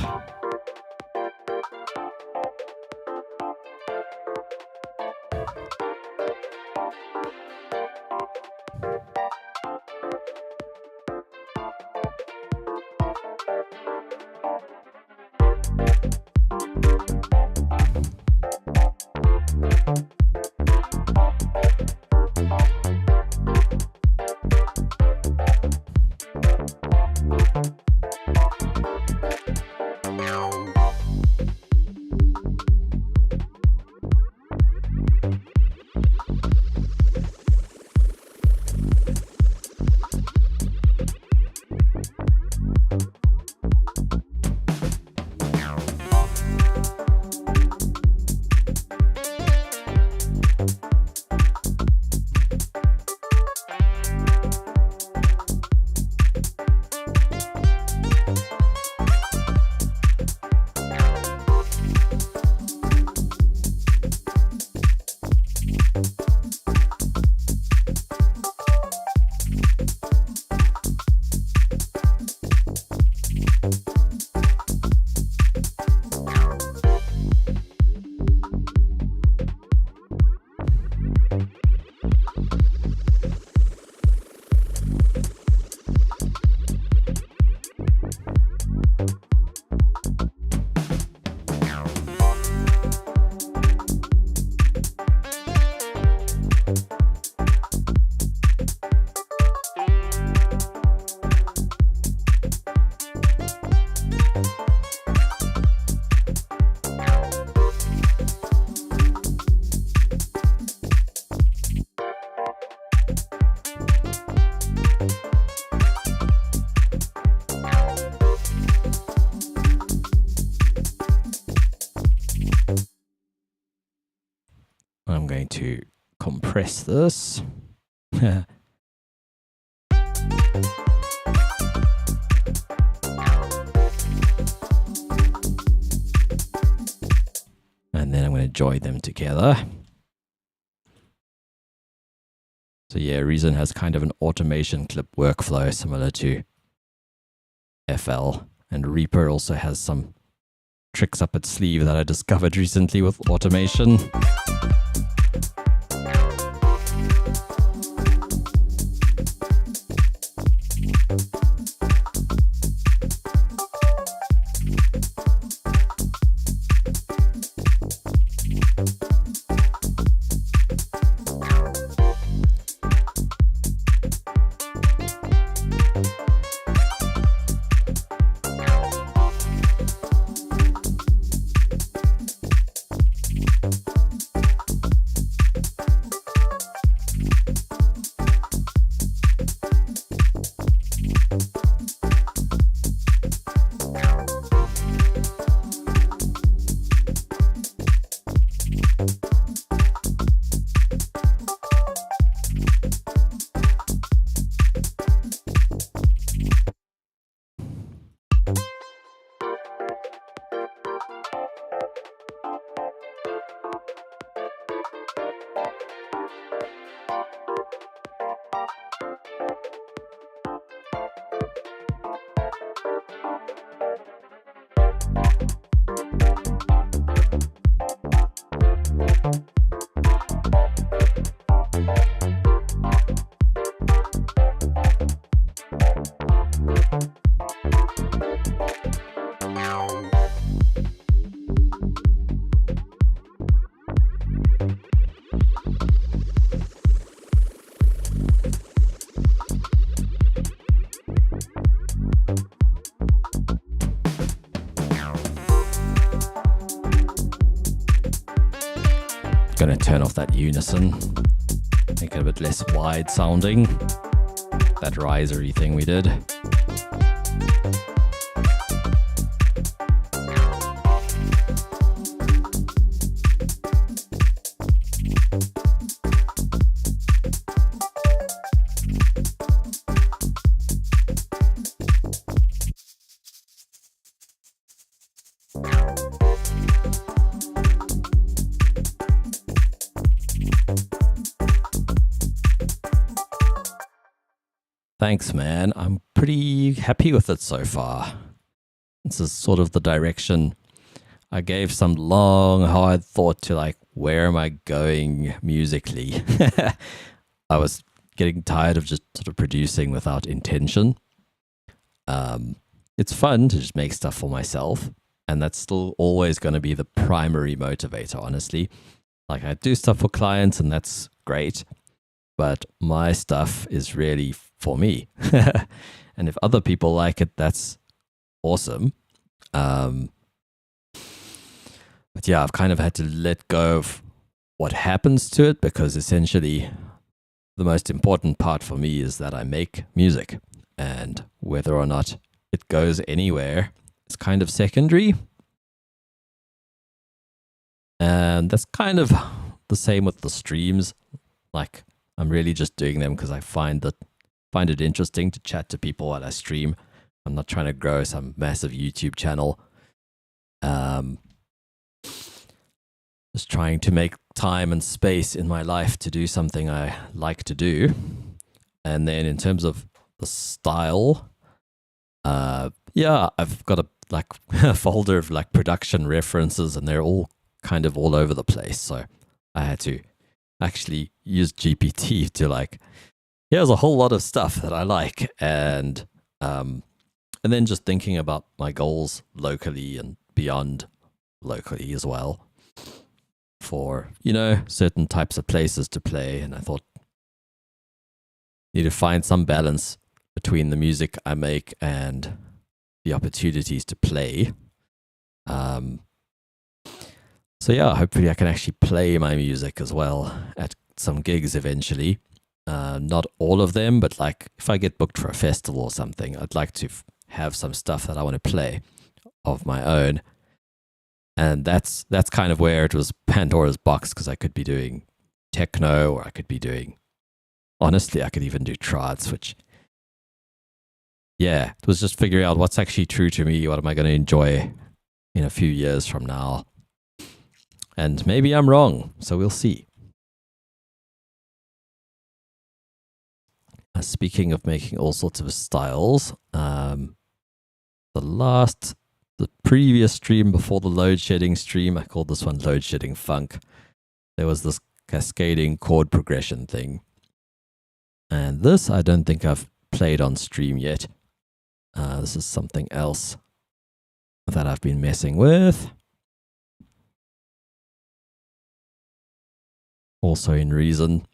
I'm going to compress this. And then I'm going to join them together. So yeah, Reason has kind of an automation clip workflow similar to FL. And Reaper also has some tricks up its sleeve that I discovered recently with automation. Going to turn off that unison, make it a bit less wide sounding, that risery thing we did. Thanks, man. I'm pretty happy with it so far. This is sort of the direction I gave some long, hard thought to, like, where am I going musically? I was getting tired of just sort of producing without intention. It's fun to just make stuff for myself, and that's still always going to be the primary motivator, honestly. Like, I do stuff for clients, and that's great, but my stuff is really for me. And if other people like it, that's awesome. But yeah, I've kind of had to let go of what happens to it, because essentially the most important part for me is that I make music, and whether or not it goes anywhere is kind of secondary. And that's kind of the same with the streams. Like, I'm really just doing them because I find it interesting to chat to people while I stream. I'm not trying to grow some massive YouTube channel. Just trying to make time and space in my life to do something I like to do. And then in terms of the style, yeah, I've got a folder of like production references, and they're all kind of all over the place. So I had to actually use GPT to like, here's a whole lot of stuff that I like, and then just thinking about my goals locally and beyond locally as well, for, you know, certain types of places to play. And I thought, need to find some balance between the music I make and the opportunities to play. So yeah, hopefully I can actually play my music as well at some gigs eventually. Not all of them, but like if I get booked for a festival or something, I'd like to have some stuff that I want to play of my own. And that's kind of where it was Pandora's box, because I could be doing techno, or I could be doing, honestly, I could even do trance, which, yeah, it was just figuring out what's actually true to me. What am I going to enjoy in a few years from now? And maybe I'm wrong, so we'll see. Speaking of making all sorts of styles, the previous stream before the load shedding stream, I called this one load shedding funk. There was this cascading chord progression thing. And this I don't think I've played on stream yet. This is something else that I've been messing with. Also in Reason.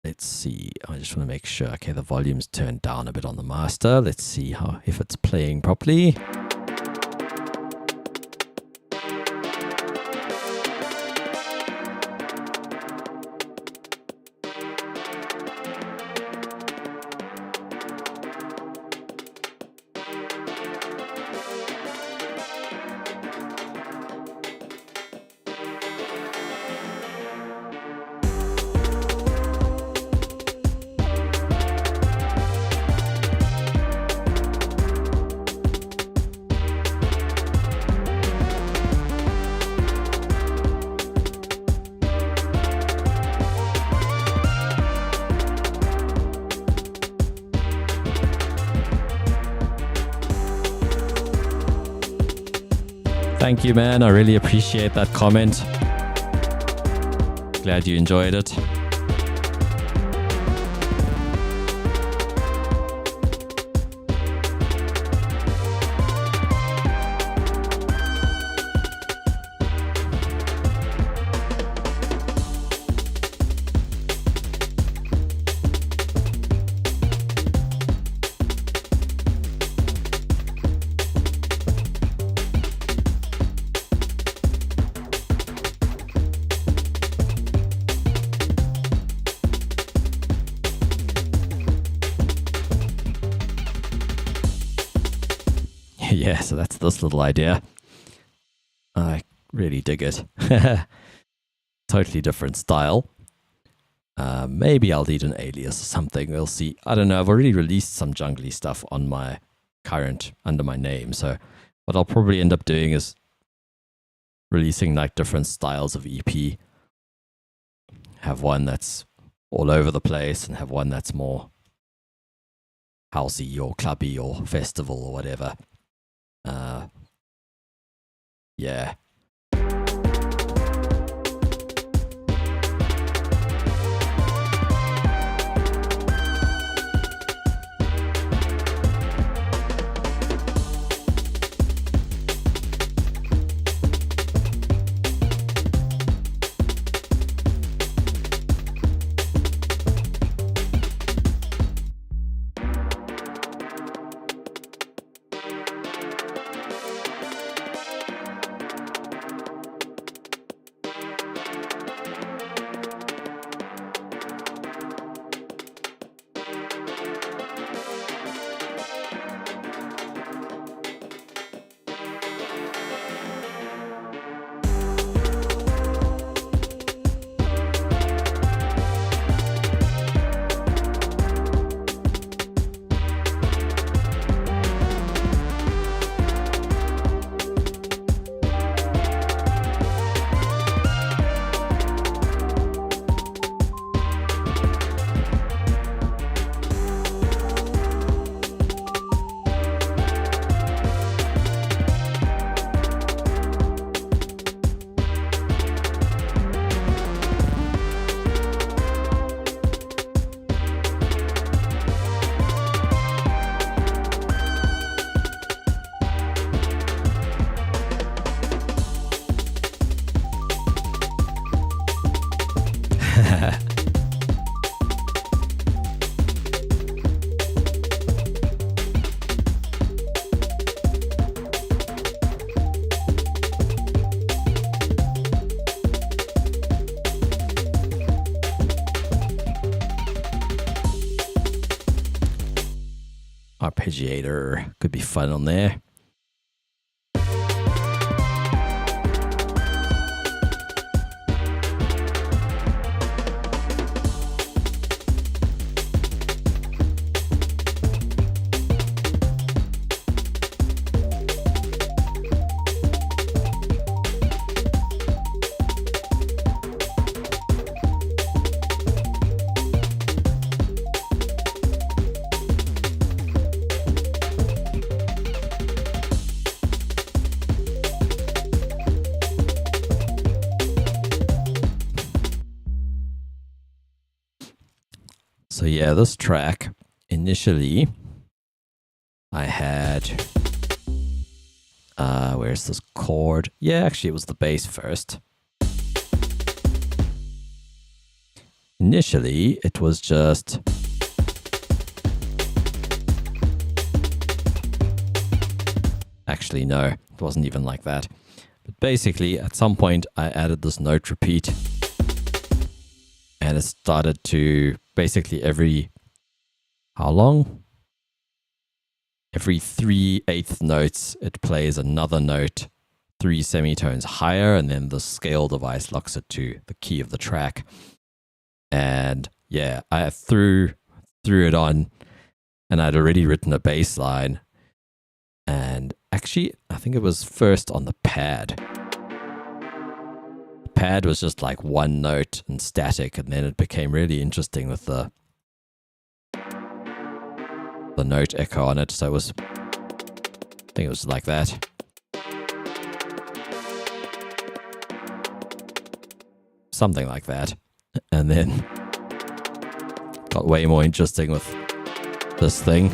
Let's see. I just want to make sure. Okay, the volume's turned down a bit on the master. Let's see if it's playing properly. Thank you, man. I really appreciate that comment. Glad you enjoyed it. Yeah, so that's this little idea. I really dig it. Totally different style. Maybe I'll need an alias or something. We'll see. I don't know. I've already released some jungly stuff on my current under my name. So what I'll probably end up doing is releasing like different styles of EP. Have one that's all over the place and have one that's more housey or clubby or festival or whatever. Yeah. Arpeggiator could be fun on there. So yeah, this track, initially, I had, where's this chord? Yeah, actually it was the bass first. Initially, it was just actually, no, it wasn't even like that. But basically, at some point, I added this note repeat, and it started to basically how long? Every 3/8 notes, it plays another note 3 semitones higher, and then the scale device locks it to the key of the track. And yeah, I threw it on, and I'd already written a bass line. And actually, I think it was first on the pad. The pad was just like one note and static, and then it became really interesting with the note echo on it. So it was, I think it was like that. Something like that. And then got way more interesting with this thing.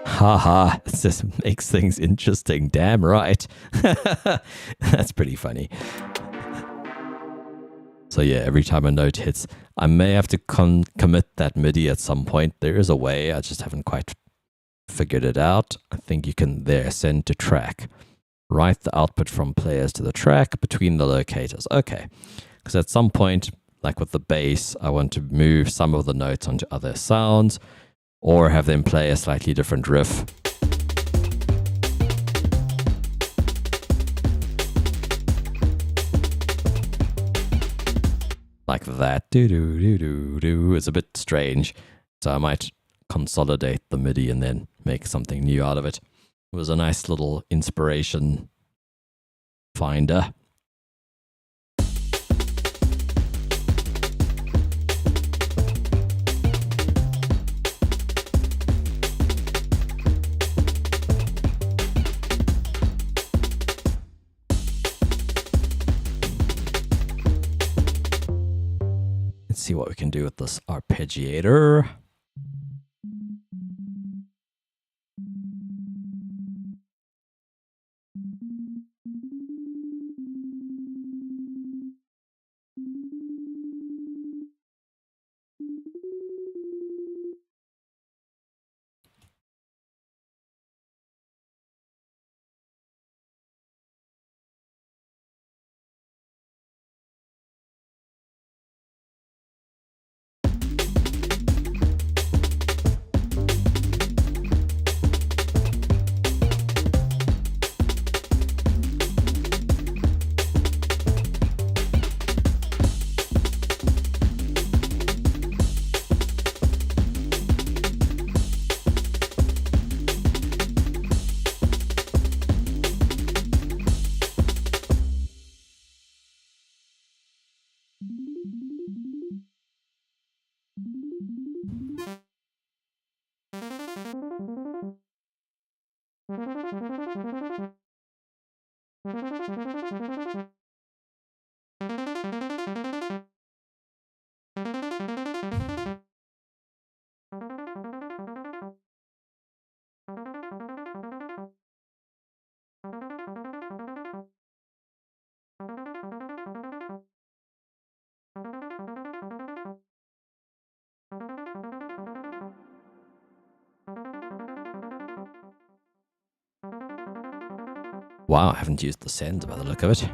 Haha, it just makes things interesting. Damn right. That's pretty funny. So yeah, every time a note hits, I may have to commit that MIDI at some point. There is a way, I just haven't quite figured it out. I think you can there send to track. Write the output from players to the track between the locators. Okay, because at some point, like with the bass, I want to move some of the notes onto other sounds or have them play a slightly different riff. Like that. Do. It's a bit strange. So I might consolidate the MIDI and then make something new out of it. It was a nice little inspiration finder. Let's see what we can do with this arpeggiator. Wow, I haven't used the send by the look of it.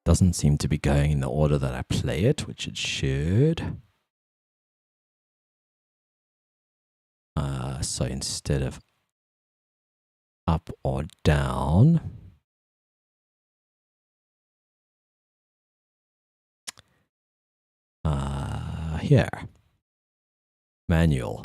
Doesn't seem to be going in the order that I play it, which it should. So instead of up or down, here, manual.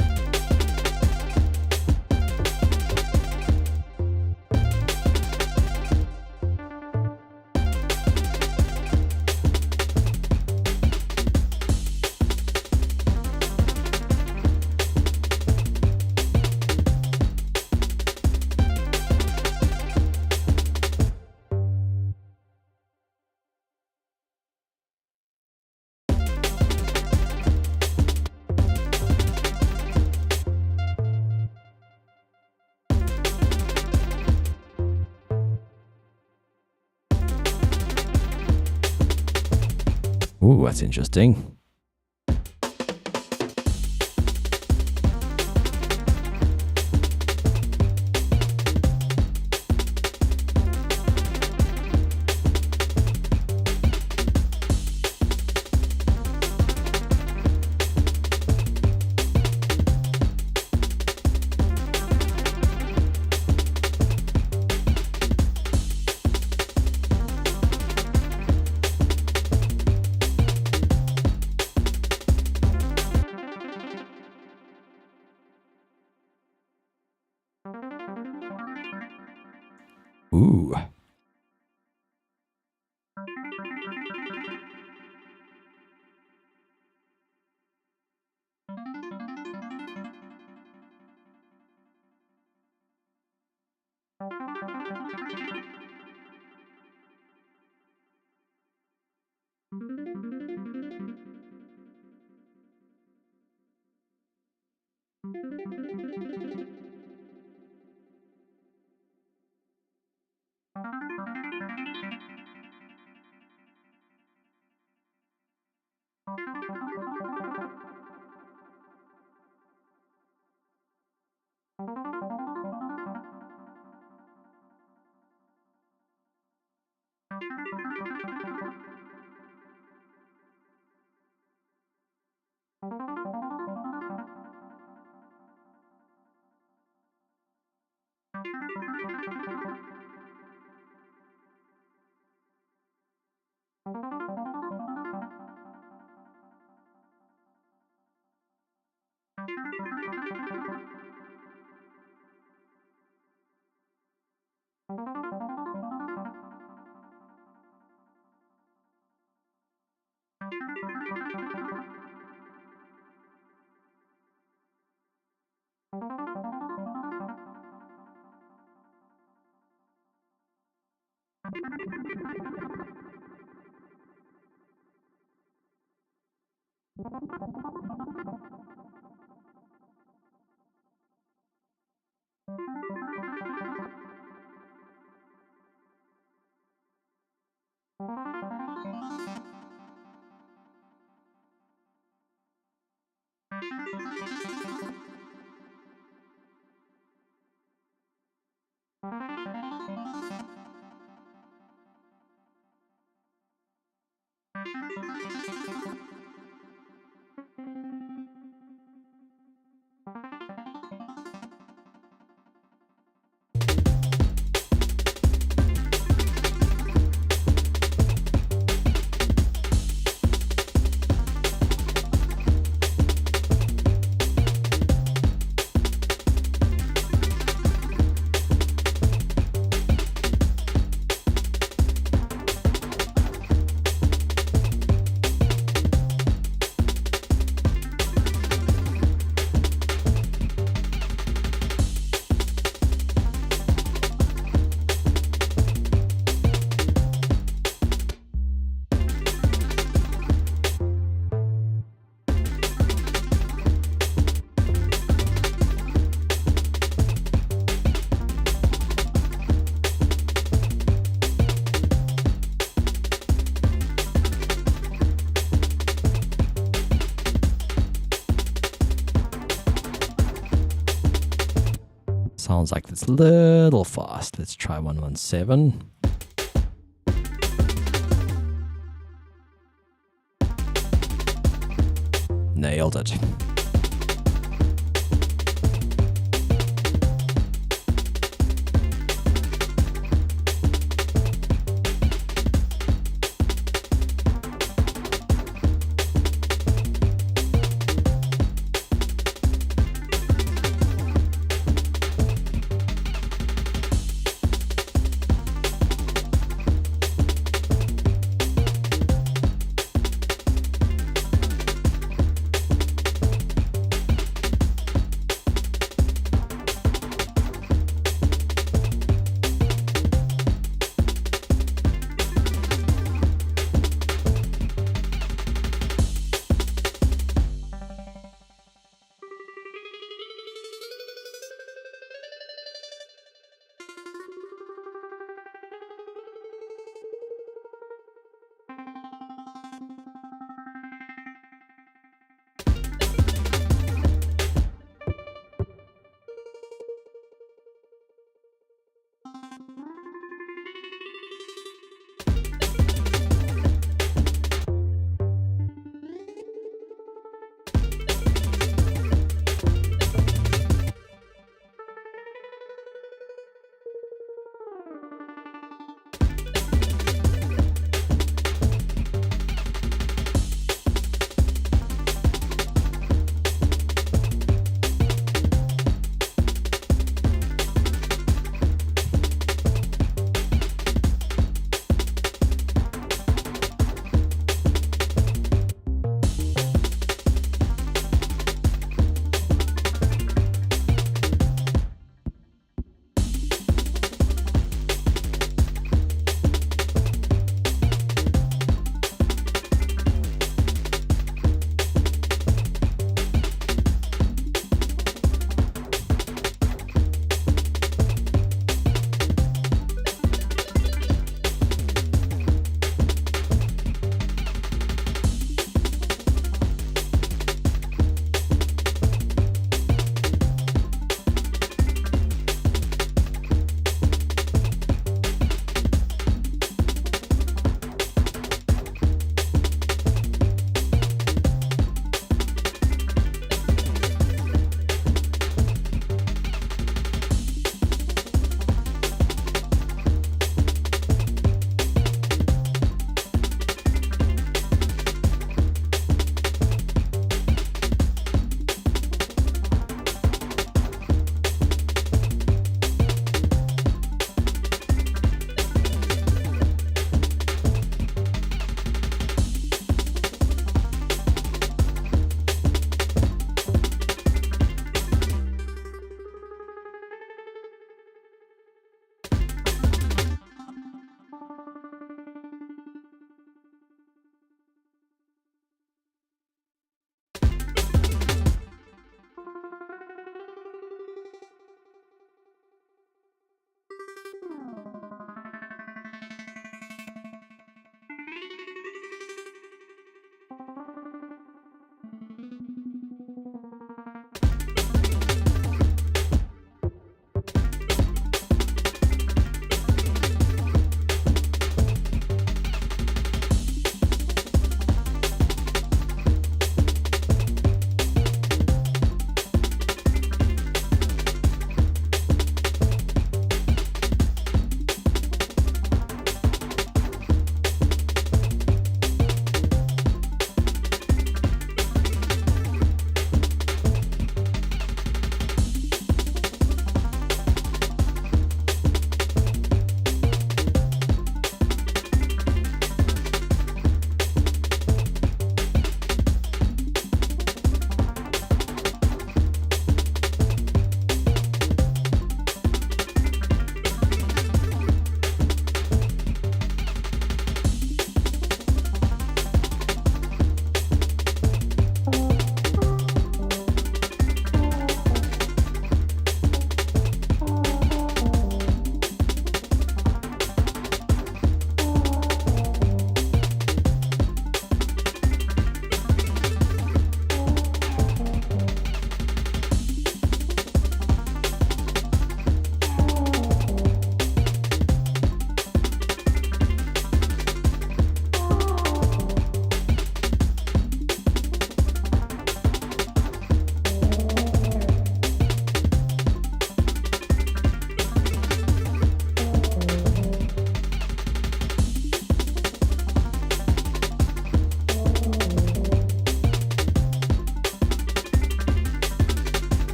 Ooh, that's interesting. Ooh. Sounds like it's a little fast. Let's try 117. Nailed it.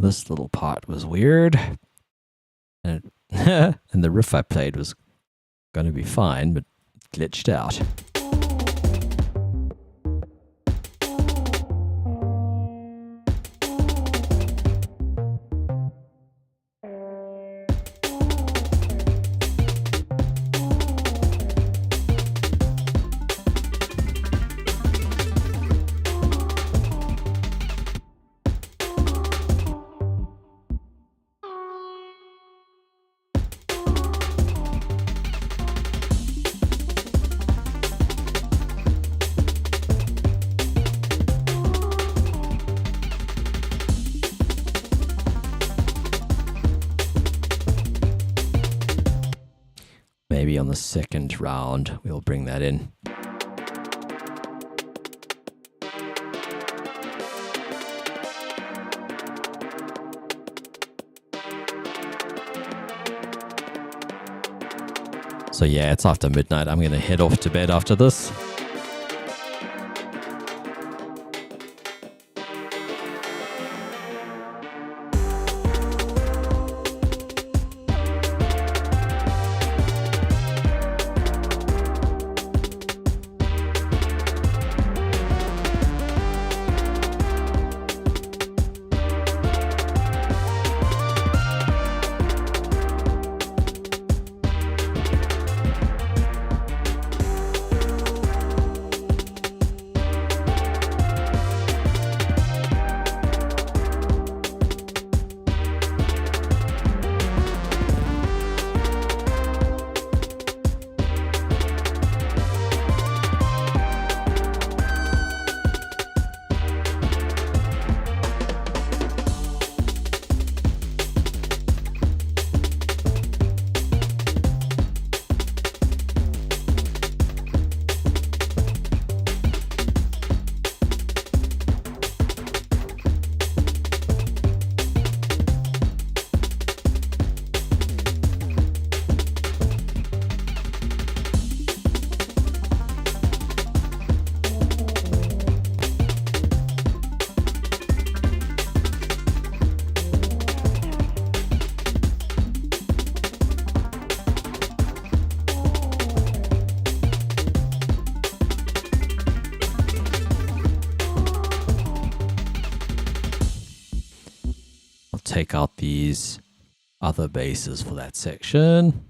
This little part was weird. And, and the riff I played was going to be fine, but it glitched out. Maybe on the second round, we'll bring that in. So yeah, it's after midnight. I'm going to head off to bed after this. Take out these other basses for that section.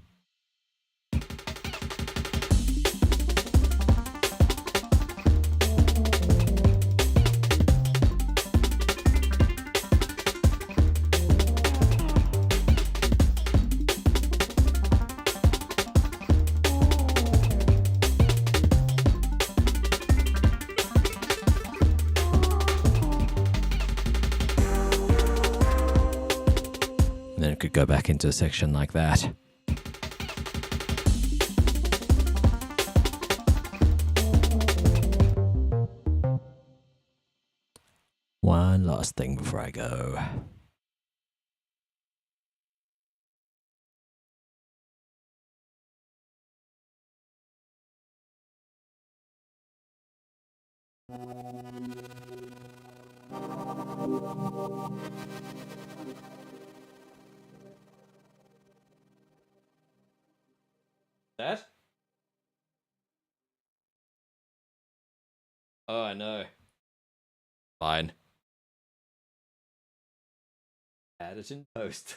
And then it could go back into a section like that. One last thing before I go. That? Oh, I know. Fine. Add it in post.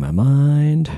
my mind.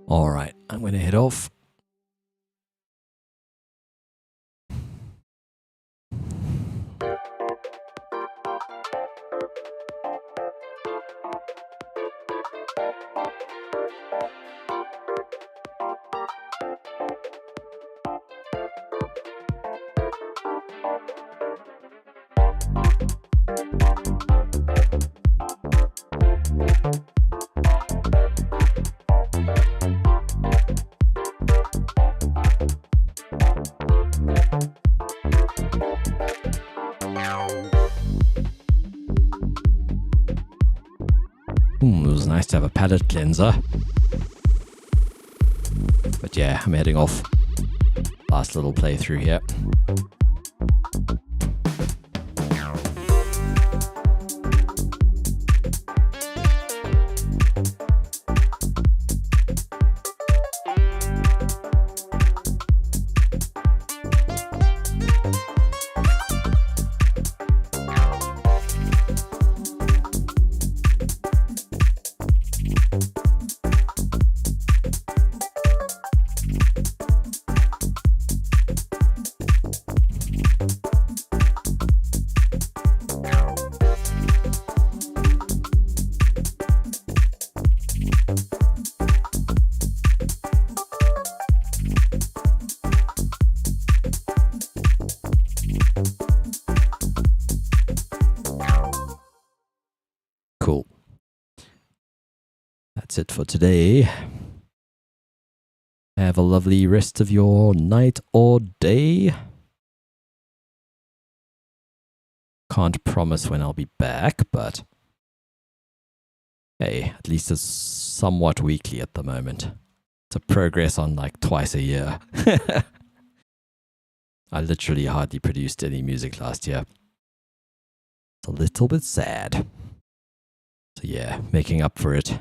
All right, I'm going to head off. It was nice to have a palate cleanser. But yeah, I'm heading off. Last little playthrough here. Cool. That's it for today. Have a lovely rest of your night or day. Can't promise when I'll be back, but hey, at least it's somewhat weekly at the moment. To progress on like twice a year. I literally hardly produced any music last year. It's a little bit sad. So yeah, making up for it.